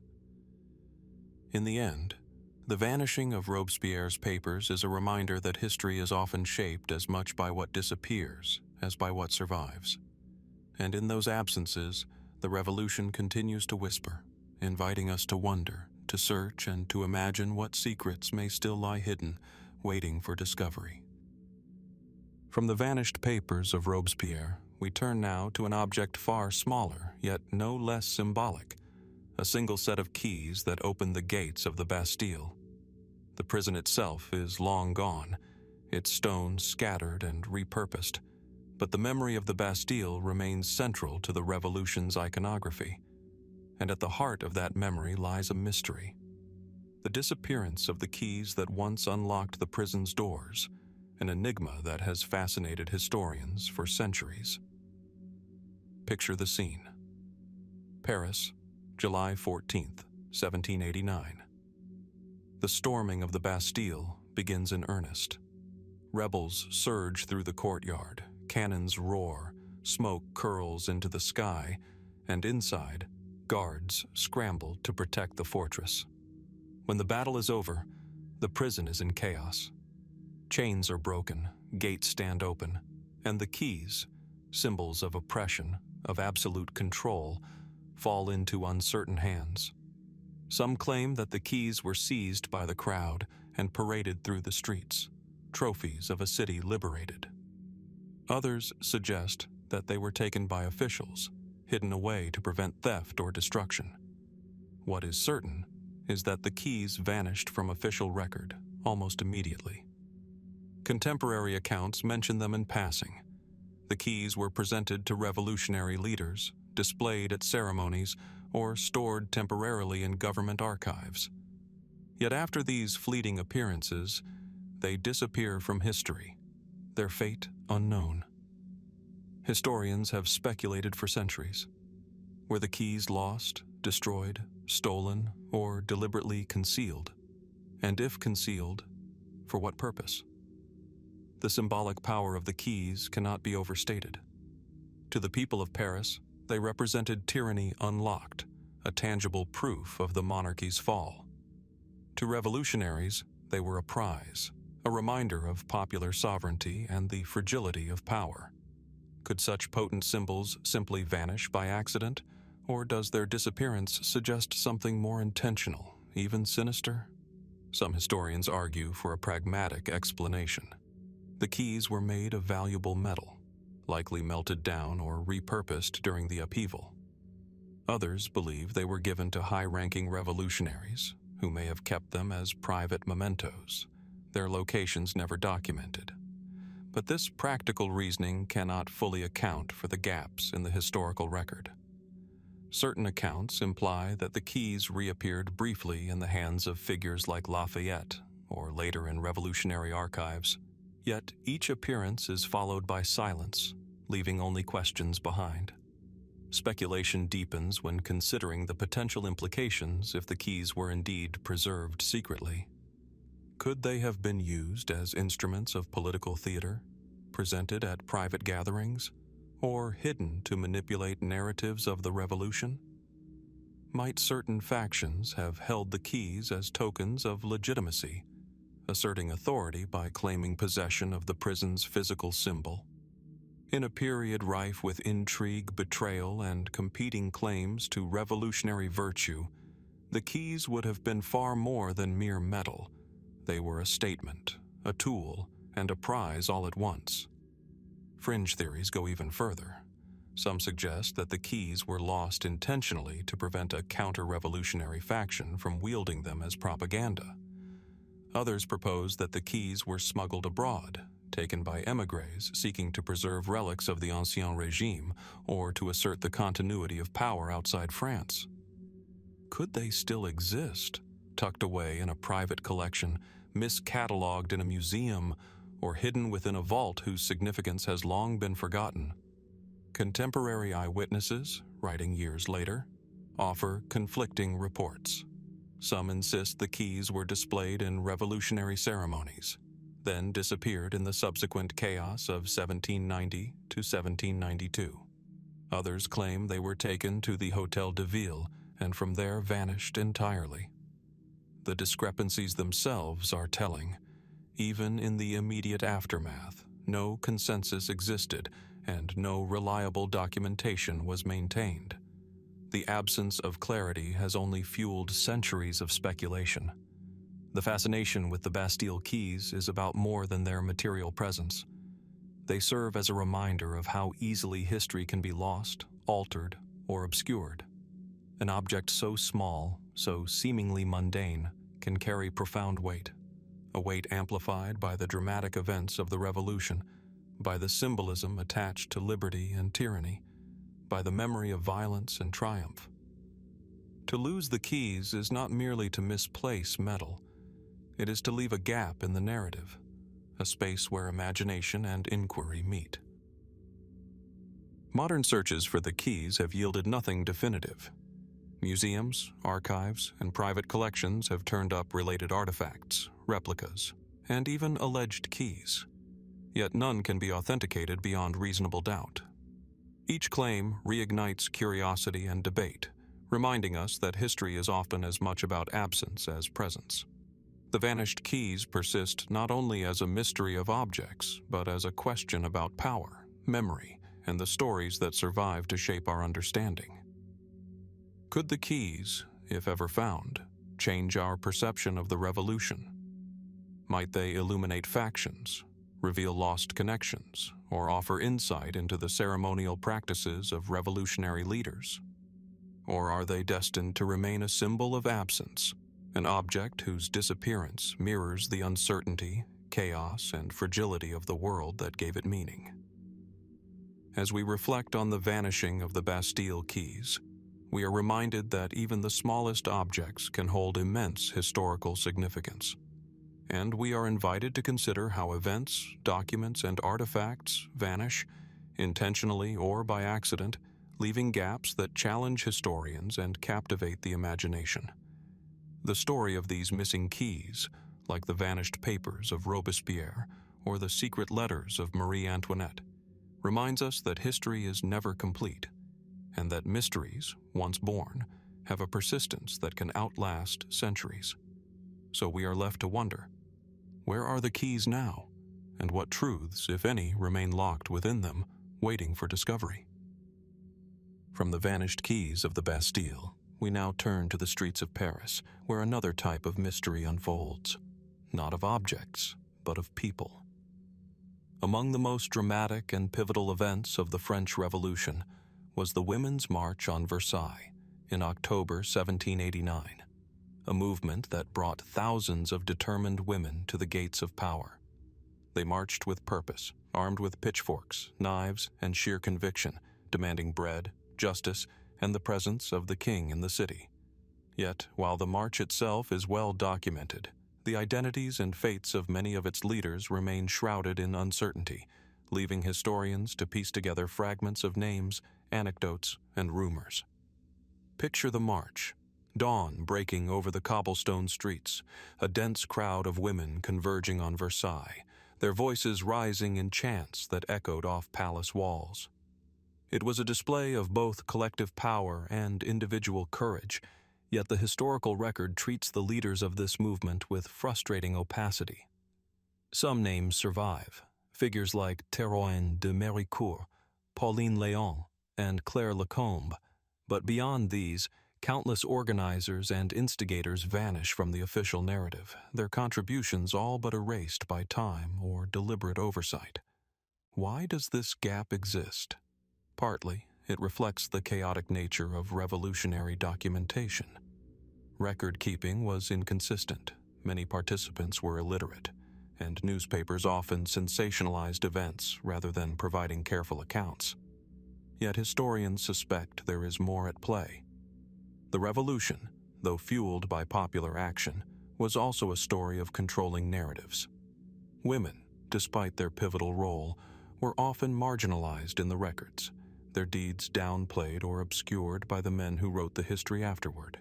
In the end, the vanishing of Robespierre's papers is a reminder that history is often shaped as much by what disappears as by what survives. And in those absences, the Revolution continues to whisper, inviting us to wonder, to search, and to imagine what secrets may still lie hidden, waiting for discovery. From the vanished papers of Robespierre, we turn now to an object far smaller, yet no less symbolic, a single set of keys that opened the gates of the Bastille. The prison itself is long gone, its stones scattered and repurposed, but the memory of the Bastille remains central to the Revolution's iconography, and at the heart of that memory lies a mystery: the disappearance of the keys that once unlocked the prison's doors, an enigma that has fascinated historians for centuries. Picture the scene. Paris, July 14th, 1789. The storming of the Bastille begins in earnest. Rebels surge through the courtyard, cannons roar, smoke curls into the sky, and inside, guards scramble to protect the fortress. When the battle is over, the prison is in chaos. Chains are broken, gates stand open, and the keys, symbols of oppression, of absolute control, fall into uncertain hands. Some claim that the keys were seized by the crowd and paraded through the streets, trophies of a city liberated. Others suggest that they were taken by officials, hidden away to prevent theft or destruction. What is certain is that the keys vanished from official record almost immediately. Contemporary accounts mention them in passing. The keys were presented to revolutionary leaders, displayed at ceremonies, or stored temporarily in government archives. Yet after these fleeting appearances, they disappear from history, their fate unknown. Historians have speculated for centuries. Were the keys lost, destroyed, stolen, or deliberately concealed? And if concealed, for what purpose? The symbolic power of the keys cannot be overstated. To the people of Paris, they represented tyranny unlocked, a tangible proof of the monarchy's fall. To revolutionaries, they were a prize, a reminder of popular sovereignty and the fragility of power. Could such potent symbols simply vanish by accident, or does their disappearance suggest something more intentional, even sinister? Some historians argue for a pragmatic explanation. The keys were made of valuable metal, likely melted down or repurposed during the upheaval. Others believe they were given to high-ranking revolutionaries, who may have kept them as private mementos, their locations never documented. But this practical reasoning cannot fully account for the gaps in the historical record. Certain accounts imply that the keys reappeared briefly in the hands of figures like Lafayette, or later in revolutionary archives. Yet each appearance is followed by silence, leaving only questions behind. Speculation deepens when considering the potential implications if the keys were indeed preserved secretly. Could they have been used as instruments of political theater, presented at private gatherings, or hidden to manipulate narratives of the revolution? Might certain factions have held the keys as tokens of legitimacy, asserting authority by claiming possession of the prison's physical symbol? In a period rife with intrigue, betrayal, and competing claims to revolutionary virtue, the keys would have been far more than mere metal. They were a statement, a tool, and a prize all at once. Fringe theories go even further. Some suggest that the keys were lost intentionally to prevent a counter-revolutionary faction from wielding them as propaganda. Others propose that the keys were smuggled abroad, taken by émigrés seeking to preserve relics of the Ancien Régime or to assert the continuity of power outside France. Could they still exist, tucked away in a private collection, miscatalogued in a museum, or hidden within a vault whose significance has long been forgotten. Contemporary eyewitnesses, writing years later, offer conflicting reports. Some insist the keys were displayed in revolutionary ceremonies, then disappeared in the subsequent chaos of 1790 to 1792. Others claim they were taken to the Hôtel de Ville and from there vanished entirely. The discrepancies themselves are telling. Even in the immediate aftermath, no consensus existed and no reliable documentation was maintained. The absence of clarity has only fueled centuries of speculation. The fascination with the Bastille keys is about more than their material presence. They serve as a reminder of how easily history can be lost, altered, or obscured. An object so small, so seemingly mundane, can carry profound weight, a weight amplified by the dramatic events of the Revolution, by the symbolism attached to liberty and tyranny, by the memory of violence and triumph. To lose the keys is not merely to misplace metal. It is to leave a gap in the narrative, a space where imagination and inquiry meet. Modern searches for the keys have yielded nothing definitive. Museums, archives, and private collections have turned up related artifacts, replicas, and even alleged keys. Yet none can be authenticated beyond reasonable doubt. Each claim reignites curiosity and debate, reminding us that history is often as much about absence as presence. The vanished keys persist not only as a mystery of objects, but as a question about power, memory, and the stories that survive to shape our understanding. Could the keys, if ever found, change our perception of the Revolution? Might they illuminate factions, reveal lost connections, or offer insight into the ceremonial practices of revolutionary leaders? Or are they destined to remain a symbol of absence, an object whose disappearance mirrors the uncertainty, chaos, and fragility of the world that gave it meaning? As we reflect on the vanishing of the Bastille keys, we are reminded that even the smallest objects can hold immense historical significance. And we are invited to consider how events, documents, and artifacts vanish, intentionally or by accident, leaving gaps that challenge historians and captivate the imagination. The story of these missing keys, like the vanished papers of Robespierre or the secret letters of Marie Antoinette, reminds us that history is never complete, and that mysteries, once born, have a persistence that can outlast centuries. So we are left to wonder, where are the keys now, and what truths, if any, remain locked within them, waiting for discovery? From the vanished keys of the Bastille, we now turn to the streets of Paris, where another type of mystery unfolds, not of objects, but of people. Among the most dramatic and pivotal events of the French Revolution was the Women's March on Versailles in October 1789, a movement that brought thousands of determined women to the gates of power. They marched with purpose, armed with pitchforks, knives, and sheer conviction, demanding bread, justice, and the presence of the king in the city. Yet, while the march itself is well documented, the identities and fates of many of its leaders remain shrouded in uncertainty, leaving historians to piece together fragments of names, anecdotes, and rumors. Picture the march, dawn breaking over the cobblestone streets, a dense crowd of women converging on Versailles, their voices rising in chants that echoed off palace walls. It was a display of both collective power and individual courage, yet the historical record treats the leaders of this movement with frustrating opacity. Some names survive, figures like Théroigne de Méricourt, Pauline Léon, and Claire Lacombe, but beyond these, countless organizers and instigators vanish from the official narrative, their contributions all but erased by time or deliberate oversight. Why does this gap exist? Partly, it reflects the chaotic nature of revolutionary documentation. Record-keeping was inconsistent, many participants were illiterate, and newspapers often sensationalized events rather than providing careful accounts. Yet historians suspect there is more at play. The revolution, though fueled by popular action, was also a story of controlling narratives. Women, despite their pivotal role, were often marginalized in the records, their deeds downplayed or obscured by the men who wrote the history afterward.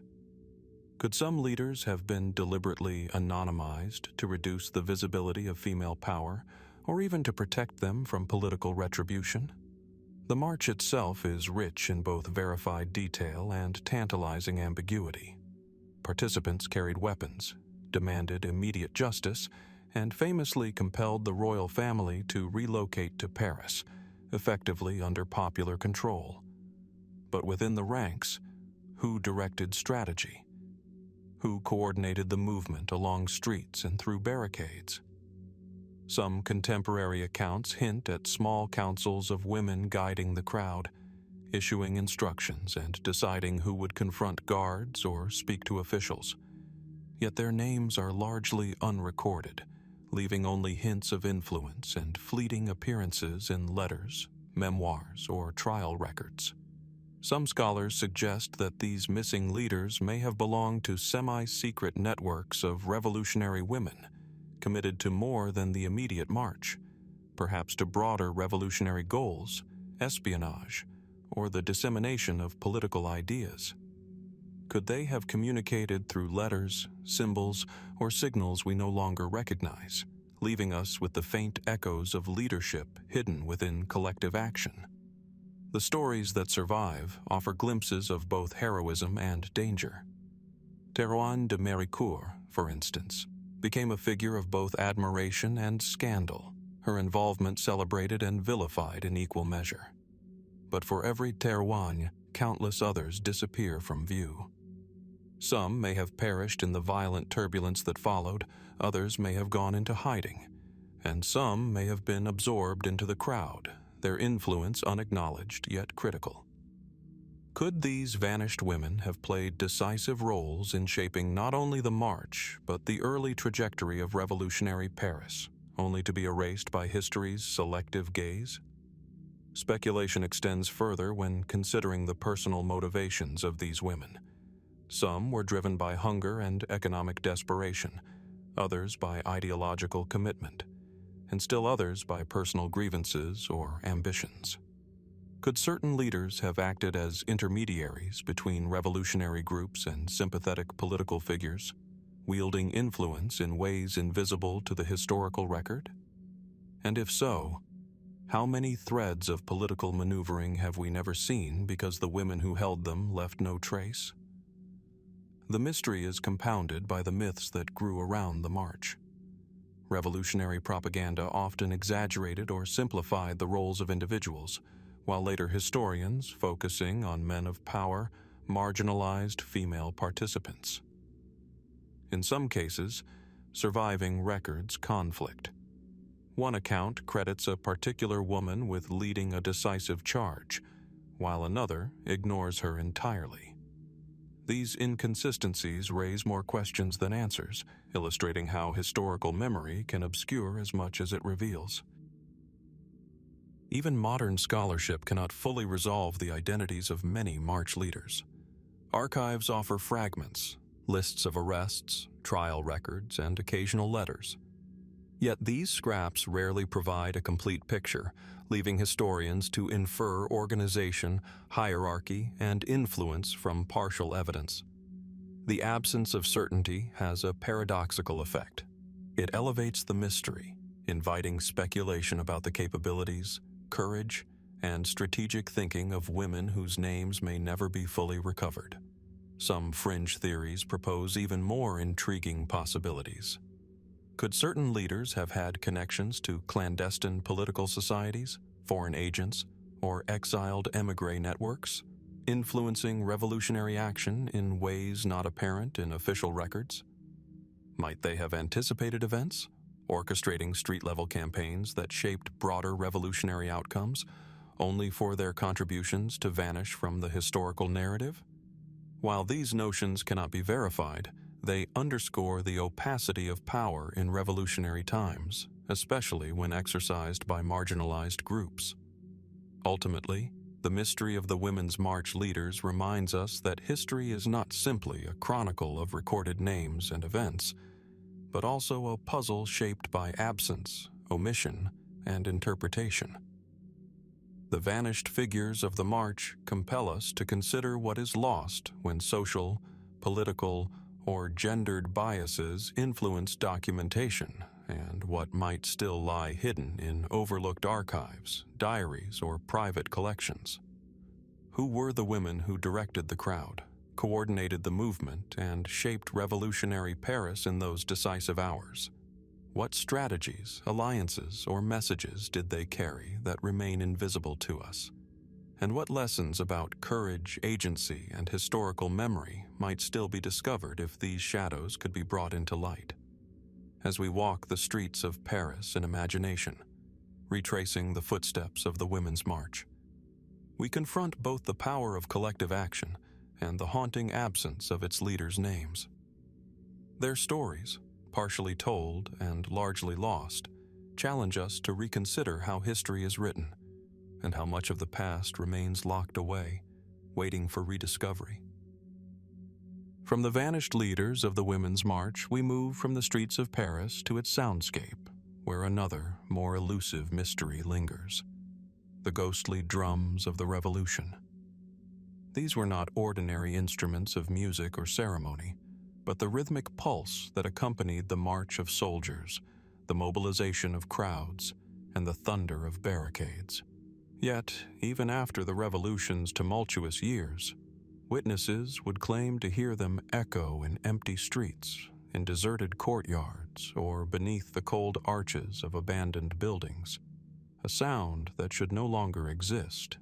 Could some leaders have been deliberately anonymized to reduce the visibility of female power, or even to protect them from political retribution? The march itself is rich in both verified detail and tantalizing ambiguity. Participants carried weapons, demanded immediate justice, and famously compelled the royal family to relocate to Paris, effectively under popular control. But within the ranks, who directed strategy? Who coordinated the movement along streets and through barricades? Some contemporary accounts hint at small councils of women guiding the crowd, issuing instructions and deciding who would confront guards or speak to officials. Yet their names are largely unrecorded, leaving only hints of influence and fleeting appearances in letters, memoirs, or trial records. Some scholars suggest that these missing leaders may have belonged to semi-secret networks of revolutionary women, committed to more than the immediate march, perhaps to broader revolutionary goals, espionage, or the dissemination of political ideas. Could they have communicated through letters, symbols, or signals we no longer recognize, leaving us with the faint echoes of leadership hidden within collective action? The stories that survive offer glimpses of both heroism and danger. Théroigne de Méricourt, for instance, became a figure of both admiration and scandal, her involvement celebrated and vilified in equal measure. But for every Théroigne, countless others disappear from view. Some may have perished in the violent turbulence that followed, others may have gone into hiding, and some may have been absorbed into the crowd, their influence unacknowledged yet critical. Could these vanished women have played decisive roles in shaping not only the march, but the early trajectory of revolutionary Paris, only to be erased by history's selective gaze? Speculation extends further when considering the personal motivations of these women. Some were driven by hunger and economic desperation, others by ideological commitment, and still others by personal grievances or ambitions. Could certain leaders have acted as intermediaries between revolutionary groups and sympathetic political figures, wielding influence in ways invisible to the historical record? And if so, how many threads of political maneuvering have we never seen because the women who held them left no trace? The mystery is compounded by the myths that grew around the march. Revolutionary propaganda often exaggerated or simplified the roles of individuals, while later historians, focusing on men of power, marginalized female participants. In some cases, surviving records conflict. One account credits a particular woman with leading a decisive charge, while another ignores her entirely. These inconsistencies raise more questions than answers, illustrating how historical memory can obscure as much as it reveals. Even modern scholarship cannot fully resolve the identities of many march leaders. Archives offer fragments, lists of arrests, trial records, and occasional letters. Yet these scraps rarely provide a complete picture, leaving historians to infer organization, hierarchy, and influence from partial evidence. The absence of certainty has a paradoxical effect. It elevates the mystery, inviting speculation about the capabilities, courage, and strategic thinking of women whose names may never be fully recovered. Some fringe theories propose even more intriguing possibilities. Could certain leaders have had connections to clandestine political societies, foreign agents, or exiled émigré networks, influencing revolutionary action in ways not apparent in official records? Might they have anticipated events, orchestrating street-level campaigns that shaped broader revolutionary outcomes, only for their contributions to vanish from the historical narrative? While these notions cannot be verified, they underscore the opacity of power in revolutionary times, especially when exercised by marginalized groups. Ultimately, The mystery of the Women's March leaders reminds us that history is not simply a chronicle of recorded names and events, but also a puzzle shaped by absence, omission, and interpretation. The vanished figures of the march compel us to consider what is lost when social, political, or gendered biases influence documentation, and what might still lie hidden in overlooked archives, diaries, or private collections. Who were the women who directed the crowd, coordinated the movement, and shaped revolutionary Paris in those decisive hours? What strategies, alliances, or messages did they carry that remain invisible to us? And what lessons about courage, agency, and historical memory might still be discovered if these shadows could be brought into light? As we walk the streets of Paris in imagination, retracing the footsteps of the Women's March, we confront both the power of collective action and the haunting absence of its leaders' names. Their stories, partially told and largely lost, challenge us to reconsider how history is written and how much of the past remains locked away, waiting for rediscovery. From the vanished leaders of the Women's March, we move from the streets of Paris to its soundscape, where another, more elusive mystery lingers: the ghostly drums of the Revolution. These were not ordinary instruments of music or ceremony, but the rhythmic pulse that accompanied the march of soldiers, the mobilization of crowds, and the thunder of barricades. Yet, even after the Revolution's tumultuous years, witnesses would claim to hear them echo in empty streets, in deserted courtyards, or beneath the cold arches of abandoned buildings, a sound that should no longer exist,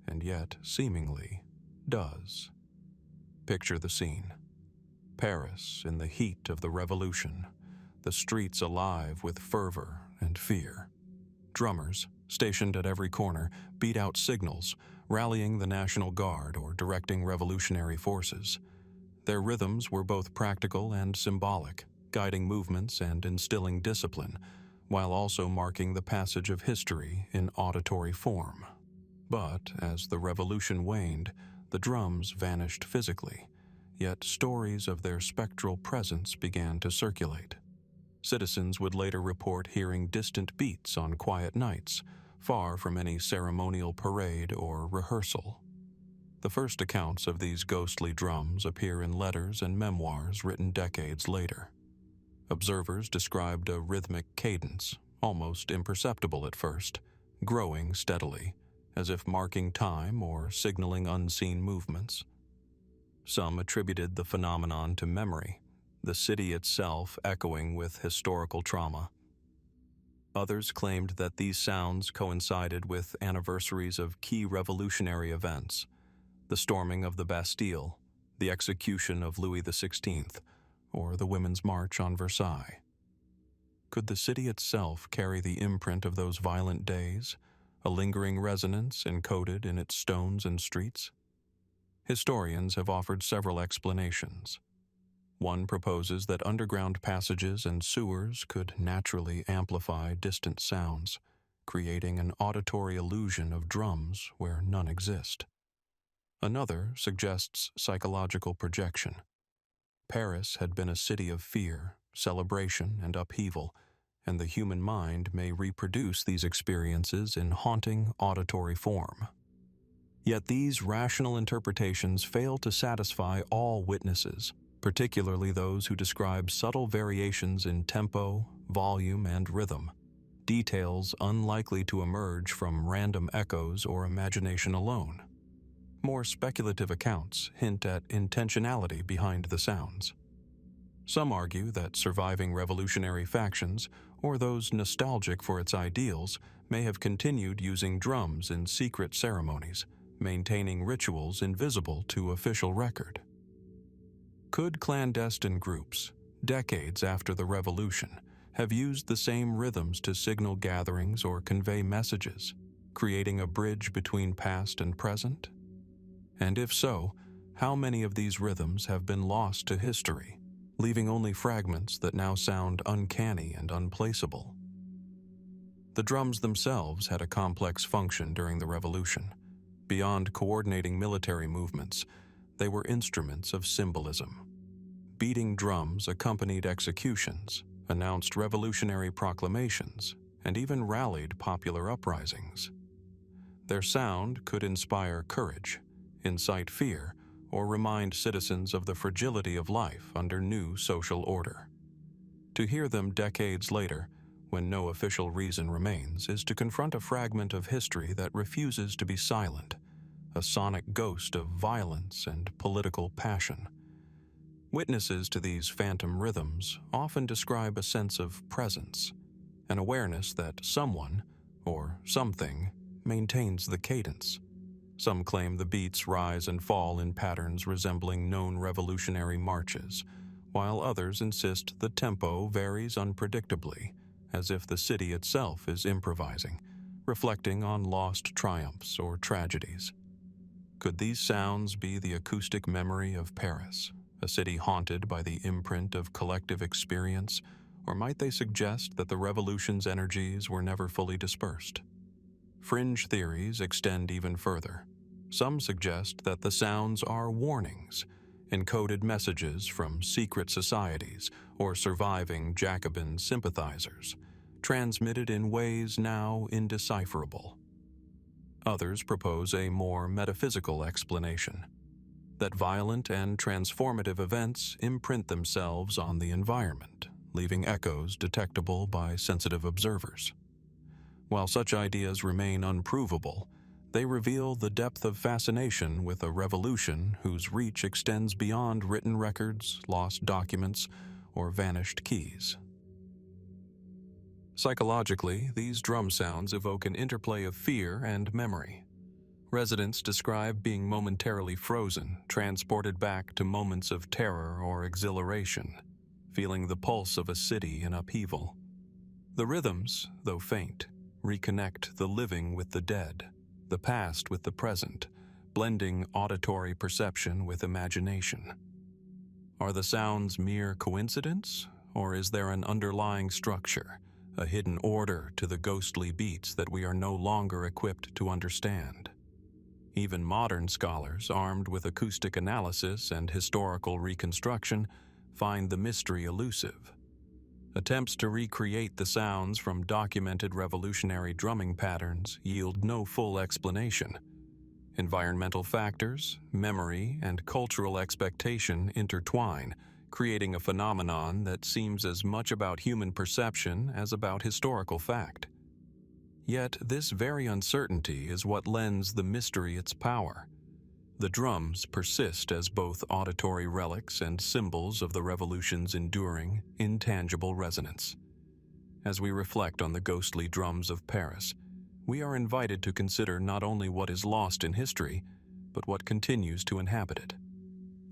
and yet, seemingly, does. Picture the scene. Paris in the heat of the Revolution, the streets alive with fervor and fear. Drummers, stationed at every corner, beat out signals, rallying the National Guard or directing revolutionary forces. Their rhythms were both practical and symbolic, guiding movements and instilling discipline, while also marking the passage of history in auditory form. But as the revolution waned, the drums vanished physically, yet stories of their spectral presence began to circulate. Citizens would later report hearing distant beats on quiet nights, far from any ceremonial parade or rehearsal. The first accounts of these ghostly drums appear in letters and memoirs written decades later. Observers described a rhythmic cadence, almost imperceptible at first, growing steadily, as if marking time or signaling unseen movements. Some attributed the phenomenon to memory, the city itself echoing with historical trauma. Others claimed that these sounds coincided with anniversaries of key revolutionary events: the storming of the Bastille, the execution of Louis XVI, or the Women's March on Versailles. Could the city itself carry the imprint of those violent days, a lingering resonance encoded in its stones and streets? Historians have offered several explanations. One proposes that underground passages and sewers could naturally amplify distant sounds, creating an auditory illusion of drums where none exist. Another suggests psychological projection. Paris had been a city of fear, celebration, and upheaval, and the human mind may reproduce these experiences in haunting auditory form. Yet these rational interpretations fail to satisfy all witnesses, particularly those who describe subtle variations in tempo, volume, and rhythm, details unlikely to emerge from random echoes or imagination alone. More speculative accounts hint at intentionality behind the sounds. Some argue that surviving revolutionary factions, or those nostalgic for its ideals, may have continued using drums in secret ceremonies, maintaining rituals invisible to official record. Could clandestine groups, decades after the Revolution, have used the same rhythms to signal gatherings or convey messages, creating a bridge between past and present? And if so, how many of these rhythms have been lost to history, leaving only fragments that now sound uncanny and unplaceable? The drums themselves had a complex function during the Revolution. beyond coordinating military movements, they were instruments of symbolism. Beating drums accompanied executions, announced revolutionary proclamations, and even rallied popular uprisings. Their sound could inspire courage, incite fear, or remind citizens of the fragility of life under new social order. To hear them decades later, when no official reason remains, is to confront a fragment of history that refuses to be silent, a sonic ghost of violence and political passion. Witnesses to these phantom rhythms often describe a sense of presence, an awareness that someone, or something, maintains the cadence. Some claim the beats rise and fall in patterns resembling known revolutionary marches, while others insist the tempo varies unpredictably, as if the city itself is improvising, reflecting on lost triumphs or tragedies. Could these sounds be the acoustic memory of Paris, a city haunted by the imprint of collective experience, or might they suggest that the revolution's energies were never fully dispersed? Fringe theories extend even further. Some suggest that the sounds are warnings, encoded messages from secret societies or surviving Jacobin sympathizers, transmitted in ways now indecipherable. Others propose a more metaphysical explanation, that violent and transformative events imprint themselves on the environment, leaving echoes detectable by sensitive observers. While such ideas remain unprovable, they reveal the depth of fascination with a revolution whose reach extends beyond written records, lost documents, or vanished keys. Psychologically, these drum sounds evoke an interplay of fear and memory. Residents describe being momentarily frozen, transported back to moments of terror or exhilaration, feeling the pulse of a city in upheaval. The rhythms, though faint, reconnect the living with the dead, the past with the present, blending auditory perception with imagination. Are the sounds mere coincidence, or is there an underlying structure, a hidden order to the ghostly beats that we are no longer equipped to understand? Even modern scholars, armed with acoustic analysis and historical reconstruction, find the mystery elusive. Attempts to recreate the sounds from documented revolutionary drumming patterns yield no full explanation. Environmental factors, memory, and cultural expectation intertwine, creating a phenomenon that seems as much about human perception as about historical fact. Yet this very uncertainty is what lends the mystery its power. The drums persist as both auditory relics and symbols of the revolution's enduring, intangible resonance. As we reflect on the ghostly drums of Paris, we are invited to consider not only what is lost in history, but what continues to inhabit it.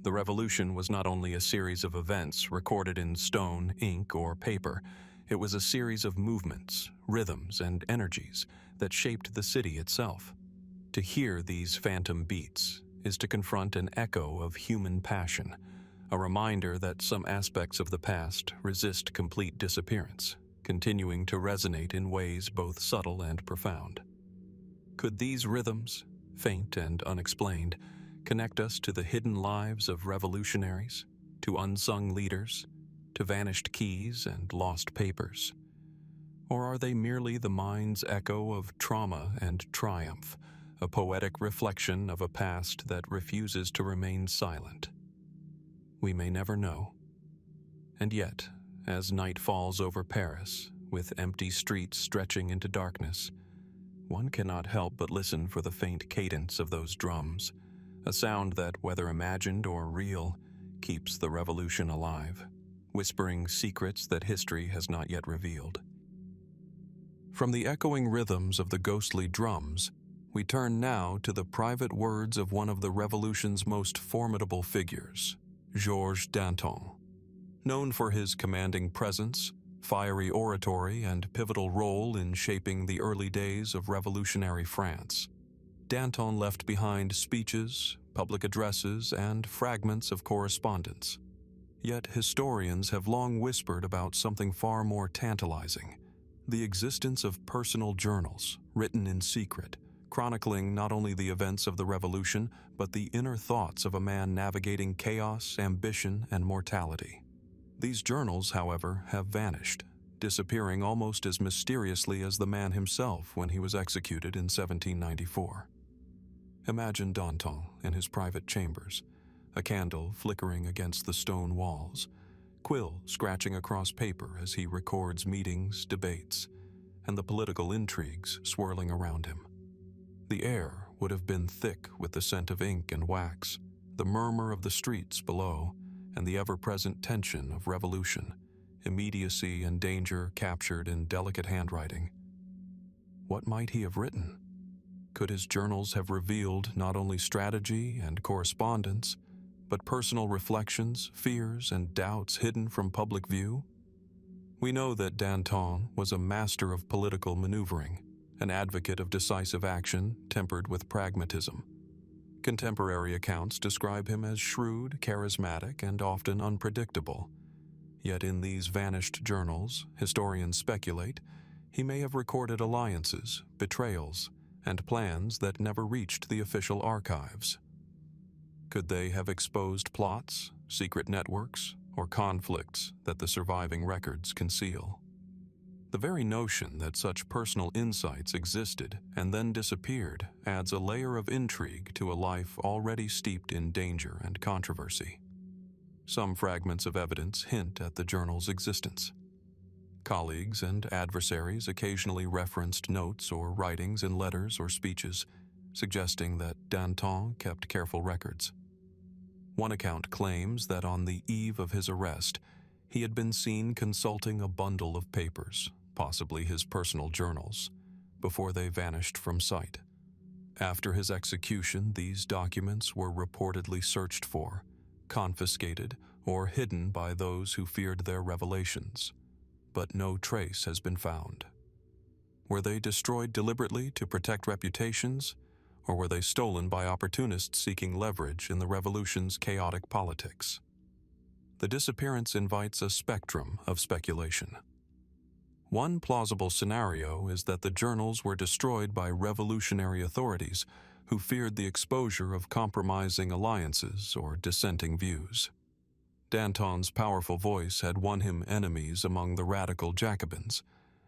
The revolution was not only a series of events recorded in stone, ink, or paper. It was a series of movements, rhythms, and energies that shaped the city itself. To hear these phantom beats is to confront an echo of human passion, a reminder that some aspects of the past resist complete disappearance, continuing to resonate in ways both subtle and profound. Could these rhythms, faint and unexplained, connect us to the hidden lives of revolutionaries, to unsung leaders, to vanished keys and lost papers? Or are they merely the mind's echo of trauma and triumph, a poetic reflection of a past that refuses to remain silent? We may never know. And yet, as night falls over Paris, with empty streets stretching into darkness, one cannot help but listen for the faint cadence of those drums, a sound that, whether imagined or real, keeps the revolution alive, whispering secrets that history has not yet revealed. From the echoing rhythms of the ghostly drums, we turn now to the private words of one of the revolution's most formidable figures, Georges Danton. Known for his commanding presence, fiery oratory, and pivotal role in shaping the early days of revolutionary France, Danton left behind speeches, public addresses, and fragments of correspondence. Yet historians have long whispered about something far more tantalizing: the existence of personal journals written in secret, chronicling not only the events of the Revolution, but the inner thoughts of a man navigating chaos, ambition, and mortality. These journals, however, have vanished, disappearing almost as mysteriously as the man himself when he was executed in 1794. Imagine Danton in his private chambers, a candle flickering against the stone walls, quill scratching across paper as he records meetings, debates, and the political intrigues swirling around him. The air would have been thick with the scent of ink and wax, the murmur of the streets below, and the ever-present tension of revolution, immediacy and danger captured in delicate handwriting. What might he have written? Could his journals have revealed not only strategy and correspondence, but personal reflections, fears, and doubts hidden from public view? We know that Danton was a master of political maneuvering, an advocate of decisive action tempered with pragmatism. Contemporary accounts describe him as shrewd, charismatic, and often unpredictable. Yet in these vanished journals, historians speculate, he may have recorded alliances, betrayals, and plans that never reached the official archives. Could they have exposed plots, secret networks, or conflicts that the surviving records conceal? The very notion that such personal insights existed and then disappeared adds a layer of intrigue to a life already steeped in danger and controversy. Some fragments of evidence hint at the journal's existence. Colleagues and adversaries occasionally referenced notes or writings in letters or speeches, suggesting that Danton kept careful records. One account claims that on the eve of his arrest, he had been seen consulting a bundle of papers, possibly his personal journals, before they vanished from sight. After his execution, these documents were reportedly searched for, confiscated, or hidden by those who feared their revelations, but no trace has been found. Were they destroyed deliberately to protect reputations, or were they stolen by opportunists seeking leverage in the revolution's chaotic politics? The disappearance invites a spectrum of speculation. One plausible scenario is that the journals were destroyed by revolutionary authorities who feared the exposure of compromising alliances or dissenting views. Danton's powerful voice had won him enemies among the radical Jacobins,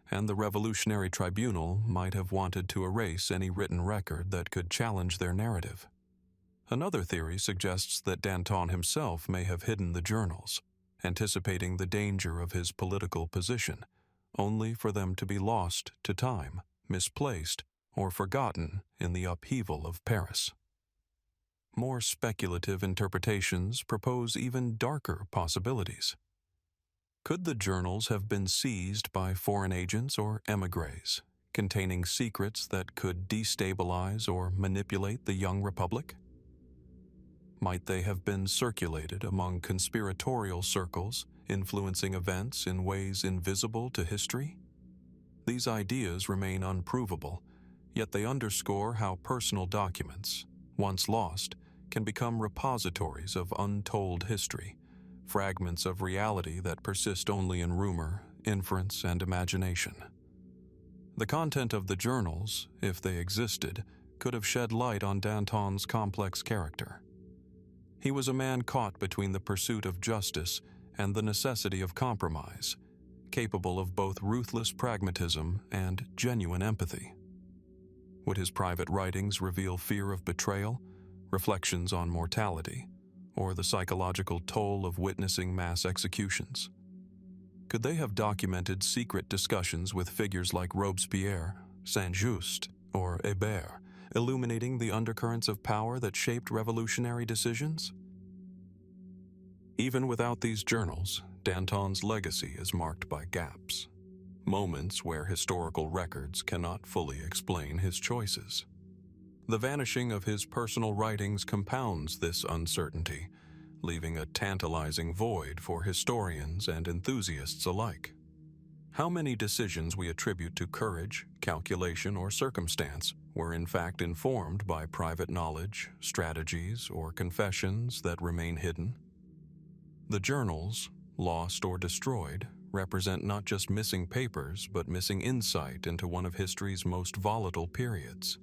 and the Revolutionary Tribunal might have wanted to erase any written record that could challenge their narrative. Another theory suggests that Danton himself may have hidden the journals, anticipating the danger of his political position, only for them to be lost to time, misplaced, or forgotten in the upheaval of Paris. More speculative interpretations propose even darker possibilities. Could the journals have been seized by foreign agents or émigrés, containing secrets that could destabilize or manipulate the young republic? Might they have been circulated among conspiratorial circles, influencing events in ways invisible to history? These ideas remain unprovable, yet they underscore how personal documents, once lost, can become repositories of untold history, fragments of reality that persist only in rumor, inference, and imagination. The content of the journals, if they existed, could have shed light on Danton's complex character. He was a man caught between the pursuit of justice and the necessity of compromise, capable of both ruthless pragmatism and genuine empathy. Would his private writings reveal fear of betrayal, reflections on mortality, or the psychological toll of witnessing mass executions? Could they have documented secret discussions with figures like Robespierre, Saint-Just, or Hébert, illuminating the undercurrents of power that shaped revolutionary decisions? Even without these journals, Danton's legacy is marked by gaps, moments where historical records cannot fully explain his choices. The vanishing of his personal writings compounds this uncertainty, leaving a tantalizing void for historians and enthusiasts alike. How many decisions we attribute to courage, calculation, or circumstance were in fact informed by private knowledge, strategies, or confessions that remain hidden? The journals, lost or destroyed, represent not just missing papers but missing insight into one of history's most volatile periods.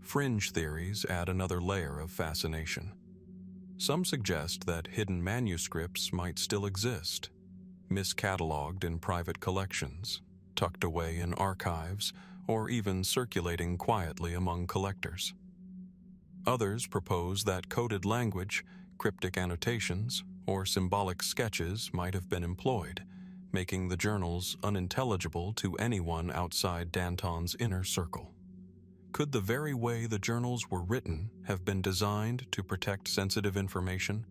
Fringe theories add another layer of fascination. Some suggest that hidden manuscripts might still exist, miscatalogued in private collections, tucked away in archives, or even circulating quietly among collectors. Others propose that coded language, cryptic annotations, or symbolic sketches might have been employed, making the journals unintelligible to anyone outside Danton's inner circle. Could the very way the journals were written have been designed to protect sensitive information,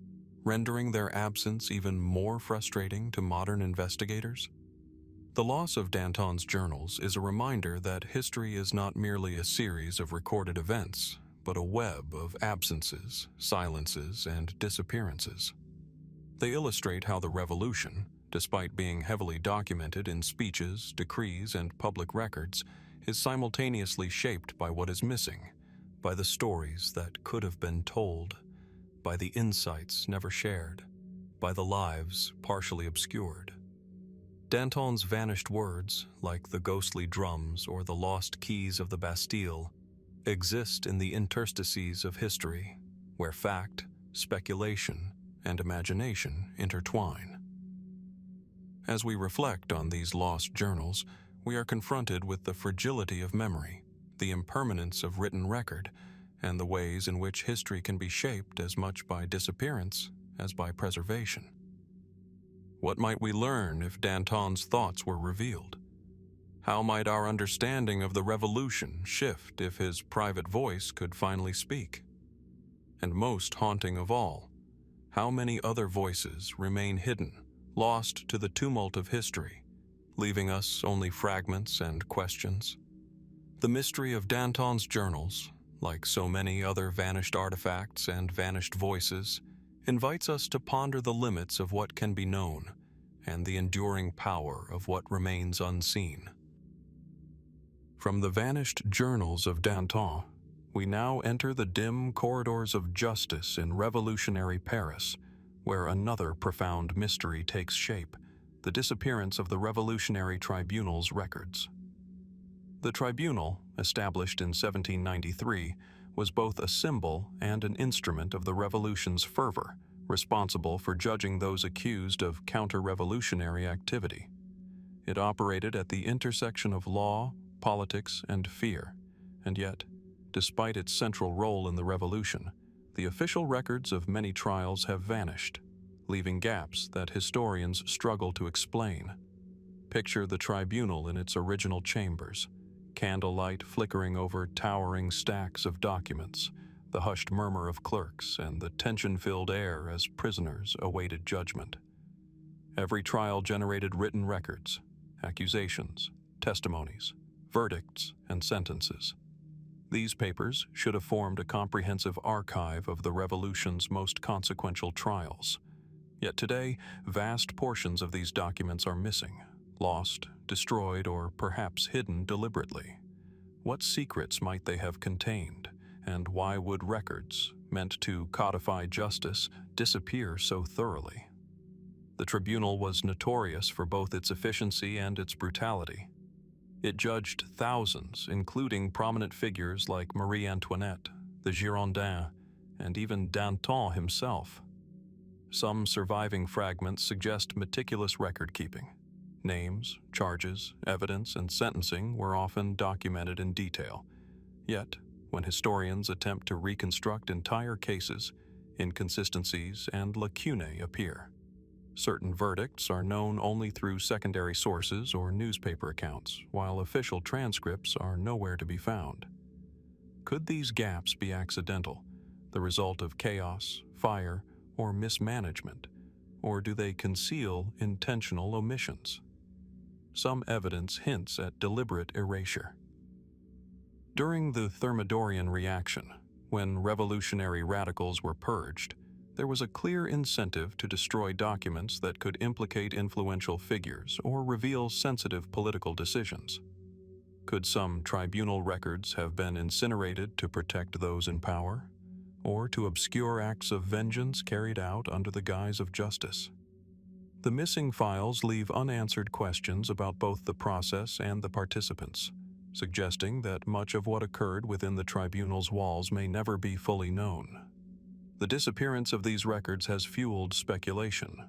rendering their absence even more frustrating to modern investigators? The loss of Danton's journals is a reminder that history is not merely a series of recorded events, but a web of absences, silences, and disappearances. They illustrate how the Revolution, despite being heavily documented in speeches, decrees, and public records, is simultaneously shaped by what is missing, by the stories that could have been told, by the insights never shared, by the lives partially obscured. Danton's vanished words, like the ghostly drums or the lost keys of the Bastille, exist in the interstices of history, where fact, speculation, and imagination intertwine. As we reflect on these lost journals, we are confronted with the fragility of memory, the impermanence of written record, and the ways in which history can be shaped as much by disappearance as by preservation. What might we learn if Danton's thoughts were revealed? How might our understanding of the Revolution shift if his private voice could finally speak? And most haunting of all, how many other voices remain hidden, lost to the tumult of history, leaving us only fragments and questions? The mystery of Danton's journals, like so many other vanished artifacts and vanished voices, invites us to ponder the limits of what can be known and the enduring power of what remains unseen. From the vanished journals of Danton, we now enter the dim corridors of justice in revolutionary Paris, where another profound mystery takes shape: the disappearance of the Revolutionary Tribunal's records. The Tribunal, established in 1793, was both a symbol and an instrument of the Revolution's fervor, responsible for judging those accused of counter-revolutionary activity. It operated at the intersection of law, politics, and fear, and yet, despite its central role in the Revolution, the official records of many trials have vanished, leaving gaps that historians struggle to explain. Picture the tribunal in its original chambers, candlelight flickering over towering stacks of documents, the hushed murmur of clerks, and the tension-filled air as prisoners awaited judgment. Every trial generated written records, accusations, testimonies, verdicts, and sentences. These papers should have formed a comprehensive archive of the Revolution's most consequential trials. Yet today, vast portions of these documents are missing, lost, destroyed, or perhaps hidden deliberately. What secrets might they have contained, and why would records, meant to codify justice, disappear so thoroughly? The tribunal was notorious for both its efficiency and its brutality. It judged thousands, including prominent figures like Marie Antoinette, the Girondins, and even Danton himself. Some surviving fragments suggest meticulous record-keeping. Names, charges, evidence, and sentencing were often documented in detail. Yet, when historians attempt to reconstruct entire cases, inconsistencies and lacunae appear. Certain verdicts are known only through secondary sources or newspaper accounts, while official transcripts are nowhere to be found. Could these gaps be accidental, the result of chaos, fire, or mismanagement, or do they conceal intentional omissions? Some evidence hints at deliberate erasure. During the Thermidorian reaction, when revolutionary radicals were purged, there was a clear incentive to destroy documents that could implicate influential figures or reveal sensitive political decisions. Could some tribunal records have been incinerated to protect those in power, or to obscure acts of vengeance carried out under the guise of justice? The missing files leave unanswered questions about both the process and the participants. suggesting that much of what occurred within the tribunal's walls may never be fully known. The disappearance of these records has fueled speculation.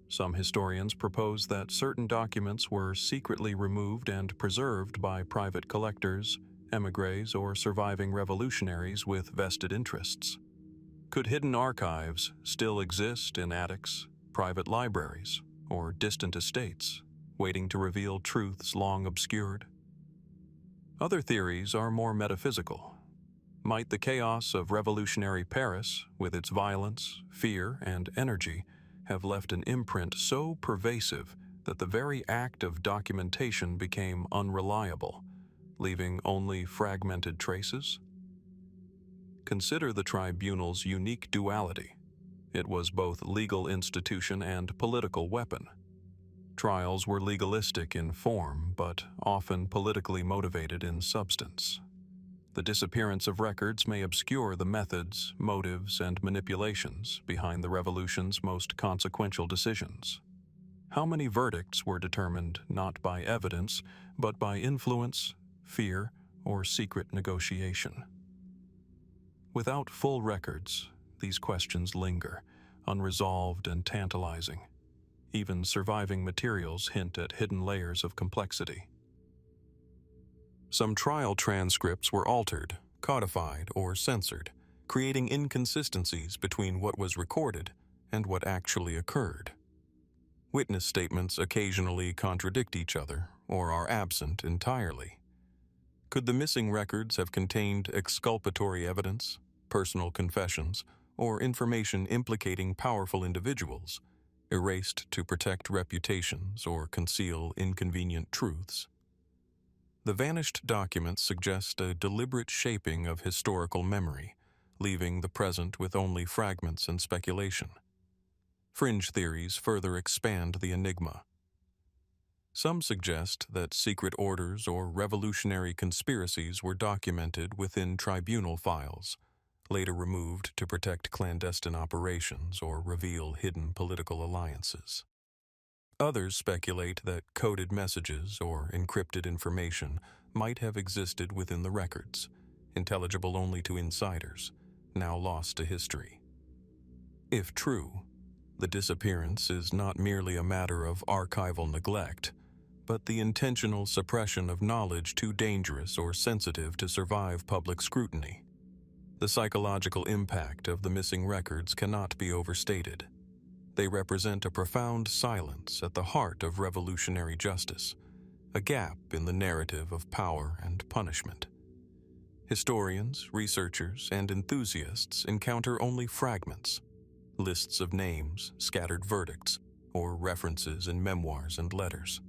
Some historians propose that certain documents were secretly removed and preserved by private collectors, émigrés, or surviving revolutionaries with vested interests. Could hidden archives still exist in attics, private libraries, or distant estates, waiting to reveal truths long obscured? Other theories are more metaphysical. Might the chaos of revolutionary Paris, with its violence, fear, and energy, have left an imprint so pervasive that the very act of documentation became unreliable, leaving only fragmented traces? Consider the tribunal's unique duality. It was both legal institution and political weapon. Trials were legalistic in form, but often politically motivated in substance. The disappearance of records may obscure the methods, motives, and manipulations behind the revolution's most consequential decisions. How many verdicts were determined not by evidence, but by influence, fear, or secret negotiation? Without full records, these questions linger, unresolved and tantalizing. Even surviving materials hint at hidden layers of complexity. Some trial transcripts were altered, codified, or censored, creating inconsistencies between what was recorded and what actually occurred. Witness statements occasionally contradict each other or are absent entirely. Could the missing records have contained exculpatory evidence, personal confessions, or information implicating powerful individuals, erased to protect reputations or conceal inconvenient truths? The vanished documents suggest a deliberate shaping of historical memory, leaving the present with only fragments and speculation. Fringe theories further expand the enigma. Some suggest that secret orders or revolutionary conspiracies were documented within tribunal files, later removed to protect clandestine operations or reveal hidden political alliances. Others speculate that coded messages or encrypted information might have existed within the records, intelligible only to insiders, now lost to history. If true, the disappearance is not merely a matter of archival neglect, but the intentional suppression of knowledge too dangerous or sensitive to survive public scrutiny. The psychological impact of the missing records cannot be overstated. They represent a profound silence at the heart of revolutionary justice, a gap in the narrative of power and punishment. Historians, researchers, and enthusiasts encounter only fragments, lists of names, scattered verdicts, or references in memoirs and letters.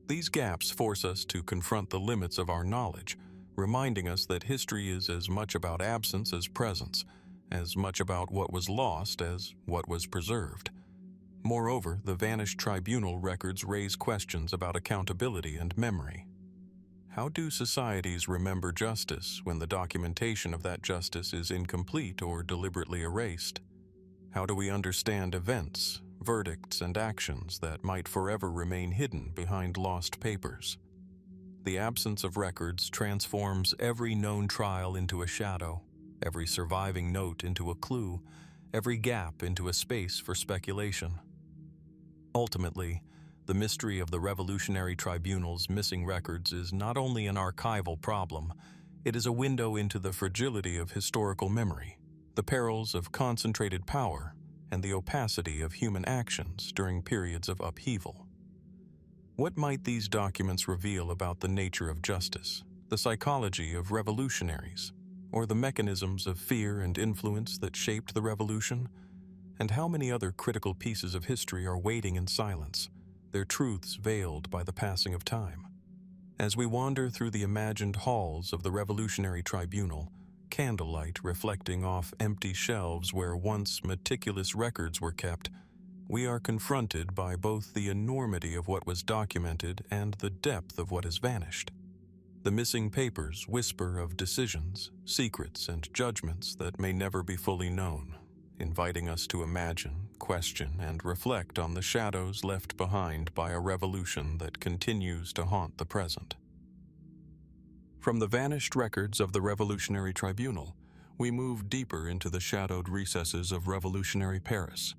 These gaps force us to confront the limits of our knowledge, reminding us that history is as much about absence as presence, as much about what was lost as what was preserved. Moreover, the vanished tribunal records raise questions about accountability and memory. How do societies remember justice when the documentation of that justice is incomplete or deliberately erased? How do we understand events, verdicts, and actions that might forever remain hidden behind lost papers? The absence of records transforms every known trial into a shadow, every surviving note into a clue, every gap into a space for speculation. Ultimately, the mystery of the Revolutionary Tribunal's missing records is not only an archival problem, it is a window into the fragility of historical memory, the perils of concentrated power, and the opacity of human actions during periods of upheaval. What might these documents reveal about the nature of justice, the psychology of revolutionaries, or the mechanisms of fear and influence that shaped the revolution? And how many other critical pieces of history are waiting in silence, their truths veiled by the passing of time? As we wander through the imagined halls of the Revolutionary Tribunal, candlelight reflecting off empty shelves where once meticulous records were kept, we are confronted by both the enormity of what was documented and the depth of what has vanished. The missing papers whisper of decisions, secrets, and judgments that may never be fully known, inviting us to imagine, question, and reflect on the shadows left behind by a revolution that continues to haunt the present. From the vanished records of the Revolutionary Tribunal, we move deeper into the shadowed recesses of revolutionary Paris,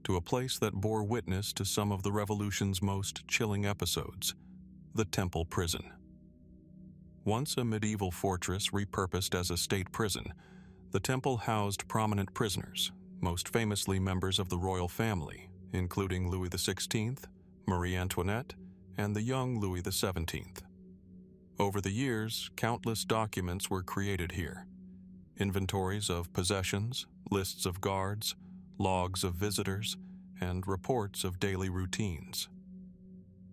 to a place that bore witness to some of the revolution's most chilling episodes, the Temple Prison. Once a medieval fortress repurposed as a state prison, the Temple housed prominent prisoners, most famously members of the royal family, including Louis XVI, Marie Antoinette, and the young Louis XVII. Over the years, countless documents were created here. Inventories of possessions, lists of guards, logs of visitors, and reports of daily routines.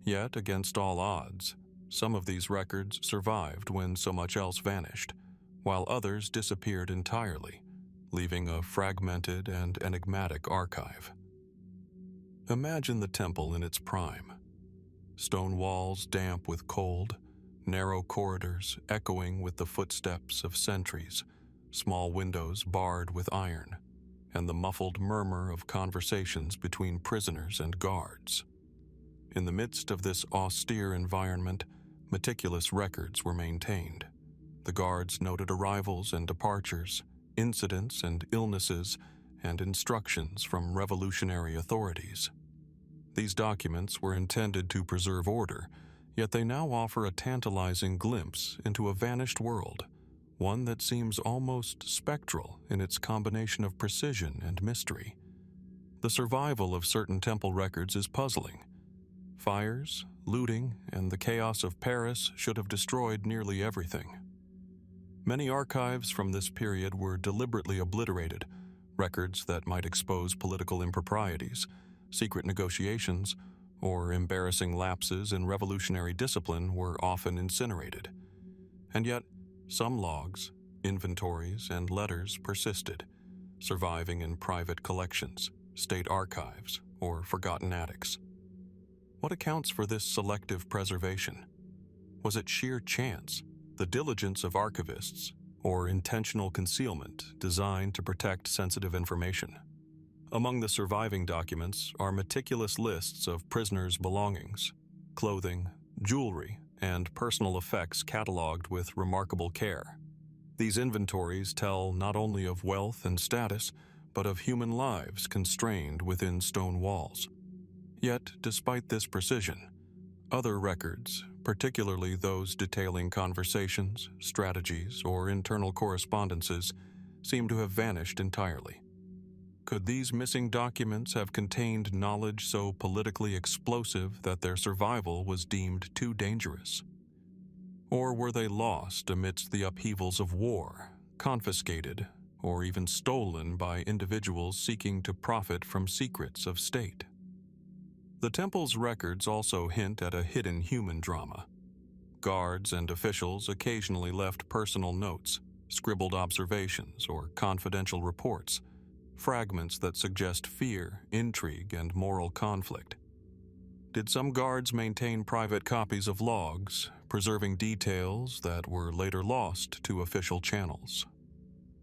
Yet, against all odds, some of these records survived when so much else vanished, while others disappeared entirely, leaving a fragmented and enigmatic archive. Imagine the temple in its prime. Stone walls damp with cold, narrow corridors echoing with the footsteps of sentries, small windows barred with iron, and the muffled murmur of conversations between prisoners and guards. In the midst of this austere environment, meticulous records were maintained. The guards noted arrivals and departures, incidents and illnesses, and instructions from revolutionary authorities. These documents were intended to preserve order, yet they now offer a tantalizing glimpse into a vanished world, one that seems almost spectral in its combination of precision and mystery. The survival of certain temple records is puzzling. Fires, looting, and the chaos of Paris should have destroyed nearly everything. Many archives from this period were deliberately obliterated, records that might expose political improprieties, secret negotiations, or embarrassing lapses in revolutionary discipline were often incinerated. And yet, some logs, inventories, and letters persisted, surviving in private collections, state archives, or forgotten attics. What accounts for this selective preservation? Was it sheer chance, the diligence of archivists, or intentional concealment designed to protect sensitive information? Among the surviving documents are meticulous lists of prisoners' belongings, clothing, jewelry, and personal effects cataloged with remarkable care. These inventories tell not only of wealth and status, but of human lives constrained within stone walls. Yet, despite this precision, other records, particularly those detailing conversations, strategies, or internal correspondences, seem to have vanished entirely. Could these missing documents have contained knowledge so politically explosive that their survival was deemed too dangerous? Or were they lost amidst the upheavals of war, confiscated, or even stolen by individuals seeking to profit from secrets of state? The temple's records also hint at a hidden human drama. Guards and officials occasionally left personal notes, scribbled observations, or confidential reports, fragments that suggest fear, intrigue, and moral conflict. Did some guards maintain private copies of logs, preserving details that were later lost to official channels?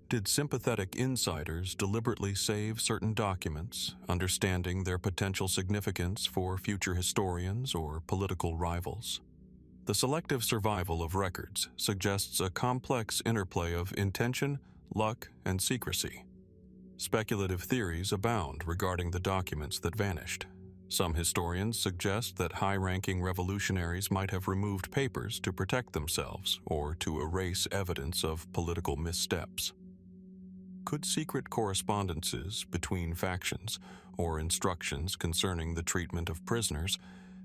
Did sympathetic insiders deliberately save certain documents, understanding their potential significance for future historians or political rivals? The selective survival of records suggests a complex interplay of intention, luck, and secrecy. Speculative theories abound regarding the documents that vanished. Some historians suggest that high-ranking revolutionaries might have removed papers to protect themselves or to erase evidence of political missteps. Could secret correspondences between factions or instructions concerning the treatment of prisoners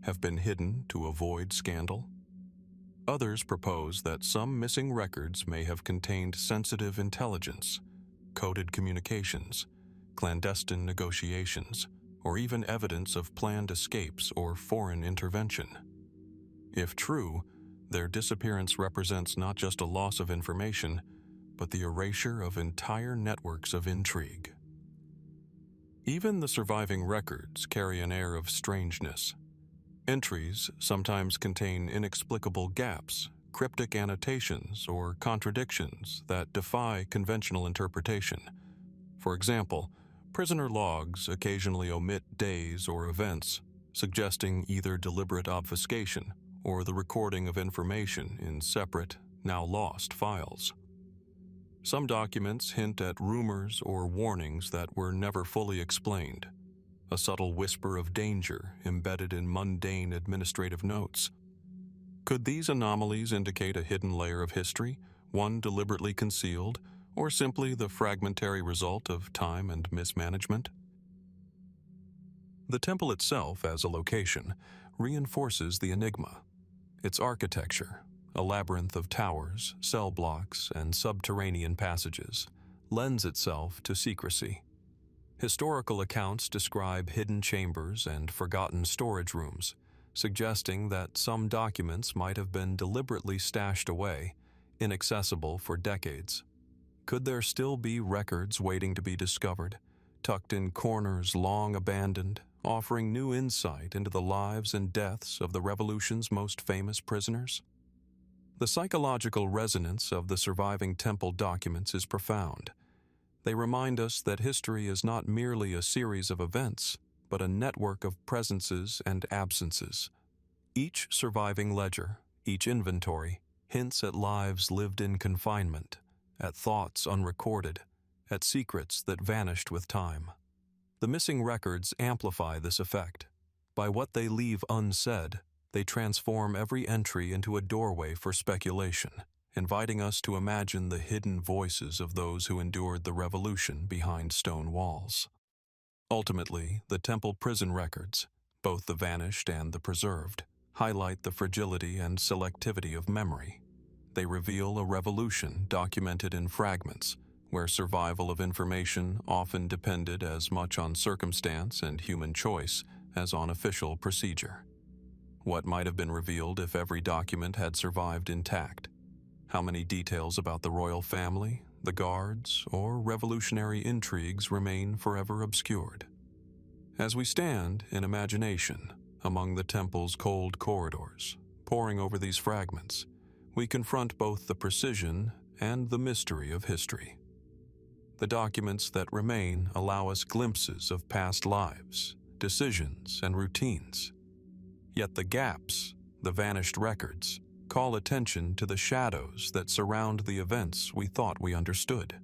have been hidden to avoid scandal? Others propose that some missing records may have contained sensitive intelligence, coded communications, clandestine negotiations, or even evidence of planned escapes or foreign intervention. If true, their disappearance represents not just a loss of information, but the erasure of entire networks of intrigue. Even the surviving records carry an air of strangeness. Entries sometimes contain inexplicable gaps, cryptic annotations, or contradictions that defy conventional interpretation. For example, prisoner logs occasionally omit days or events, suggesting either deliberate obfuscation or the recording of information in separate, now lost files. Some documents hint at rumors or warnings that were never fully explained, a subtle whisper of danger embedded in mundane administrative notes. Could these anomalies indicate a hidden layer of history, one deliberately concealed, or simply the fragmentary result of time and mismanagement? The temple itself, as a location, reinforces the enigma. Its architecture, a labyrinth of towers, cell blocks, and subterranean passages, lends itself to secrecy. Historical accounts describe hidden chambers and forgotten storage rooms, suggesting that some documents might have been deliberately stashed away, inaccessible for decades. Could there still be records waiting to be discovered, tucked in corners long abandoned, offering new insight into the lives and deaths of the Revolution's most famous prisoners? The psychological resonance of the surviving temple documents is profound. They remind us that history is not merely a series of events, but a network of presences and absences. Each surviving ledger, each inventory, hints at lives lived in confinement, at thoughts unrecorded, at secrets that vanished with time. The missing records amplify this effect. By what they leave unsaid, they transform every entry into a doorway for speculation, inviting us to imagine the hidden voices of those who endured the revolution behind stone walls. Ultimately, the temple prison records, both the vanished and the preserved, highlight the fragility and selectivity of memory. They reveal a revolution documented in fragments, where survival of information often depended as much on circumstance and human choice as on official procedure. What might have been revealed if every document had survived intact? How many details about the royal family, the guards, or revolutionary intrigues remain forever obscured? As we stand in imagination among the temple's cold corridors, poring over these fragments, we confront both the precision and the mystery of history. The documents that remain allow us glimpses of past lives, decisions, and routines. Yet the gaps, the vanished records, call attention to the shadows that surround the events we thought we understood.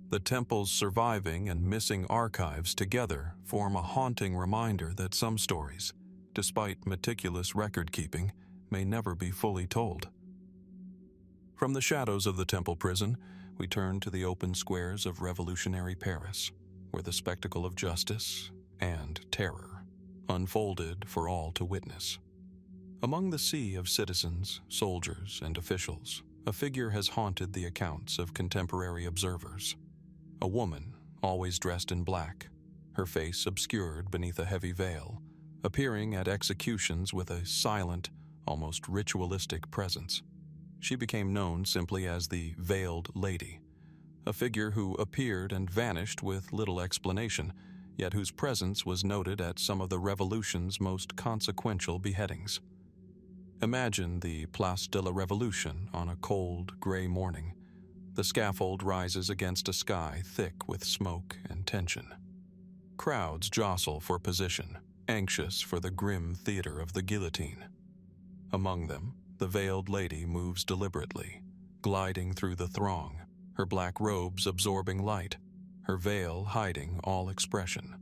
The temple's surviving and missing archives together form a haunting reminder that some stories, despite meticulous record-keeping, may never be fully told. From the shadows of the temple prison, we turn to the open squares of revolutionary Paris, where the spectacle of justice and terror unfolded for all to witness. Among the sea of citizens, soldiers, and officials, a figure has haunted the accounts of contemporary observers. A woman, always dressed in black, her face obscured beneath a heavy veil, appearing at executions with a silent, almost ritualistic presence. She became known simply as the Veiled Lady, a figure who appeared and vanished with little explanation, yet whose presence was noted at some of the Revolution's most consequential beheadings. Imagine the Place de la Révolution on a cold, gray morning. The scaffold rises against a sky thick with smoke and tension. Crowds jostle for position, anxious for the grim theater of the guillotine. Among them, the Veiled Lady moves deliberately, gliding through the throng, her black robes absorbing light, her veil hiding all expression.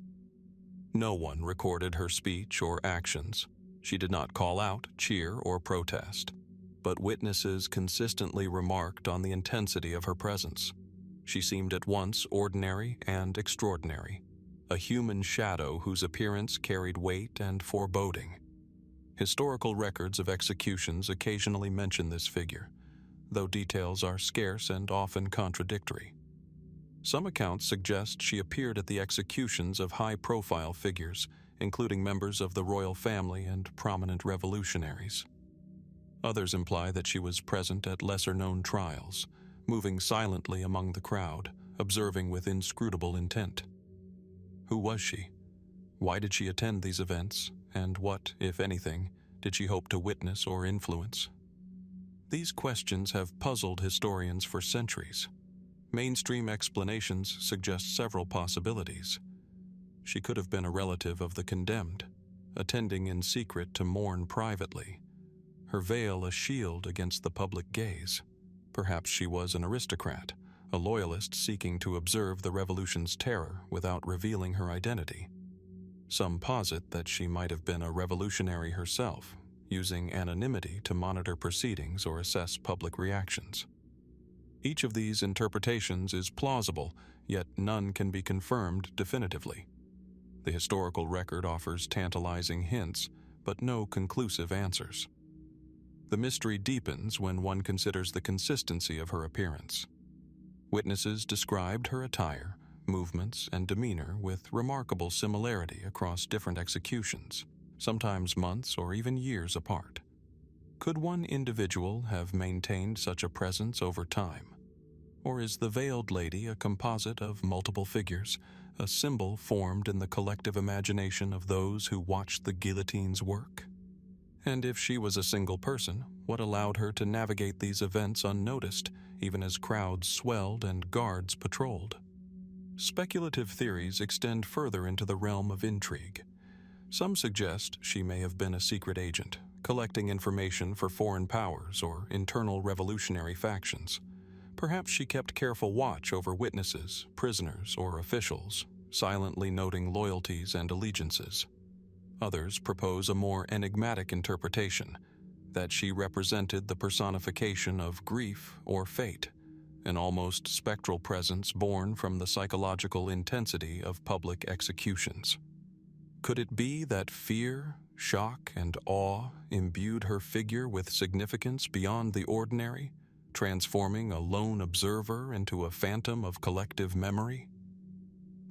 No one recorded her speech or actions. She did not call out, cheer, or protest, but witnesses consistently remarked on the intensity of her presence. She seemed at once ordinary and extraordinary, a human shadow whose appearance carried weight and foreboding. Historical records of executions occasionally mention this figure, though details are scarce and often contradictory. Some accounts suggest she appeared at the executions of high-profile figures, including members of the royal family and prominent revolutionaries. Others imply that she was present at lesser-known trials, moving silently among the crowd, observing with inscrutable intent. Who was she? Why did she attend these events, and what, if anything, did she hope to witness or influence? These questions have puzzled historians for centuries. Mainstream explanations suggest several possibilities. She could have been a relative of the condemned, attending in secret to mourn privately, her veil a shield against the public gaze. Perhaps she was an aristocrat, a loyalist seeking to observe the revolution's terror without revealing her identity. Some posit that she might have been a revolutionary herself, using anonymity to monitor proceedings or assess public reactions. Each of these interpretations is plausible, yet none can be confirmed definitively. The historical record offers tantalizing hints, but no conclusive answers. The mystery deepens when one considers the consistency of her appearance. Witnesses described her attire, movements, and demeanor with remarkable similarity across different executions, sometimes months or even years apart. Could one individual have maintained such a presence over time? Or is the Veiled Lady a composite of multiple figures, a symbol formed in the collective imagination of those who watched the guillotine's work? And if she was a single person, what allowed her to navigate these events unnoticed, even as crowds swelled and guards patrolled? Speculative theories extend further into the realm of intrigue. Some suggest she may have been a secret agent, collecting information for foreign powers or internal revolutionary factions. Perhaps she kept careful watch over witnesses, prisoners, or officials, silently noting loyalties and allegiances. Others propose a more enigmatic interpretation, that she represented the personification of grief or fate, an almost spectral presence born from the psychological intensity of public executions. Could it be that fear, shock, and awe imbued her figure with significance beyond the ordinary, transforming a lone observer into a phantom of collective memory?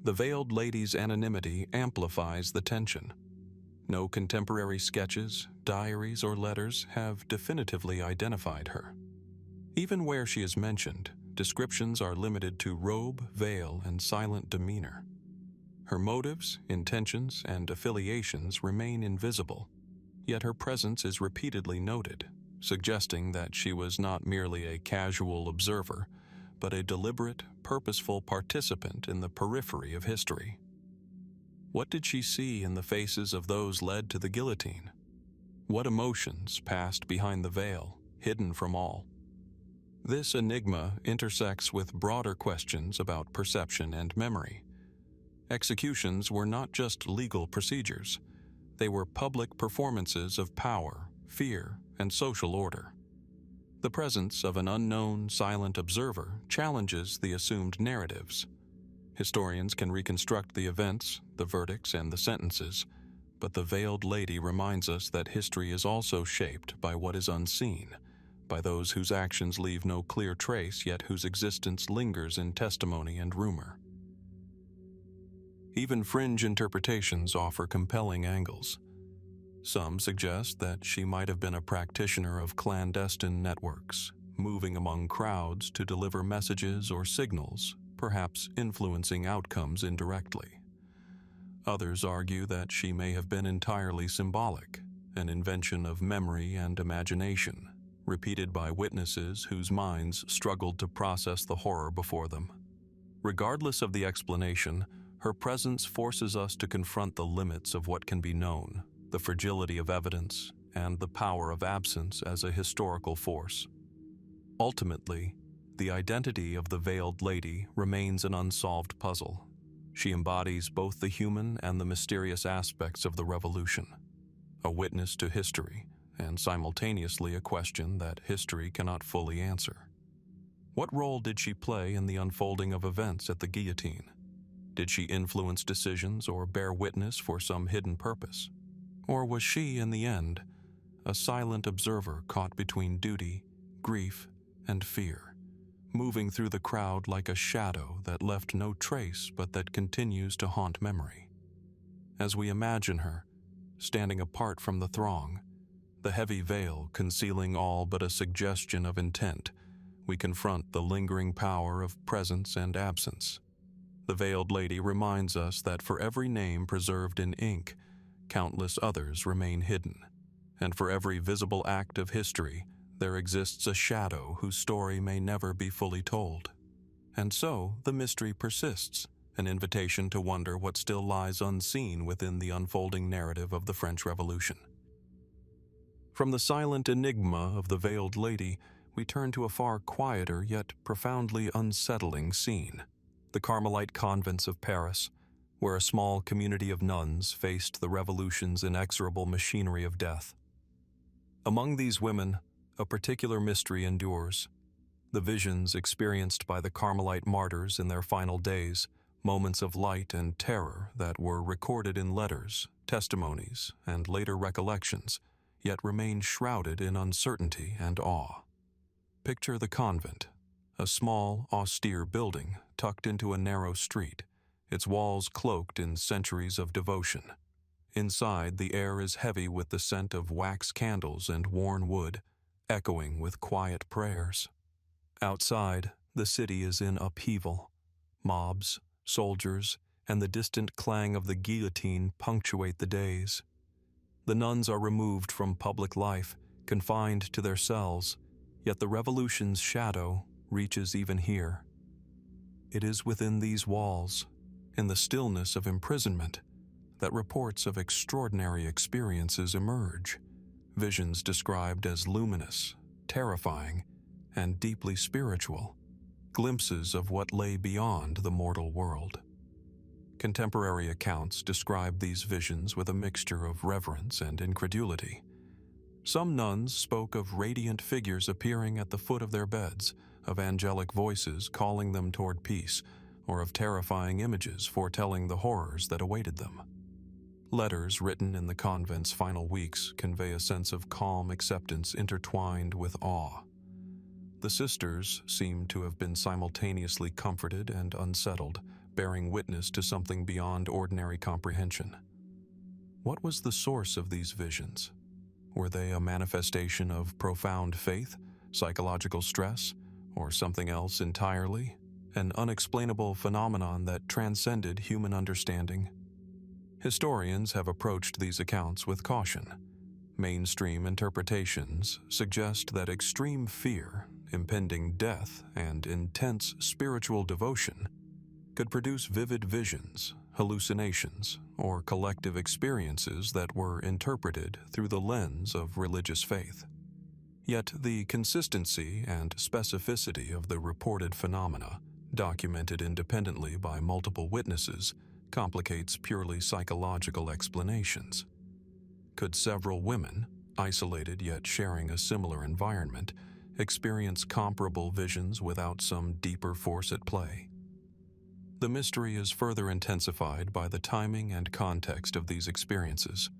The Veiled Lady's anonymity amplifies the tension. No contemporary sketches, diaries, or letters have definitively identified her. Even where she is mentioned, descriptions are limited to robe, veil, and silent demeanor. Her motives, intentions, and affiliations remain invisible, yet her presence is repeatedly noted, suggesting that she was not merely a casual observer, but a deliberate, purposeful participant in the periphery of history. What did she see in the faces of those led to the guillotine? What emotions passed behind the veil, hidden from all? This enigma intersects with broader questions about perception and memory. Executions were not just legal procedures. They were public performances of power, fear, and social order. The presence of an unknown, silent observer challenges the assumed narratives. Historians can reconstruct the events, the verdicts, and the sentences, but the Veiled Lady reminds us that history is also shaped by what is unseen, by those whose actions leave no clear trace yet whose existence lingers in testimony and rumor. Even fringe interpretations offer compelling angles. Some suggest that she might have been a practitioner of clandestine networks, moving among crowds to deliver messages or signals, perhaps influencing outcomes indirectly. Others argue that she may have been entirely symbolic, an invention of memory and imagination, repeated by witnesses whose minds struggled to process the horror before them. Regardless of the explanation, her presence forces us to confront the limits of what can be known, the fragility of evidence, and the power of absence as a historical force. Ultimately, the identity of the Veiled Lady remains an unsolved puzzle. She embodies both the human and the mysterious aspects of the Revolution, a witness to history, and simultaneously a question that history cannot fully answer. What role did she play in the unfolding of events at the guillotine? Did she influence decisions or bear witness for some hidden purpose? Or was she, in the end, a silent observer caught between duty, grief, and fear, moving through the crowd like a shadow that left no trace but that continues to haunt memory? As we imagine her, standing apart from the throng, the heavy veil concealing all but a suggestion of intent, we confront the lingering power of presence and absence. The Veiled Lady reminds us that for every name preserved in ink, countless others remain hidden, and for every visible act of history, there exists a shadow whose story may never be fully told. And so, the mystery persists, an invitation to wonder what still lies unseen within the unfolding narrative of the French Revolution. From the silent enigma of the Veiled Lady, we turn to a far quieter yet profoundly unsettling scene: the Carmelite convents of Paris, where a small community of nuns faced the Revolution's inexorable machinery of death. Among these women, a particular mystery endures: the visions experienced by the Carmelite martyrs in their final days, moments of light and terror that were recorded in letters, testimonies, and later recollections, yet remain shrouded in uncertainty and awe. Picture the convent, a small, austere building tucked into a narrow street, its walls cloaked in centuries of devotion. Inside, the air is heavy with the scent of wax candles and worn wood, echoing with quiet prayers. Outside, the city is in upheaval. Mobs, soldiers, and the distant clang of the guillotine punctuate the days. The nuns are removed from public life, confined to their cells, yet the Revolution's shadow reaches even here. It is within these walls, in the stillness of imprisonment, that reports of extraordinary experiences emerge, visions described as luminous, terrifying, and deeply spiritual, glimpses of what lay beyond the mortal world. Contemporary accounts describe these visions with a mixture of reverence and incredulity. Some nuns spoke of radiant figures appearing at the foot of their beds, of angelic voices calling them toward peace, or of terrifying images foretelling the horrors that awaited them. Letters written in the convent's final weeks convey a sense of calm acceptance intertwined with awe. The sisters seem to have been simultaneously comforted and unsettled, bearing witness to something beyond ordinary comprehension. What was the source of these visions? Were they a manifestation of profound faith, psychological stress, or something else entirely? An unexplainable phenomenon that transcended human understanding? Historians have approached these accounts with caution. Mainstream interpretations suggest that extreme fear, impending death, and intense spiritual devotion could produce vivid visions, hallucinations, or collective experiences that were interpreted through the lens of religious faith. Yet the consistency and specificity of the reported phenomena, documented independently by multiple witnesses, complicates purely psychological explanations. Could several women, isolated yet sharing a similar environment, experience comparable visions without some deeper force at play? The mystery is further intensified by the timing and context of these experiences.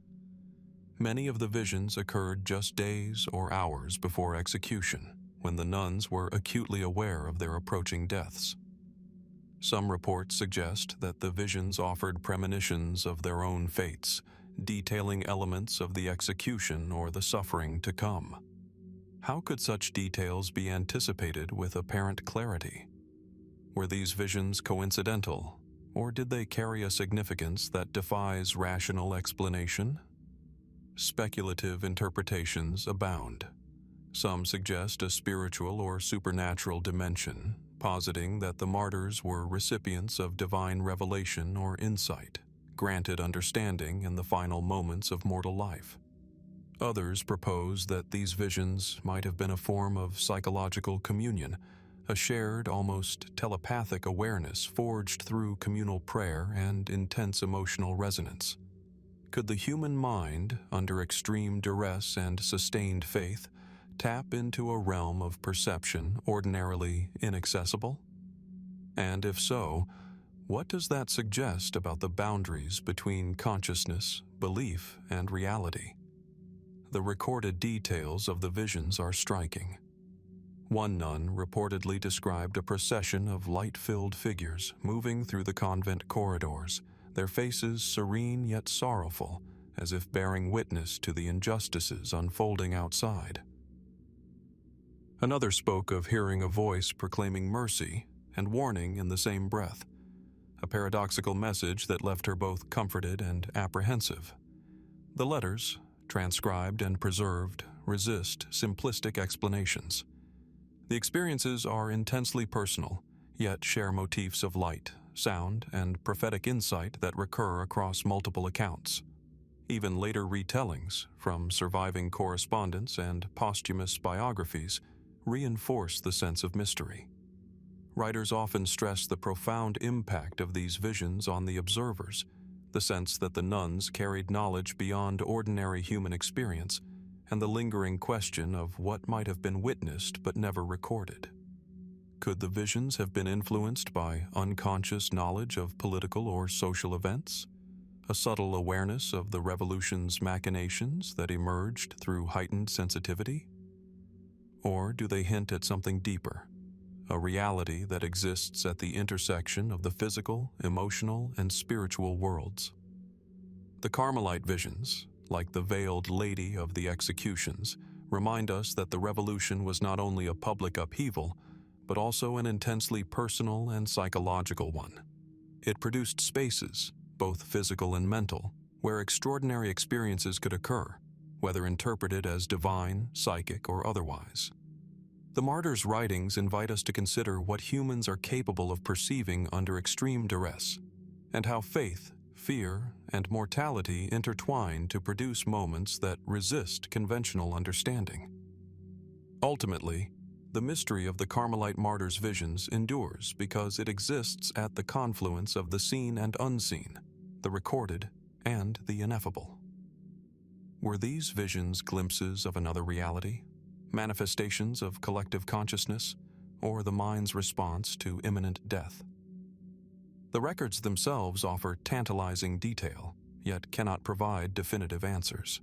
Many of the visions occurred just days or hours before execution, when the nuns were acutely aware of their approaching deaths. Some reports suggest that the visions offered premonitions of their own fates, detailing elements of the execution or the suffering to come. How could such details be anticipated with apparent clarity? Were these visions coincidental, or did they carry a significance that defies rational explanation? Speculative interpretations abound. Some suggest a spiritual or supernatural dimension, positing that the martyrs were recipients of divine revelation or insight, granted understanding in the final moments of mortal life. Others propose that these visions might have been a form of psychological communion, a shared, almost telepathic awareness forged through communal prayer and intense emotional resonance. Could the human mind, under extreme duress and sustained faith, tap into a realm of perception ordinarily inaccessible? And if so, what does that suggest about the boundaries between consciousness, belief, and reality? The recorded details of the visions are striking. One nun reportedly described a procession of light-filled figures moving through the convent corridors, their faces serene yet sorrowful, as if bearing witness to the injustices unfolding outside. Another spoke of hearing a voice proclaiming mercy and warning in the same breath, a paradoxical message that left her both comforted and apprehensive. The letters, transcribed and preserved, resist simplistic explanations. The experiences are intensely personal, yet share motifs of light, sound, and prophetic insight that recur across multiple accounts. Even later retellings, from surviving correspondence and posthumous biographies, reinforce the sense of mystery. Writers often stress the profound impact of these visions on the observers, the sense that the nuns carried knowledge beyond ordinary human experience, and the lingering question of what might have been witnessed but never recorded. Could the visions have been influenced by unconscious knowledge of political or social events? A subtle awareness of the revolution's machinations that emerged through heightened sensitivity? Or do they hint at something deeper, a reality that exists at the intersection of the physical, emotional, and spiritual worlds? The Carmelite visions, like the veiled lady of the executions, remind us that the revolution was not only a public upheaval, but also an intensely personal and psychological one. It produced spaces, both physical and mental, where extraordinary experiences could occur, whether interpreted as divine, psychic, or otherwise. The Martyrs' writings invite us to consider what humans are capable of perceiving under extreme duress, and how faith, fear, and mortality intertwine to produce moments that resist conventional understanding. Ultimately, the mystery of the Carmelite martyrs' visions endures because it exists at the confluence of the seen and unseen, the recorded and the ineffable. Were these visions glimpses of another reality, manifestations of collective consciousness, or the mind's response to imminent death? The records themselves offer tantalizing detail, yet cannot provide definitive answers.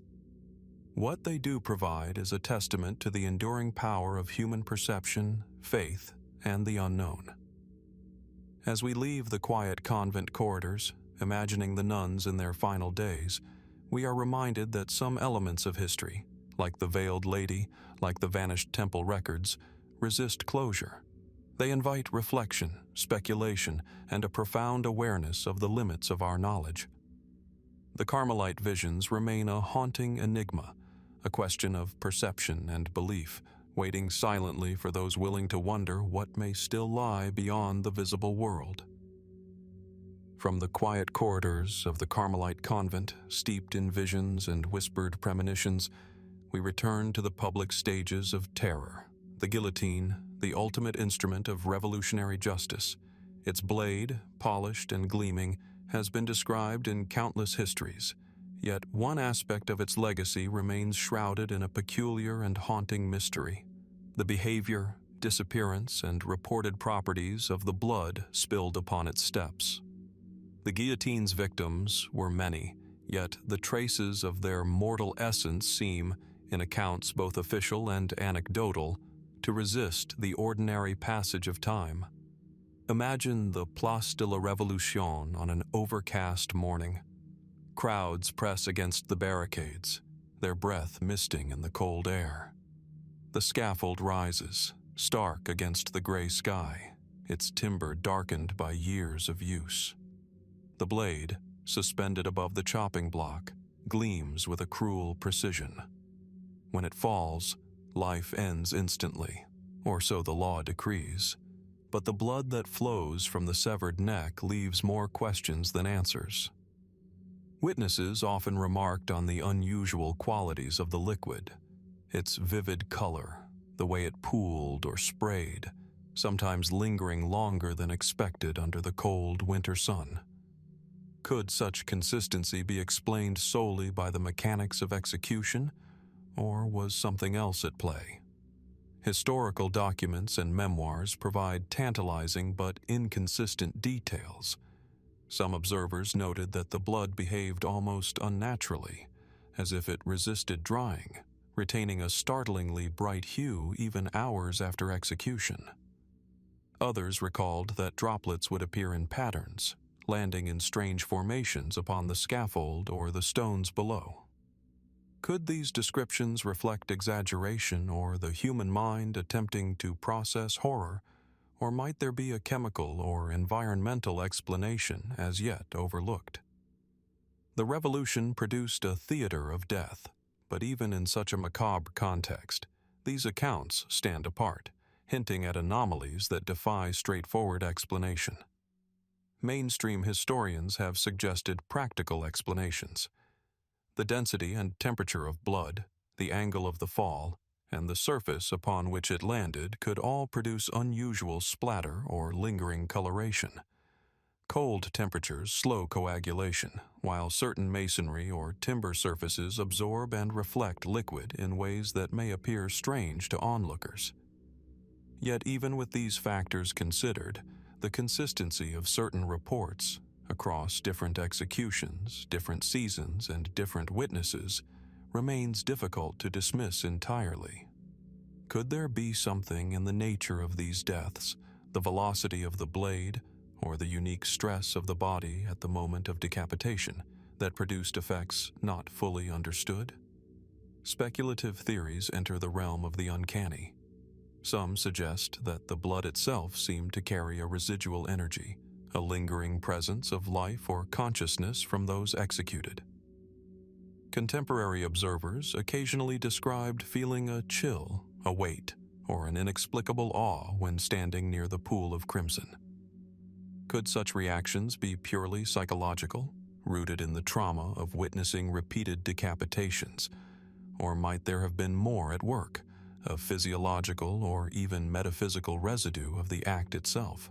What they do provide is a testament to the enduring power of human perception, faith, and the unknown. As we leave the quiet convent corridors, imagining the nuns in their final days, we are reminded that some elements of history, like the veiled lady, like the vanished temple records, resist closure. They invite reflection, speculation, and a profound awareness of the limits of our knowledge. The Carmelite visions remain a haunting enigma, a question of perception and belief, waiting silently for those willing to wonder what may still lie beyond the visible world. From the quiet corridors of the Carmelite convent, steeped in visions and whispered premonitions, we return to the public stages of terror. The guillotine, the ultimate instrument of revolutionary justice, its blade, polished and gleaming, has been described in countless histories, yet one aspect of its legacy remains shrouded in a peculiar and haunting mystery: the behavior, disappearance, and reported properties of the blood spilled upon its steps. The guillotine's victims were many, yet the traces of their mortal essence seem, in accounts both official and anecdotal, to resist the ordinary passage of time. Imagine the Place de la Révolution on an overcast morning. Crowds press against the barricades, their breath misting in the cold air. The scaffold rises, stark against the gray sky, its timber darkened by years of use. The blade, suspended above the chopping block, gleams with a cruel precision. When it falls, life ends instantly, or so the law decrees. But the blood that flows from the severed neck leaves more questions than answers. Witnesses often remarked on the unusual qualities of the liquid, its vivid color, the way it pooled or sprayed, sometimes lingering longer than expected under the cold winter sun. Could such consistency be explained solely by the mechanics of execution, or was something else at play? Historical documents and memoirs provide tantalizing but inconsistent details. Some observers noted that the blood behaved almost unnaturally, as if it resisted drying, retaining a startlingly bright hue even hours after execution. Others recalled that droplets would appear in patterns, landing in strange formations upon the scaffold or the stones below. Could these descriptions reflect exaggeration or the human mind attempting to process horror, or might there be a chemical or environmental explanation as yet overlooked? The Revolution produced a theater of death, but even in such a macabre context, these accounts stand apart, hinting at anomalies that defy straightforward explanation. Mainstream historians have suggested practical explanations. The density and temperature of blood, the angle of the fall, and the surface upon which it landed could all produce unusual splatter or lingering coloration. Cold temperatures slow coagulation, while certain masonry or timber surfaces absorb and reflect liquid in ways that may appear strange to onlookers. Yet even with these factors considered, the consistency of certain reports across different executions, different seasons, and different witnesses remains difficult to dismiss entirely. Could there be something in the nature of these deaths, the velocity of the blade, or the unique stress of the body at the moment of decapitation, that produced effects not fully understood? Speculative theories enter the realm of the uncanny. Some suggest that the blood itself seemed to carry a residual energy, a lingering presence of life or consciousness from those executed. Contemporary observers occasionally described feeling a chill, a weight, or an inexplicable awe when standing near the pool of crimson. Could such reactions be purely psychological, rooted in the trauma of witnessing repeated decapitations, or might there have been more at work, a physiological or even metaphysical residue of the act itself?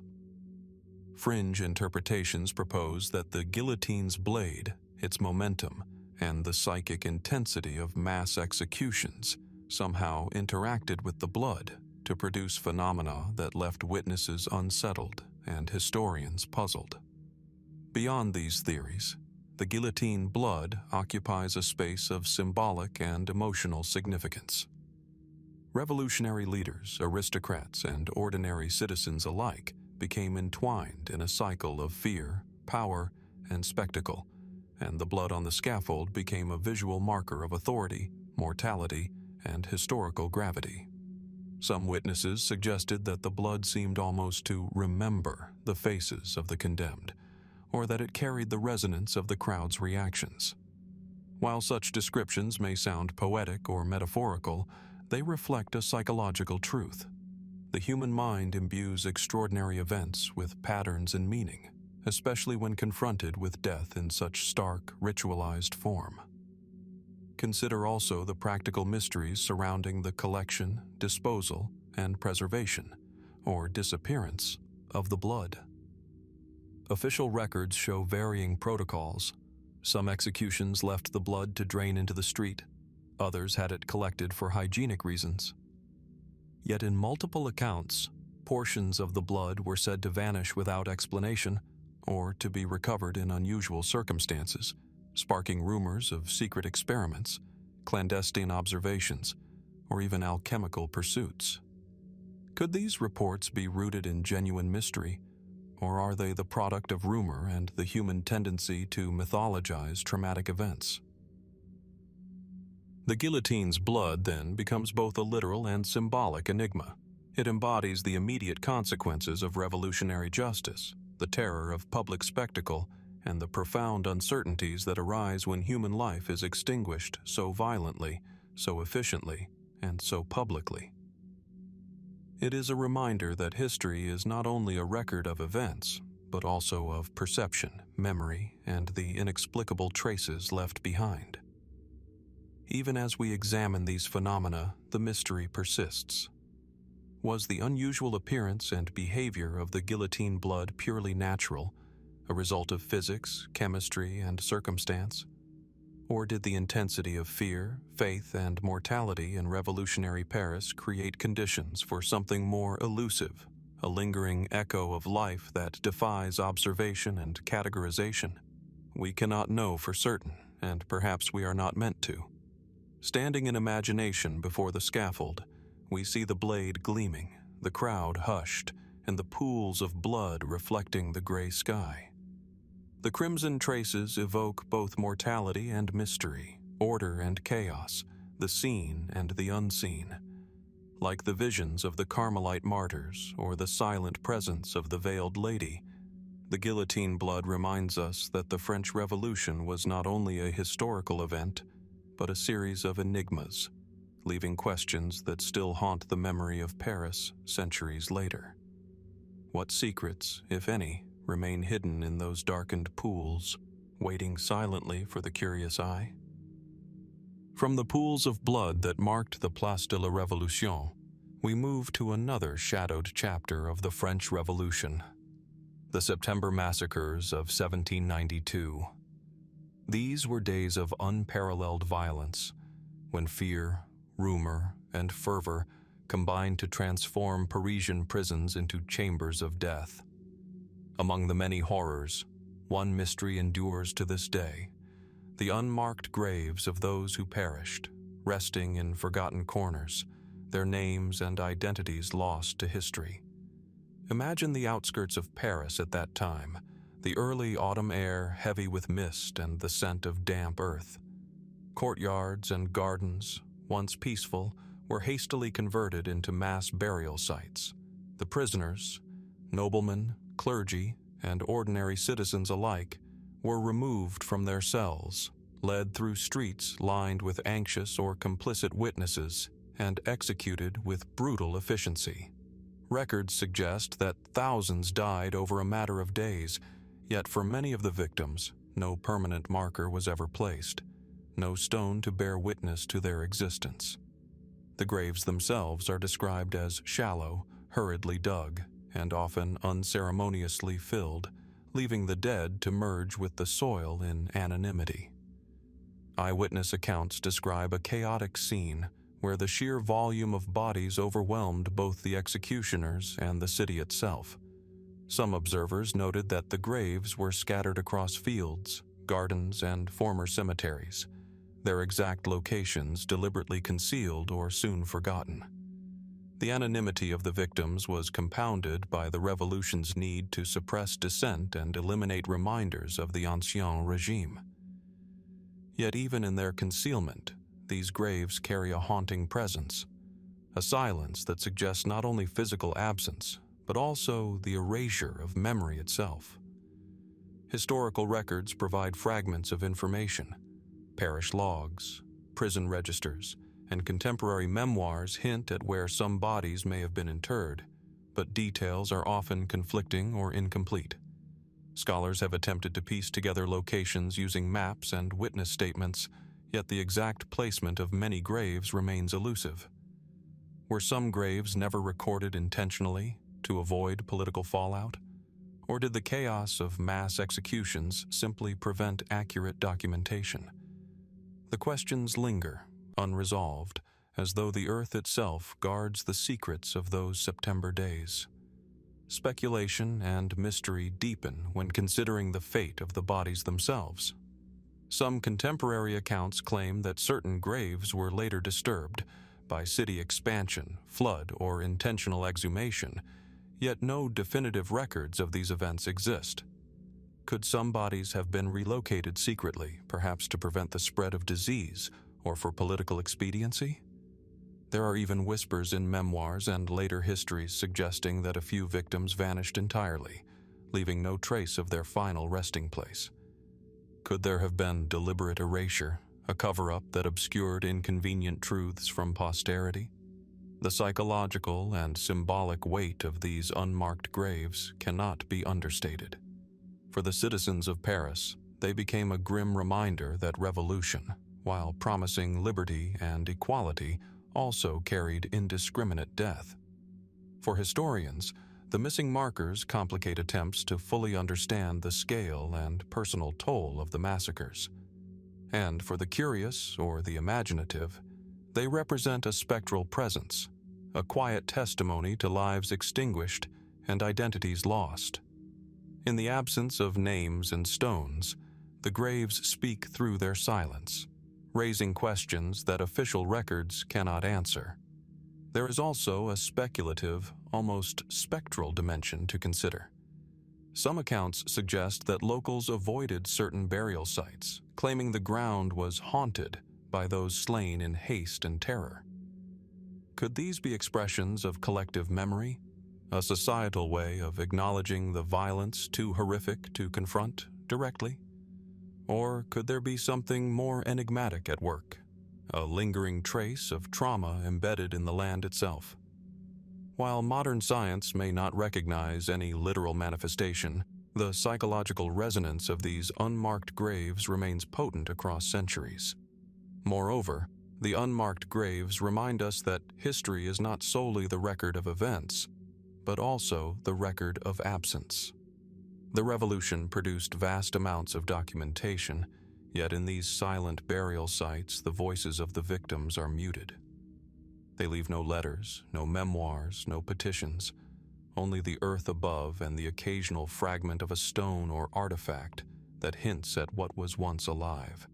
Fringe interpretations propose that the guillotine's blade, its momentum, and the psychic intensity of mass executions somehow interacted with the blood to produce phenomena that left witnesses unsettled and historians puzzled. Beyond these theories, the guillotine blood occupies a space of symbolic and emotional significance. Revolutionary leaders, aristocrats, and ordinary citizens alike became entwined in a cycle of fear, power, and spectacle, and the blood on the scaffold became a visual marker of authority, mortality, and historical gravity. Some witnesses suggested that the blood seemed almost to remember the faces of the condemned, or that it carried the resonance of the crowd's reactions. While such descriptions may sound poetic or metaphorical, they reflect a psychological truth. The human mind imbues extraordinary events with patterns and meaning, especially when confronted with death in such stark, ritualized form. Consider also the practical mysteries surrounding the collection, disposal, and preservation, or disappearance, of the blood. Official records show varying protocols. Some executions left the blood to drain into the street, others had it collected for hygienic reasons. Yet in multiple accounts, portions of the blood were said to vanish without explanation or to be recovered in unusual circumstances, sparking rumors of secret experiments, clandestine observations, or even alchemical pursuits. Could these reports be rooted in genuine mystery, or are they the product of rumor and the human tendency to mythologize traumatic events? The guillotine's blood then becomes both a literal and symbolic enigma. It embodies the immediate consequences of revolutionary justice, the terror of public spectacle, and the profound uncertainties that arise when human life is extinguished so violently, so efficiently, and so publicly. It is a reminder that history is not only a record of events, but also of perception, memory, and the inexplicable traces left behind. Even as we examine these phenomena, the mystery persists. Was the unusual appearance and behavior of the guillotine blood purely natural, a result of physics, chemistry, and circumstance? Or did the intensity of fear, faith, and mortality in revolutionary Paris create conditions for something more elusive, a lingering echo of life that defies observation and categorization? We cannot know for certain, and perhaps we are not meant to. Standing in imagination before the scaffold, we see the blade gleaming, the crowd hushed, and the pools of blood reflecting the gray sky. The crimson traces evoke both mortality and mystery, order and chaos, the seen and the unseen. Like the visions of the Carmelite martyrs or the silent presence of the veiled lady, the guillotine blood reminds us that the French Revolution was not only a historical event, but a series of enigmas, leaving questions that still haunt the memory of Paris centuries later. What secrets, if any, remain hidden in those darkened pools, waiting silently for the curious eye? From the pools of blood that marked the Place de la Révolution, we move to another shadowed chapter of the French Revolution, the September Massacres of 1792. These were days of unparalleled violence, when fear, rumor, and fervor combined to transform Parisian prisons into chambers of death. Among the many horrors, one mystery endures to this day: the unmarked graves of those who perished, resting in forgotten corners, their names and identities lost to history. Imagine the outskirts of Paris at that time, the early autumn air heavy with mist and the scent of damp earth. Courtyards and gardens, once peaceful, were hastily converted into mass burial sites. The prisoners, noblemen, clergy, and ordinary citizens alike, were removed from their cells, led through streets lined with anxious or complicit witnesses, and executed with brutal efficiency. Records suggest that thousands died over a matter of days, yet for many of the victims, no permanent marker was ever placed, no stone to bear witness to their existence. The graves themselves are described as shallow, hurriedly dug, and often unceremoniously filled, leaving the dead to merge with the soil in anonymity. Eyewitness accounts describe a chaotic scene where the sheer volume of bodies overwhelmed both the executioners and the city itself. Some observers noted that the graves were scattered across fields, gardens, and former cemeteries, their exact locations deliberately concealed or soon forgotten. The anonymity of the victims was compounded by the Revolution's need to suppress dissent and eliminate reminders of the Ancien Regime. Yet even in their concealment, these graves carry a haunting presence, a silence that suggests not only physical absence, but also the erasure of memory itself. Historical records provide fragments of information. Parish logs, prison registers, and contemporary memoirs hint at where some bodies may have been interred, but details are often conflicting or incomplete. Scholars have attempted to piece together locations using maps and witness statements, yet the exact placement of many graves remains elusive. Were some graves never recorded intentionally to avoid political fallout? Or did the chaos of mass executions simply prevent accurate documentation? The questions linger, unresolved, as though the earth itself guards the secrets of those September days. Speculation and mystery deepen when considering the fate of the bodies themselves. Some contemporary accounts claim that certain graves were later disturbed by city expansion, flood, or intentional exhumation, yet no definitive records of these events exist. Could some bodies have been relocated secretly, perhaps to prevent the spread of disease or for political expediency? There are even whispers in memoirs and later histories suggesting that a few victims vanished entirely, leaving no trace of their final resting place. Could there have been deliberate erasure, a cover-up that obscured inconvenient truths from posterity? The psychological and symbolic weight of these unmarked graves cannot be understated. For the citizens of Paris, they became a grim reminder that revolution, while promising liberty and equality, also carried indiscriminate death. For historians, the missing markers complicate attempts to fully understand the scale and personal toll of the massacres. And for the curious or the imaginative, they represent a spectral presence, a quiet testimony to lives extinguished and identities lost. In the absence of names and stones, the graves speak through their silence, raising questions that official records cannot answer. There is also a speculative, almost spectral dimension to consider. Some accounts suggest that locals avoided certain burial sites, claiming the ground was haunted by those slain in haste and terror. Could these be expressions of collective memory, a societal way of acknowledging the violence too horrific to confront directly? Or could there be something more enigmatic at work, a lingering trace of trauma embedded in the land itself? While modern science may not recognize any literal manifestation, the psychological resonance of these unmarked graves remains potent across centuries. Moreover, the unmarked graves remind us that history is not solely the record of events, but also the record of absence. The Revolution produced vast amounts of documentation, yet in these silent burial sites, the voices of the victims are muted. They leave no letters, no memoirs, no petitions, only the earth above and the occasional fragment of a stone or artifact that hints at what was once alive.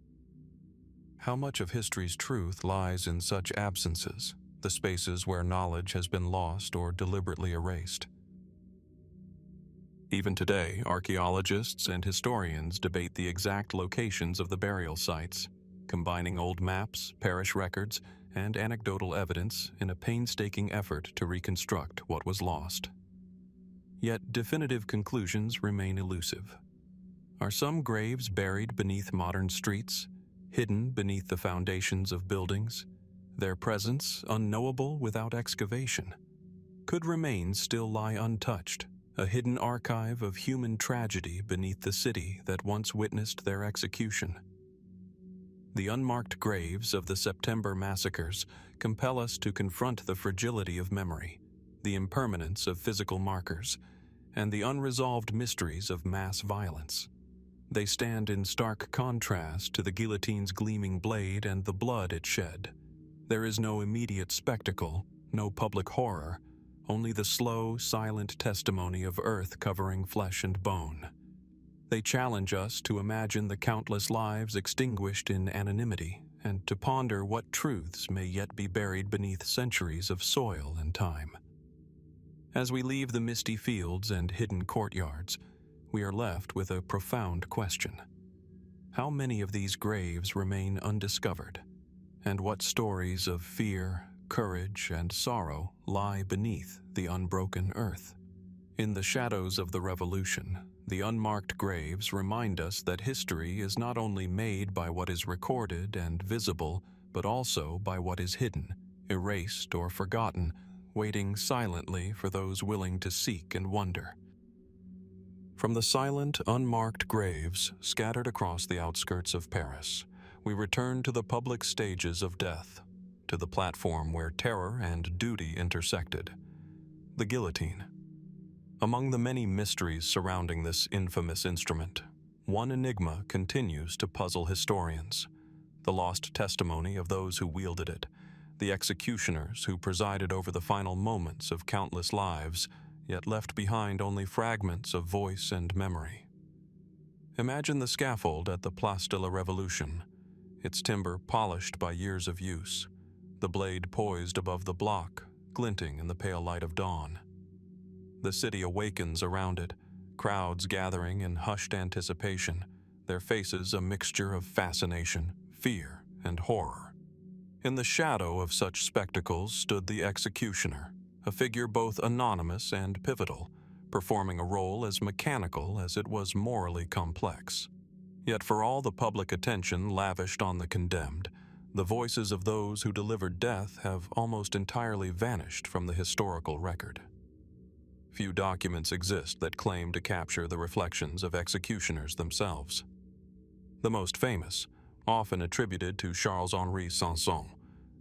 How much of history's truth lies in such absences, the spaces where knowledge has been lost or deliberately erased? Even today, archaeologists and historians debate the exact locations of the burial sites, combining old maps, parish records, and anecdotal evidence in a painstaking effort to reconstruct what was lost. Yet definitive conclusions remain elusive. Are some graves buried beneath modern streets, hidden beneath the foundations of buildings, their presence unknowable without excavation? Could remains still lie untouched, a hidden archive of human tragedy beneath the city that once witnessed their execution? The unmarked graves of the September massacres compel us to confront the fragility of memory, the impermanence of physical markers, and the unresolved mysteries of mass violence. They stand in stark contrast to the guillotine's gleaming blade and the blood it shed. There is no immediate spectacle, no public horror, only the slow, silent testimony of earth covering flesh and bone. They challenge us to imagine the countless lives extinguished in anonymity and to ponder what truths may yet be buried beneath centuries of soil and time. As we leave the misty fields and hidden courtyards, we are left with a profound question. How many of these graves remain undiscovered? And what stories of fear, courage, and sorrow lie beneath the unbroken earth? In the shadows of the Revolution, the unmarked graves remind us that history is not only made by what is recorded and visible, but also by what is hidden, erased, or forgotten, waiting silently for those willing to seek and wonder. From the silent, unmarked graves scattered across the outskirts of Paris, we return to the public stages of death, to the platform where terror and duty intersected, the guillotine. Among the many mysteries surrounding this infamous instrument, one enigma continues to puzzle historians: the lost testimony of those who wielded it, the executioners who presided over the final moments of countless lives, yet left behind only fragments of voice and memory. Imagine the scaffold at the Place de la Révolution, its timber polished by years of use, the blade poised above the block, glinting in the pale light of dawn. The city awakens around it, crowds gathering in hushed anticipation, their faces a mixture of fascination, fear, and horror. In the shadow of such spectacles stood the executioner, a figure both anonymous and pivotal, performing a role as mechanical as it was morally complex. Yet for all the public attention lavished on the condemned, the voices of those who delivered death have almost entirely vanished from the historical record. Few documents exist that claim to capture the reflections of executioners themselves. The most famous, often attributed to Charles-Henri Sanson,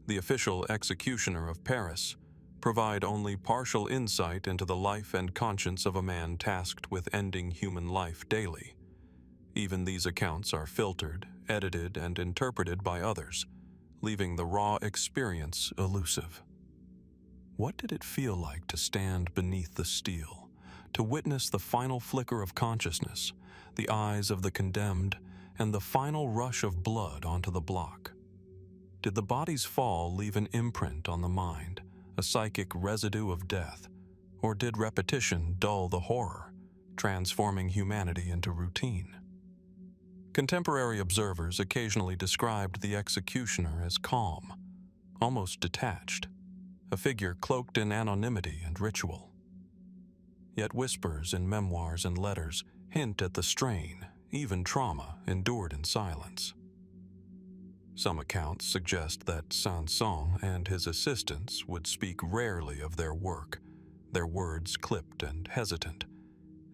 the official executioner of Paris, provide only partial insight into the life and conscience of a man tasked with ending human life daily. Even these accounts are filtered, edited, and interpreted by others, leaving the raw experience elusive. What did it feel like to stand beneath the steel, to witness the final flicker of consciousness, the eyes of the condemned, and the final rush of blood onto the block? Did the body's fall leave an imprint on the mind, a psychic residue of death, or did repetition dull the horror, transforming humanity into routine? Contemporary observers occasionally described the executioner as calm, almost detached, a figure cloaked in anonymity and ritual. Yet whispers in memoirs and letters hint at the strain, even trauma, endured in silence. Some accounts suggest that Sanson and his assistants would speak rarely of their work, their words clipped and hesitant,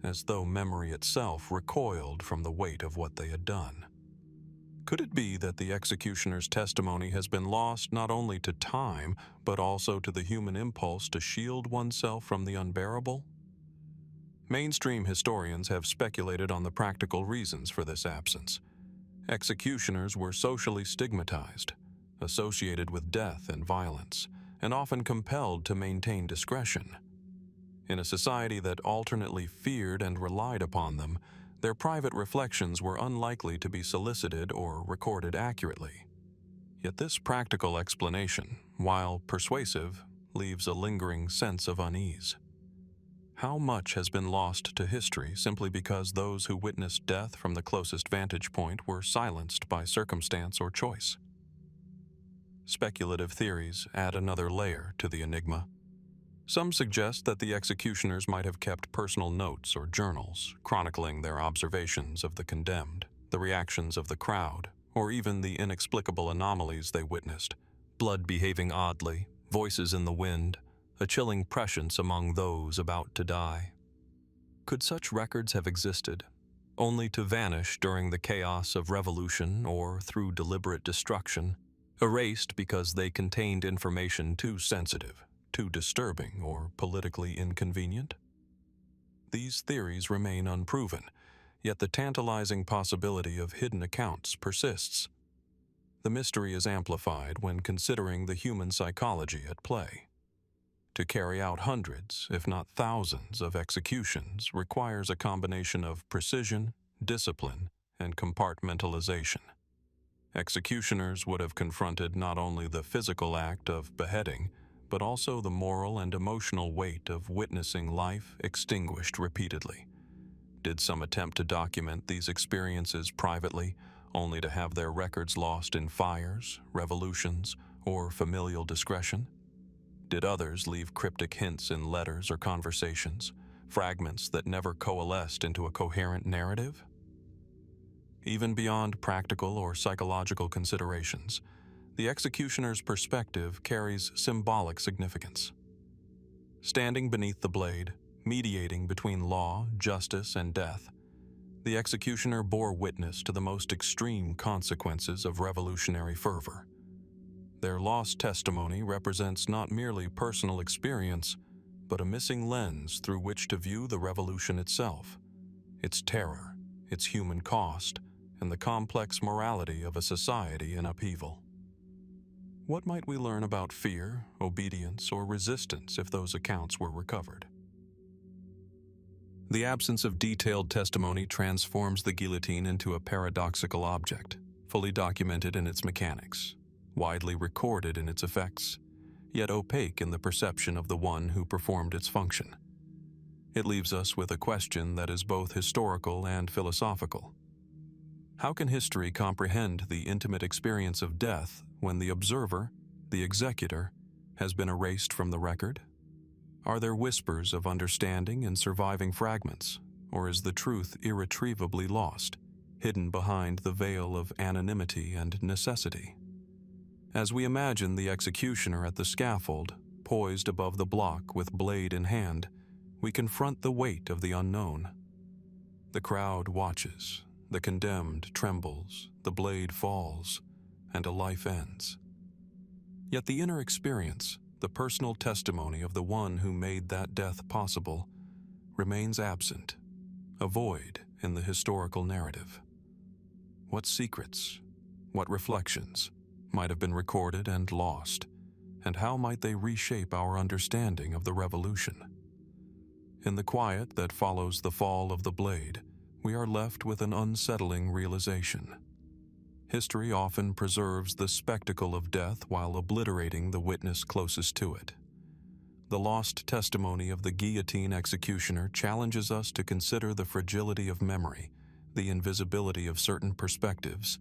as though memory itself recoiled from the weight of what they had done. Could it be that the executioner's testimony has been lost not only to time, but also to the human impulse to shield oneself from the unbearable? Mainstream historians have speculated on the practical reasons for this absence. Executioners were socially stigmatized, associated with death and violence, and often compelled to maintain discretion. In a society that alternately feared and relied upon them, their private reflections were unlikely to be solicited or recorded accurately. Yet this practical explanation, while persuasive, leaves a lingering sense of unease. How much has been lost to history simply because those who witnessed death from the closest vantage point were silenced by circumstance or choice? Speculative theories add another layer to the enigma. Some suggest that the executioners might have kept personal notes or journals, chronicling their observations of the condemned, the reactions of the crowd, or even the inexplicable anomalies they witnessed: blood behaving oddly, voices in the wind, a chilling prescience among those about to die. Could such records have existed, only to vanish during the chaos of revolution or through deliberate destruction, erased because they contained information too sensitive, too disturbing, or politically inconvenient? These theories remain unproven, yet the tantalizing possibility of hidden accounts persists. The mystery is amplified when considering the human psychology at play. To carry out hundreds, if not thousands, of executions requires a combination of precision, discipline, and compartmentalization. Executioners would have confronted not only the physical act of beheading, but also the moral and emotional weight of witnessing life extinguished repeatedly. Did some attempt to document these experiences privately, only to have their records lost in fires, revolutions, or familial discretion? Did others leave cryptic hints in letters or conversations, fragments that never coalesced into a coherent narrative? Even beyond practical or psychological considerations, the executioner's perspective carries symbolic significance. Standing beneath the blade, mediating between law, justice, and death, the executioner bore witness to the most extreme consequences of revolutionary fervor. Their lost testimony represents not merely personal experience, but a missing lens through which to view the revolution itself, its terror, its human cost, and the complex morality of a society in upheaval. What might we learn about fear, obedience, or resistance if those accounts were recovered? The absence of detailed testimony transforms the guillotine into a paradoxical object, fully documented in its mechanics, widely recorded in its effects, yet opaque in the perception of the one who performed its function. It leaves us with a question that is both historical and philosophical. How can history comprehend the intimate experience of death when the observer, the executor, has been erased from the record? Are there whispers of understanding in surviving fragments, or is the truth irretrievably lost, hidden behind the veil of anonymity and necessity? As we imagine the executioner at the scaffold, poised above the block with blade in hand, we confront the weight of the unknown. The crowd watches, the condemned trembles, the blade falls, and a life ends. Yet the inner experience, the personal testimony of the one who made that death possible, remains absent, a void in the historical narrative. What secrets, what reflections, might have been recorded and lost, and how might they reshape our understanding of the revolution? In the quiet that follows the fall of the blade, we are left with an unsettling realization. History often preserves the spectacle of death while obliterating the witness closest to it. The lost testimony of the guillotine executioner challenges us to consider the fragility of memory, the invisibility of certain perspectives,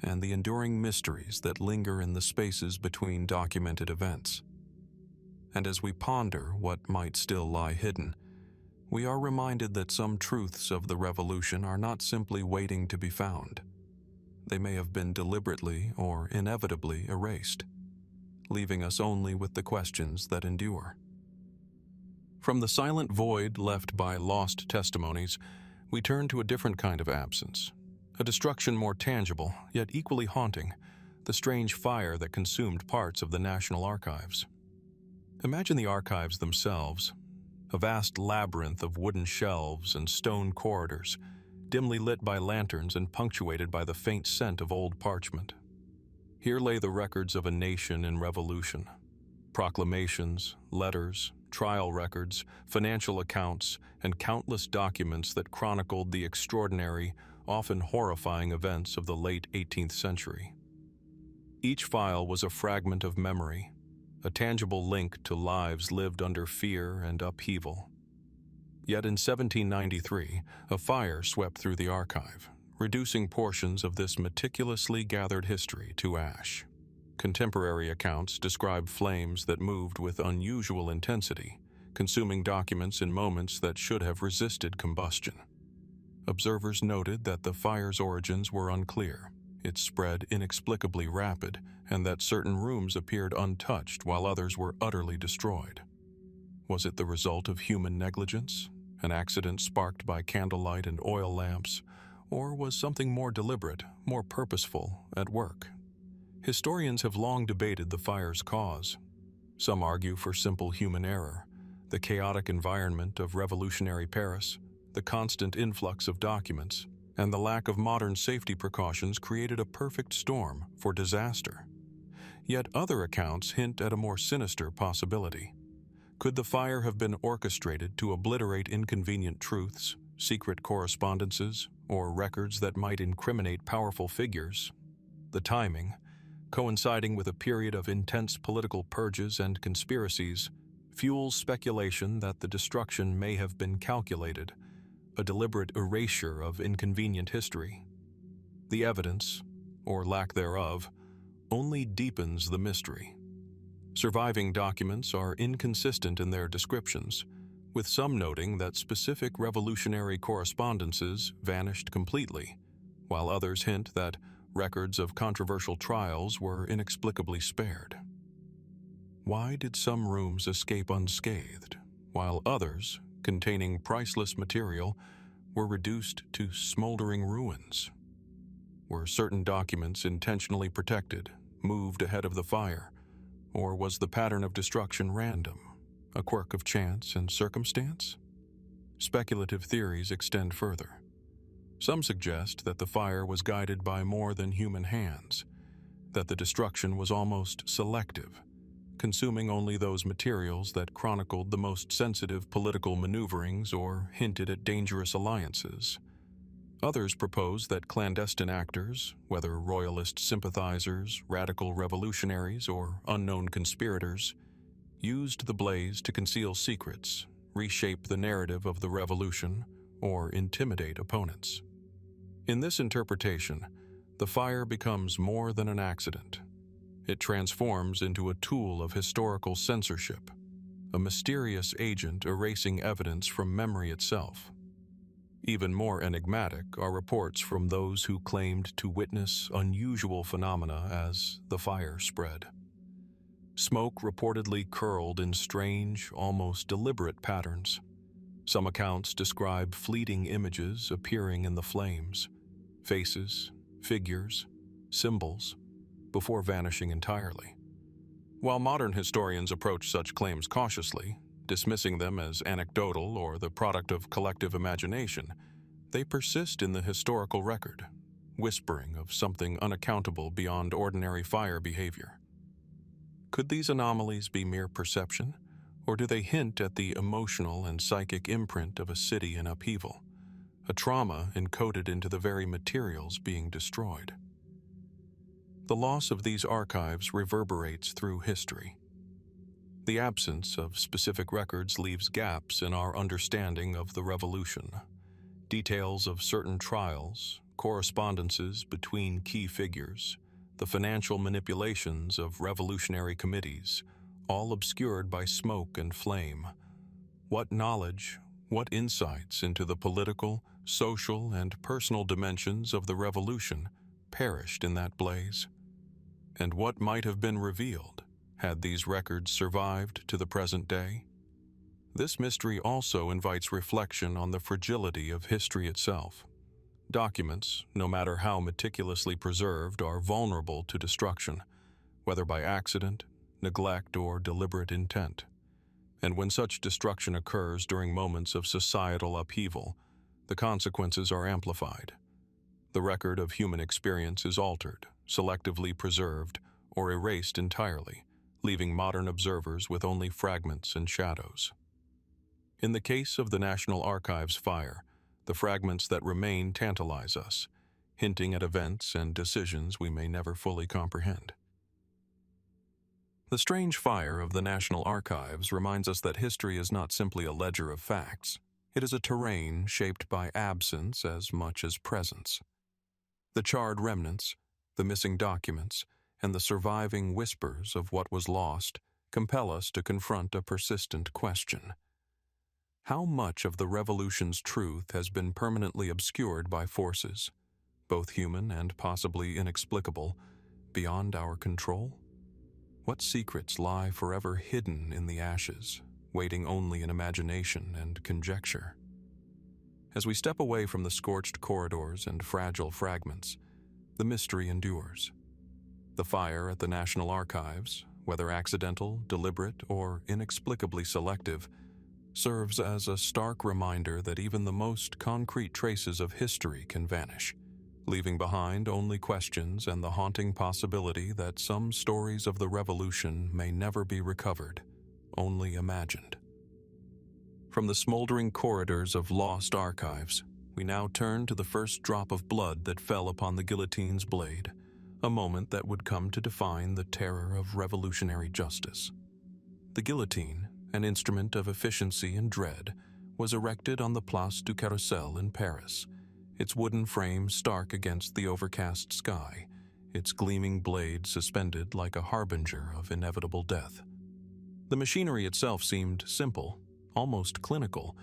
and the enduring mysteries that linger in the spaces between documented events. And as we ponder what might still lie hidden, we are reminded that some truths of the revolution are not simply waiting to be found. They may have been deliberately or inevitably erased, leaving us only with the questions that endure. From the silent void left by lost testimonies, we turn to a different kind of absence, A destruction more tangible, yet equally haunting, the strange fire that consumed parts of the National Archives. Imagine the archives themselves, a vast labyrinth of wooden shelves and stone corridors, dimly lit by lanterns and punctuated by the faint scent of old parchment. Here lay the records of a nation in revolution. Proclamations, letters, trial records, financial accounts, and countless documents that chronicled the extraordinary, often horrifying events of the late 18th century. Each file was a fragment of memory, a tangible link to lives lived under fear and upheaval. Yet in 1793, a fire swept through the archive, reducing portions of this meticulously gathered history to ash. Contemporary accounts describe flames that moved with unusual intensity, consuming documents in moments that should have resisted combustion. Observers noted that the fire's origins were unclear, its spread inexplicably rapid, and that certain rooms appeared untouched while others were utterly destroyed. Was it the result of human negligence, an accident sparked by candlelight and oil lamps, or was something more deliberate, more purposeful, at work? Historians have long debated the fire's cause. Some argue for simple human error, the chaotic environment of revolutionary Paris, the constant influx of documents, and the lack of modern safety precautions created a perfect storm for disaster. Yet other accounts hint at a more sinister possibility. Could the fire have been orchestrated to obliterate inconvenient truths, secret correspondences, or records that might incriminate powerful figures? The timing, coinciding with a period of intense political purges and conspiracies, fuels speculation that the destruction may have been calculated, a deliberate erasure of inconvenient history. The evidence, or lack thereof, only deepens the mystery. Surviving documents are inconsistent in their descriptions, with some noting that specific revolutionary correspondences vanished completely, while others hint that records of controversial trials were inexplicably spared. Why did some rooms escape unscathed, while others, containing priceless material, were reduced to smoldering ruins? Were certain documents intentionally protected, moved ahead of the fire, or was the pattern of destruction random, a quirk of chance and circumstance? Speculative theories extend further. Some suggest that the fire was guided by more than human hands, that the destruction was almost selective, consuming only those materials that chronicled the most sensitive political maneuverings or hinted at dangerous alliances. Others propose that clandestine actors, whether royalist sympathizers, radical revolutionaries, or unknown conspirators, used the blaze to conceal secrets, reshape the narrative of the revolution, or intimidate opponents. In this interpretation, the fire becomes more than an accident. It transforms into a tool of historical censorship, a mysterious agent erasing evidence from memory itself. Even more enigmatic are reports from those who claimed to witness unusual phenomena as the fire spread. Smoke reportedly curled in strange, almost deliberate patterns. Some accounts describe fleeting images appearing in the flames, faces, figures, symbols, before vanishing entirely. While modern historians approach such claims cautiously, dismissing them as anecdotal or the product of collective imagination, they persist in the historical record, whispering of something unaccountable beyond ordinary fire behavior. Could these anomalies be mere perception, or do they hint at the emotional and psychic imprint of a city in upheaval, a trauma encoded into the very materials being destroyed? The loss of these archives reverberates through history. The absence of specific records leaves gaps in our understanding of the Revolution. Details of certain trials, correspondences between key figures, the financial manipulations of revolutionary committees, all obscured by smoke and flame. What knowledge, what insights into the political, social, and personal dimensions of the revolution perished in that blaze? And what might have been revealed had these records survived to the present day? This mystery also invites reflection on the fragility of history itself. Documents, no matter how meticulously preserved, are vulnerable to destruction, whether by accident, neglect, or deliberate intent. And when such destruction occurs during moments of societal upheaval, the consequences are amplified. The record of human experience is altered, selectively preserved, or erased entirely, leaving modern observers with only fragments and shadows. In the case of the National Archives fire, the fragments that remain tantalize us, hinting at events and decisions we may never fully comprehend. The strange fire of the National Archives reminds us that history is not simply a ledger of facts. It is a terrain shaped by absence as much as presence. The charred remnants, the missing documents, and the surviving whispers of what was lost compel us to confront a persistent question. How much of the Revolution's truth has been permanently obscured by forces, both human and possibly inexplicable, beyond our control? What secrets lie forever hidden in the ashes, waiting only in imagination and conjecture? As we step away from the scorched corridors and fragile fragments, the mystery endures. The fire at the National Archives, whether accidental, deliberate, or inexplicably selective, serves as a stark reminder that even the most concrete traces of history can vanish, leaving behind only questions and the haunting possibility that some stories of the Revolution may never be recovered, only imagined. From the smoldering corridors of lost archives, we now turn to the first drop of blood that fell upon the guillotine's blade, a moment that would come to define the terror of revolutionary justice. The guillotine, an instrument of efficiency and dread, was erected on the Place du Carrousel in Paris, its wooden frame stark against the overcast sky, its gleaming blade suspended like a harbinger of inevitable death. The machinery itself seemed simple, almost clinical,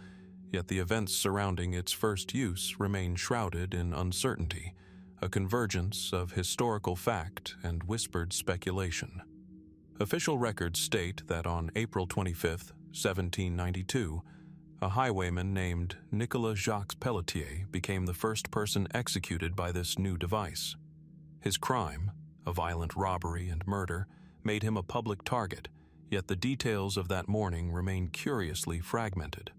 yet the events surrounding its first use remain shrouded in uncertainty, a convergence of historical fact and whispered speculation. Official records state that on April 25, 1792, a highwayman named Nicolas Jacques Pelletier became the first person executed by this new device. His crime, a violent robbery and murder, made him a public target, yet the details of that morning remain curiously fragmented.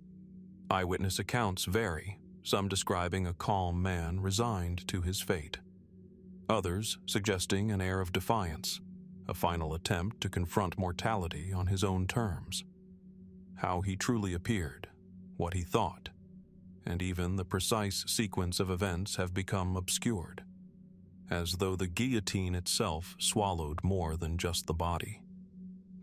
Eyewitness accounts vary, some describing a calm man resigned to his fate. Others suggesting an air of defiance, a final attempt to confront mortality on his own terms. How he truly appeared, what he thought, and even the precise sequence of events have become obscured, as though the guillotine itself swallowed more than just the body.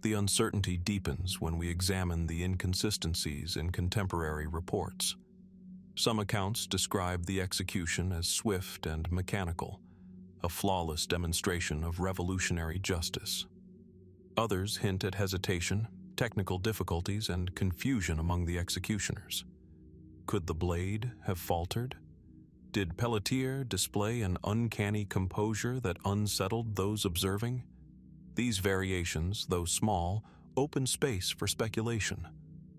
The uncertainty deepens when we examine the inconsistencies in contemporary reports. Some accounts describe the execution as swift and mechanical, a flawless demonstration of revolutionary justice. Others hint at hesitation, technical difficulties, and confusion among the executioners. Could the blade have faltered? Did Pelletier display an uncanny composure that unsettled those observing? These variations, though small, open space for speculation,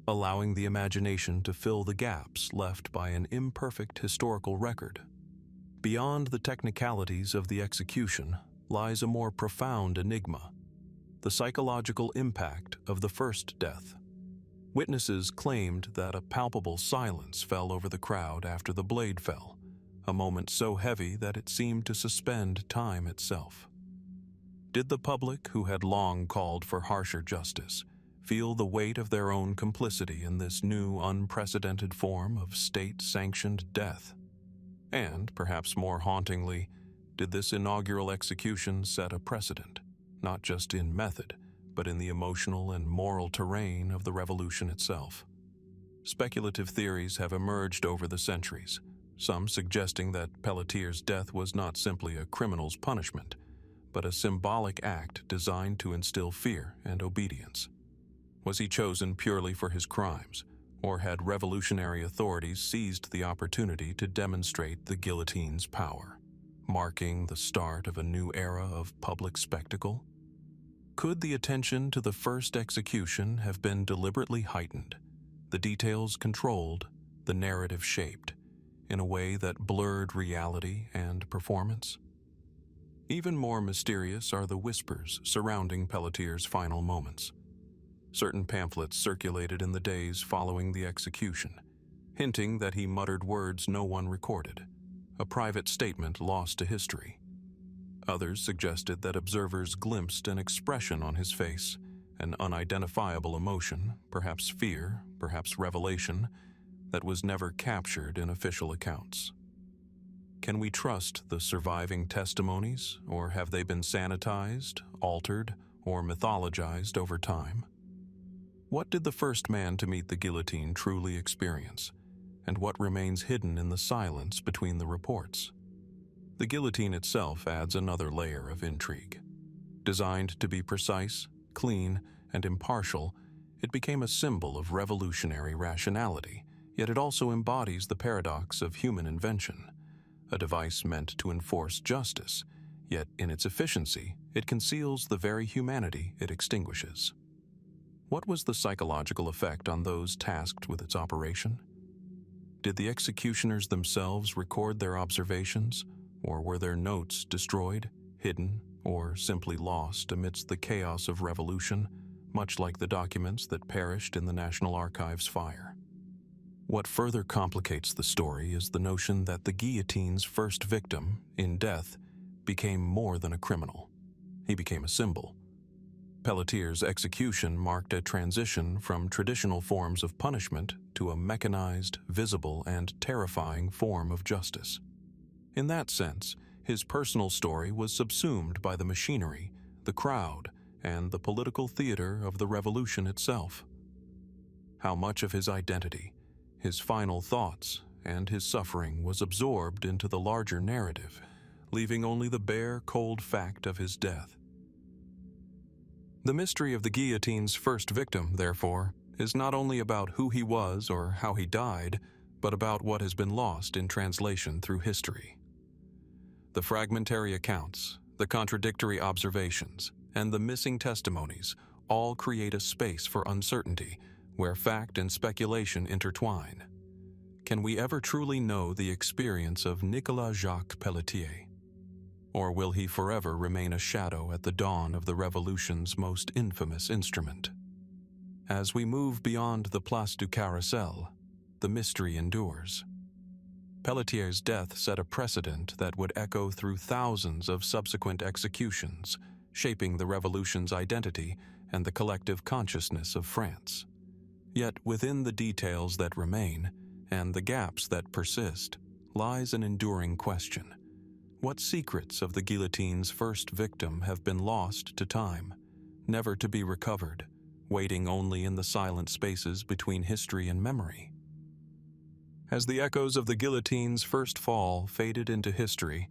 allowing the imagination to fill the gaps left by an imperfect historical record. Beyond the technicalities of the execution lies a more profound enigma: the psychological impact of the first death. Witnesses claimed that a palpable silence fell over the crowd after the blade fell, a moment so heavy that it seemed to suspend time itself. Did the public, who had long called for harsher justice, feel the weight of their own complicity in this new, unprecedented form of state-sanctioned death? And, perhaps more hauntingly, did this inaugural execution set a precedent, not just in method, but in the emotional and moral terrain of the revolution itself? Speculative theories have emerged over the centuries, some suggesting that Pelletier's death was not simply a criminal's punishment, but a symbolic act designed to instill fear and obedience. Was he chosen purely for his crimes, or had revolutionary authorities seized the opportunity to demonstrate the guillotine's power, marking the start of a new era of public spectacle? Could the attention to the first execution have been deliberately heightened, the details controlled, the narrative shaped, in a way that blurred reality and performance. Even more mysterious are the whispers surrounding Pelletier's final moments. Certain pamphlets circulated in the days following the execution, hinting that he muttered words no one recorded, a private statement lost to history. Others suggested that observers glimpsed an expression on his face, an unidentifiable emotion, perhaps fear, perhaps revelation, that was never captured in official accounts. Can we trust the surviving testimonies, or have they been sanitized, altered, or mythologized over time? What did the first man to meet the guillotine truly experience, and what remains hidden in the silence between the reports? The guillotine itself adds another layer of intrigue. Designed to be precise, clean, and impartial, it became a symbol of revolutionary rationality, yet it also embodies the paradox of human invention. A device meant to enforce justice, yet in its efficiency, it conceals the very humanity it extinguishes. What was the psychological effect on those tasked with its operation? Did the executioners themselves record their observations, or were their notes destroyed, hidden, or simply lost amidst the chaos of revolution, much like the documents that perished in the National Archives fire? What further complicates the story is the notion that the guillotine's first victim, in death, became more than a criminal. He became a symbol. Pelletier's execution marked a transition from traditional forms of punishment to a mechanized, visible, and terrifying form of justice. In that sense, his personal story was subsumed by the machinery, the crowd, and the political theater of the revolution itself. How much of his identity, his final thoughts, and his suffering was absorbed into the larger narrative, leaving only the bare, cold fact of his death. The mystery of the guillotine's first victim, therefore, is not only about who he was or how he died, but about what has been lost in translation through history. The fragmentary accounts, the contradictory observations, and the missing testimonies all create a space for uncertainty where fact and speculation intertwine. Can we ever truly know the experience of Nicolas Jacques Pelletier? Or will he forever remain a shadow at the dawn of the Revolution's most infamous instrument? As we move beyond the Place du Carrousel, the mystery endures. Pelletier's death set a precedent that would echo through thousands of subsequent executions, shaping the Revolution's identity and the collective consciousness of France. Yet within the details that remain, and the gaps that persist, lies an enduring question. What secrets of the guillotine's first victim have been lost to time, never to be recovered, waiting only in the silent spaces between history and memory? As the echoes of the guillotine's first fall faded into history,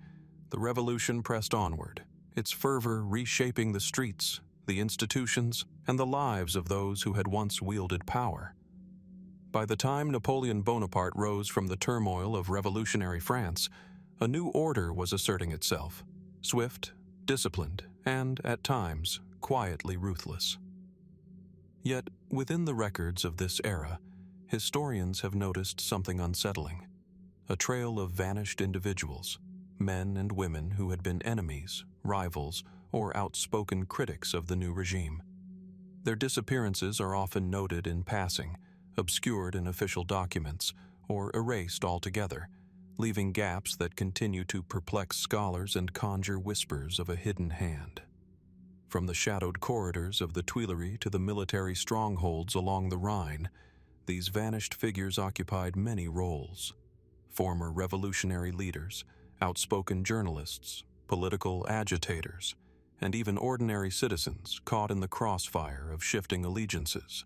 the revolution pressed onward, its fervor reshaping the streets, the institutions, and the lives of those who had once wielded power. By the time Napoleon Bonaparte rose from the turmoil of revolutionary France, a new order was asserting itself, swift, disciplined, and, at times, quietly ruthless. Yet, within the records of this era, historians have noticed something unsettling: a trail of vanished individuals, men and women who had been enemies, rivals, or outspoken critics of the new regime. Their disappearances are often noted in passing, obscured in official documents, or erased altogether, leaving gaps that continue to perplex scholars and conjure whispers of a hidden hand. From the shadowed corridors of the Tuileries to the military strongholds along the Rhine, these vanished figures occupied many roles: former revolutionary leaders, outspoken journalists, political agitators, and even ordinary citizens caught in the crossfire of shifting allegiances.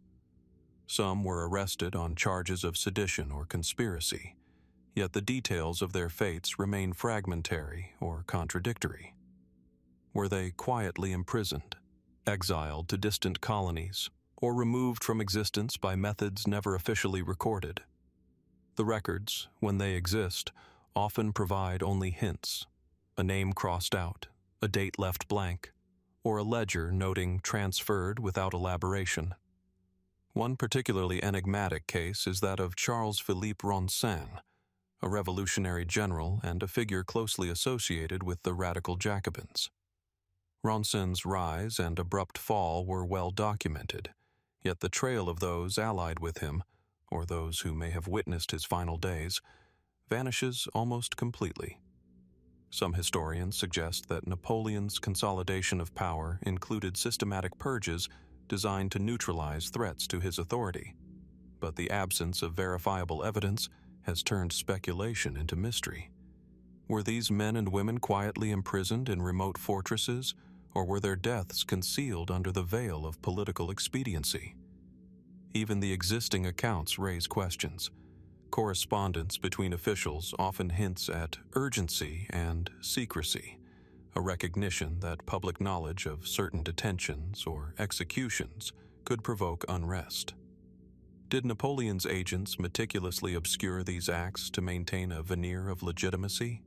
Some were arrested on charges of sedition or conspiracy, yet the details of their fates remain fragmentary or contradictory. Were they quietly imprisoned, exiled to distant colonies, or removed from existence by methods never officially recorded? The records, when they exist, often provide only hints: a name crossed out, a date left blank, or a ledger noting transferred without elaboration. One particularly enigmatic case is that of Charles-Philippe Ronsin, a revolutionary general and a figure closely associated with the radical Jacobins. Ronsin's rise and abrupt fall were well documented, yet the trail of those allied with him, or those who may have witnessed his final days, vanishes almost completely. Some historians suggest that Napoleon's consolidation of power included systematic purges designed to neutralize threats to his authority, but the absence of verifiable evidence has turned speculation into mystery. Were these men and women quietly imprisoned in remote fortresses, or were their deaths concealed under the veil of political expediency? Even the existing accounts raise questions. Correspondence between officials often hints at urgency and secrecy, a recognition that public knowledge of certain detentions or executions could provoke unrest. Did Napoleon's agents meticulously obscure these acts to maintain a veneer of legitimacy?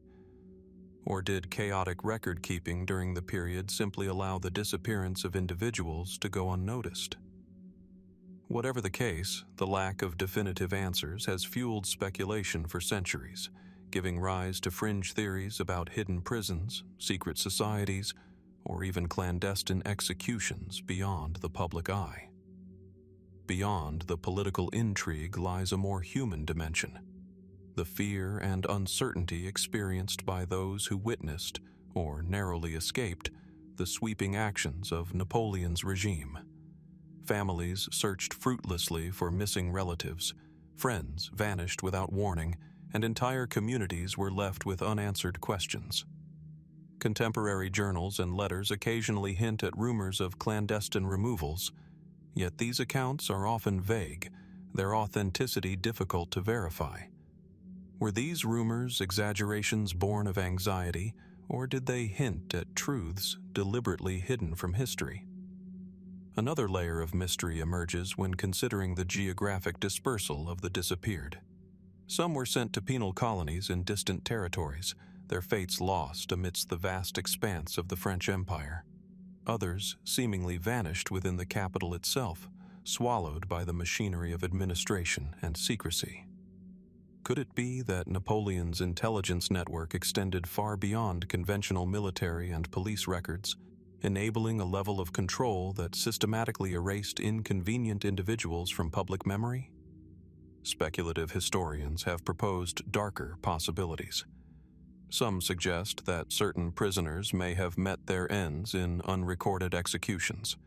Or did chaotic record-keeping during the period simply allow the disappearance of individuals to go unnoticed? Whatever the case, the lack of definitive answers has fueled speculation for centuries, giving rise to fringe theories about hidden prisons, secret societies, or even clandestine executions beyond the public eye. Beyond the political intrigue lies a more human dimension: the fear and uncertainty experienced by those who witnessed, or narrowly escaped, the sweeping actions of Napoleon's regime. Families searched fruitlessly for missing relatives, friends vanished without warning, and entire communities were left with unanswered questions. Contemporary journals and letters occasionally hint at rumors of clandestine removals, yet these accounts are often vague, their authenticity difficult to verify. Were these rumors exaggerations born of anxiety, or did they hint at truths deliberately hidden from history? Another layer of mystery emerges when considering the geographic dispersal of the disappeared. Some were sent to penal colonies in distant territories, their fates lost amidst the vast expanse of the French Empire. Others seemingly vanished within the capital itself, swallowed by the machinery of administration and secrecy. Could it be that Napoleon's intelligence network extended far beyond conventional military and police records, enabling a level of control that systematically erased inconvenient individuals from public memory? Speculative historians have proposed darker possibilities. Some suggest that certain prisoners may have met their ends in unrecorded executions,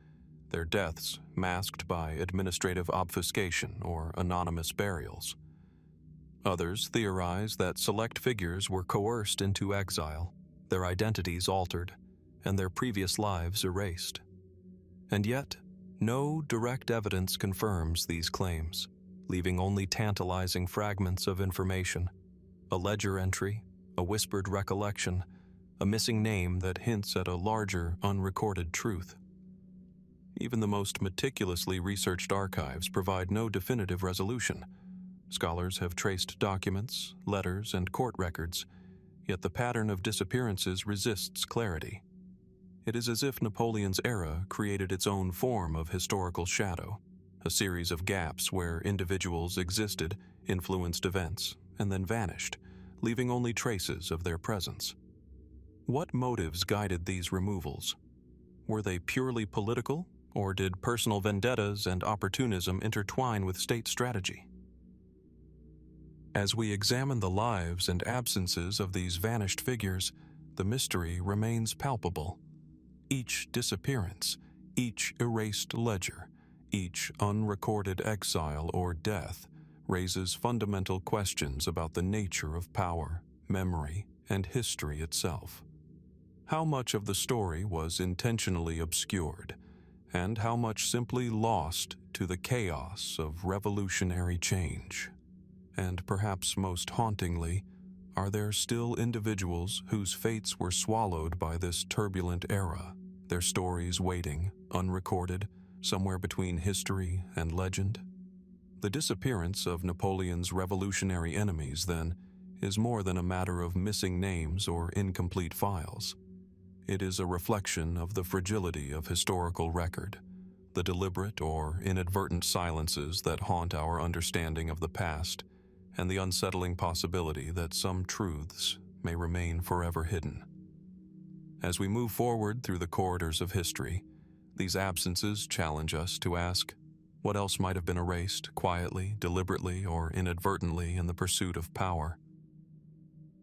their deaths masked by administrative obfuscation or anonymous burials. Others theorize that select figures were coerced into exile, their identities altered, and their previous lives erased. And yet, no direct evidence confirms these claims, leaving only tantalizing fragments of information: a ledger entry, a whispered recollection, a missing name that hints at a larger, unrecorded truth. Even the most meticulously researched archives provide no definitive resolution. Scholars have traced documents, letters, and court records, yet the pattern of disappearances resists clarity. It is as if Napoleon's era created its own form of historical shadow, a series of gaps where individuals existed, influenced events, and then vanished, leaving only traces of their presence. What motives guided these removals? Were they purely political, or did personal vendettas and opportunism intertwine with state strategy? As we examine the lives and absences of these vanished figures, the mystery remains palpable. Each disappearance, each erased ledger, each unrecorded exile or death raises fundamental questions about the nature of power, memory, and history itself. How much of the story was intentionally obscured, and how much simply lost to the chaos of revolutionary change? And perhaps most hauntingly, are there still individuals whose fates were swallowed by this turbulent era, their stories waiting, unrecorded, somewhere between history and legend? The disappearance of Napoleon's revolutionary enemies, then, is more than a matter of missing names or incomplete files. It is a reflection of the fragility of historical record, the deliberate or inadvertent silences that haunt our understanding of the past, and the unsettling possibility that some truths may remain forever hidden. As we move forward through the corridors of history, these absences challenge us to ask, what else might have been erased quietly, deliberately, or inadvertently in the pursuit of power?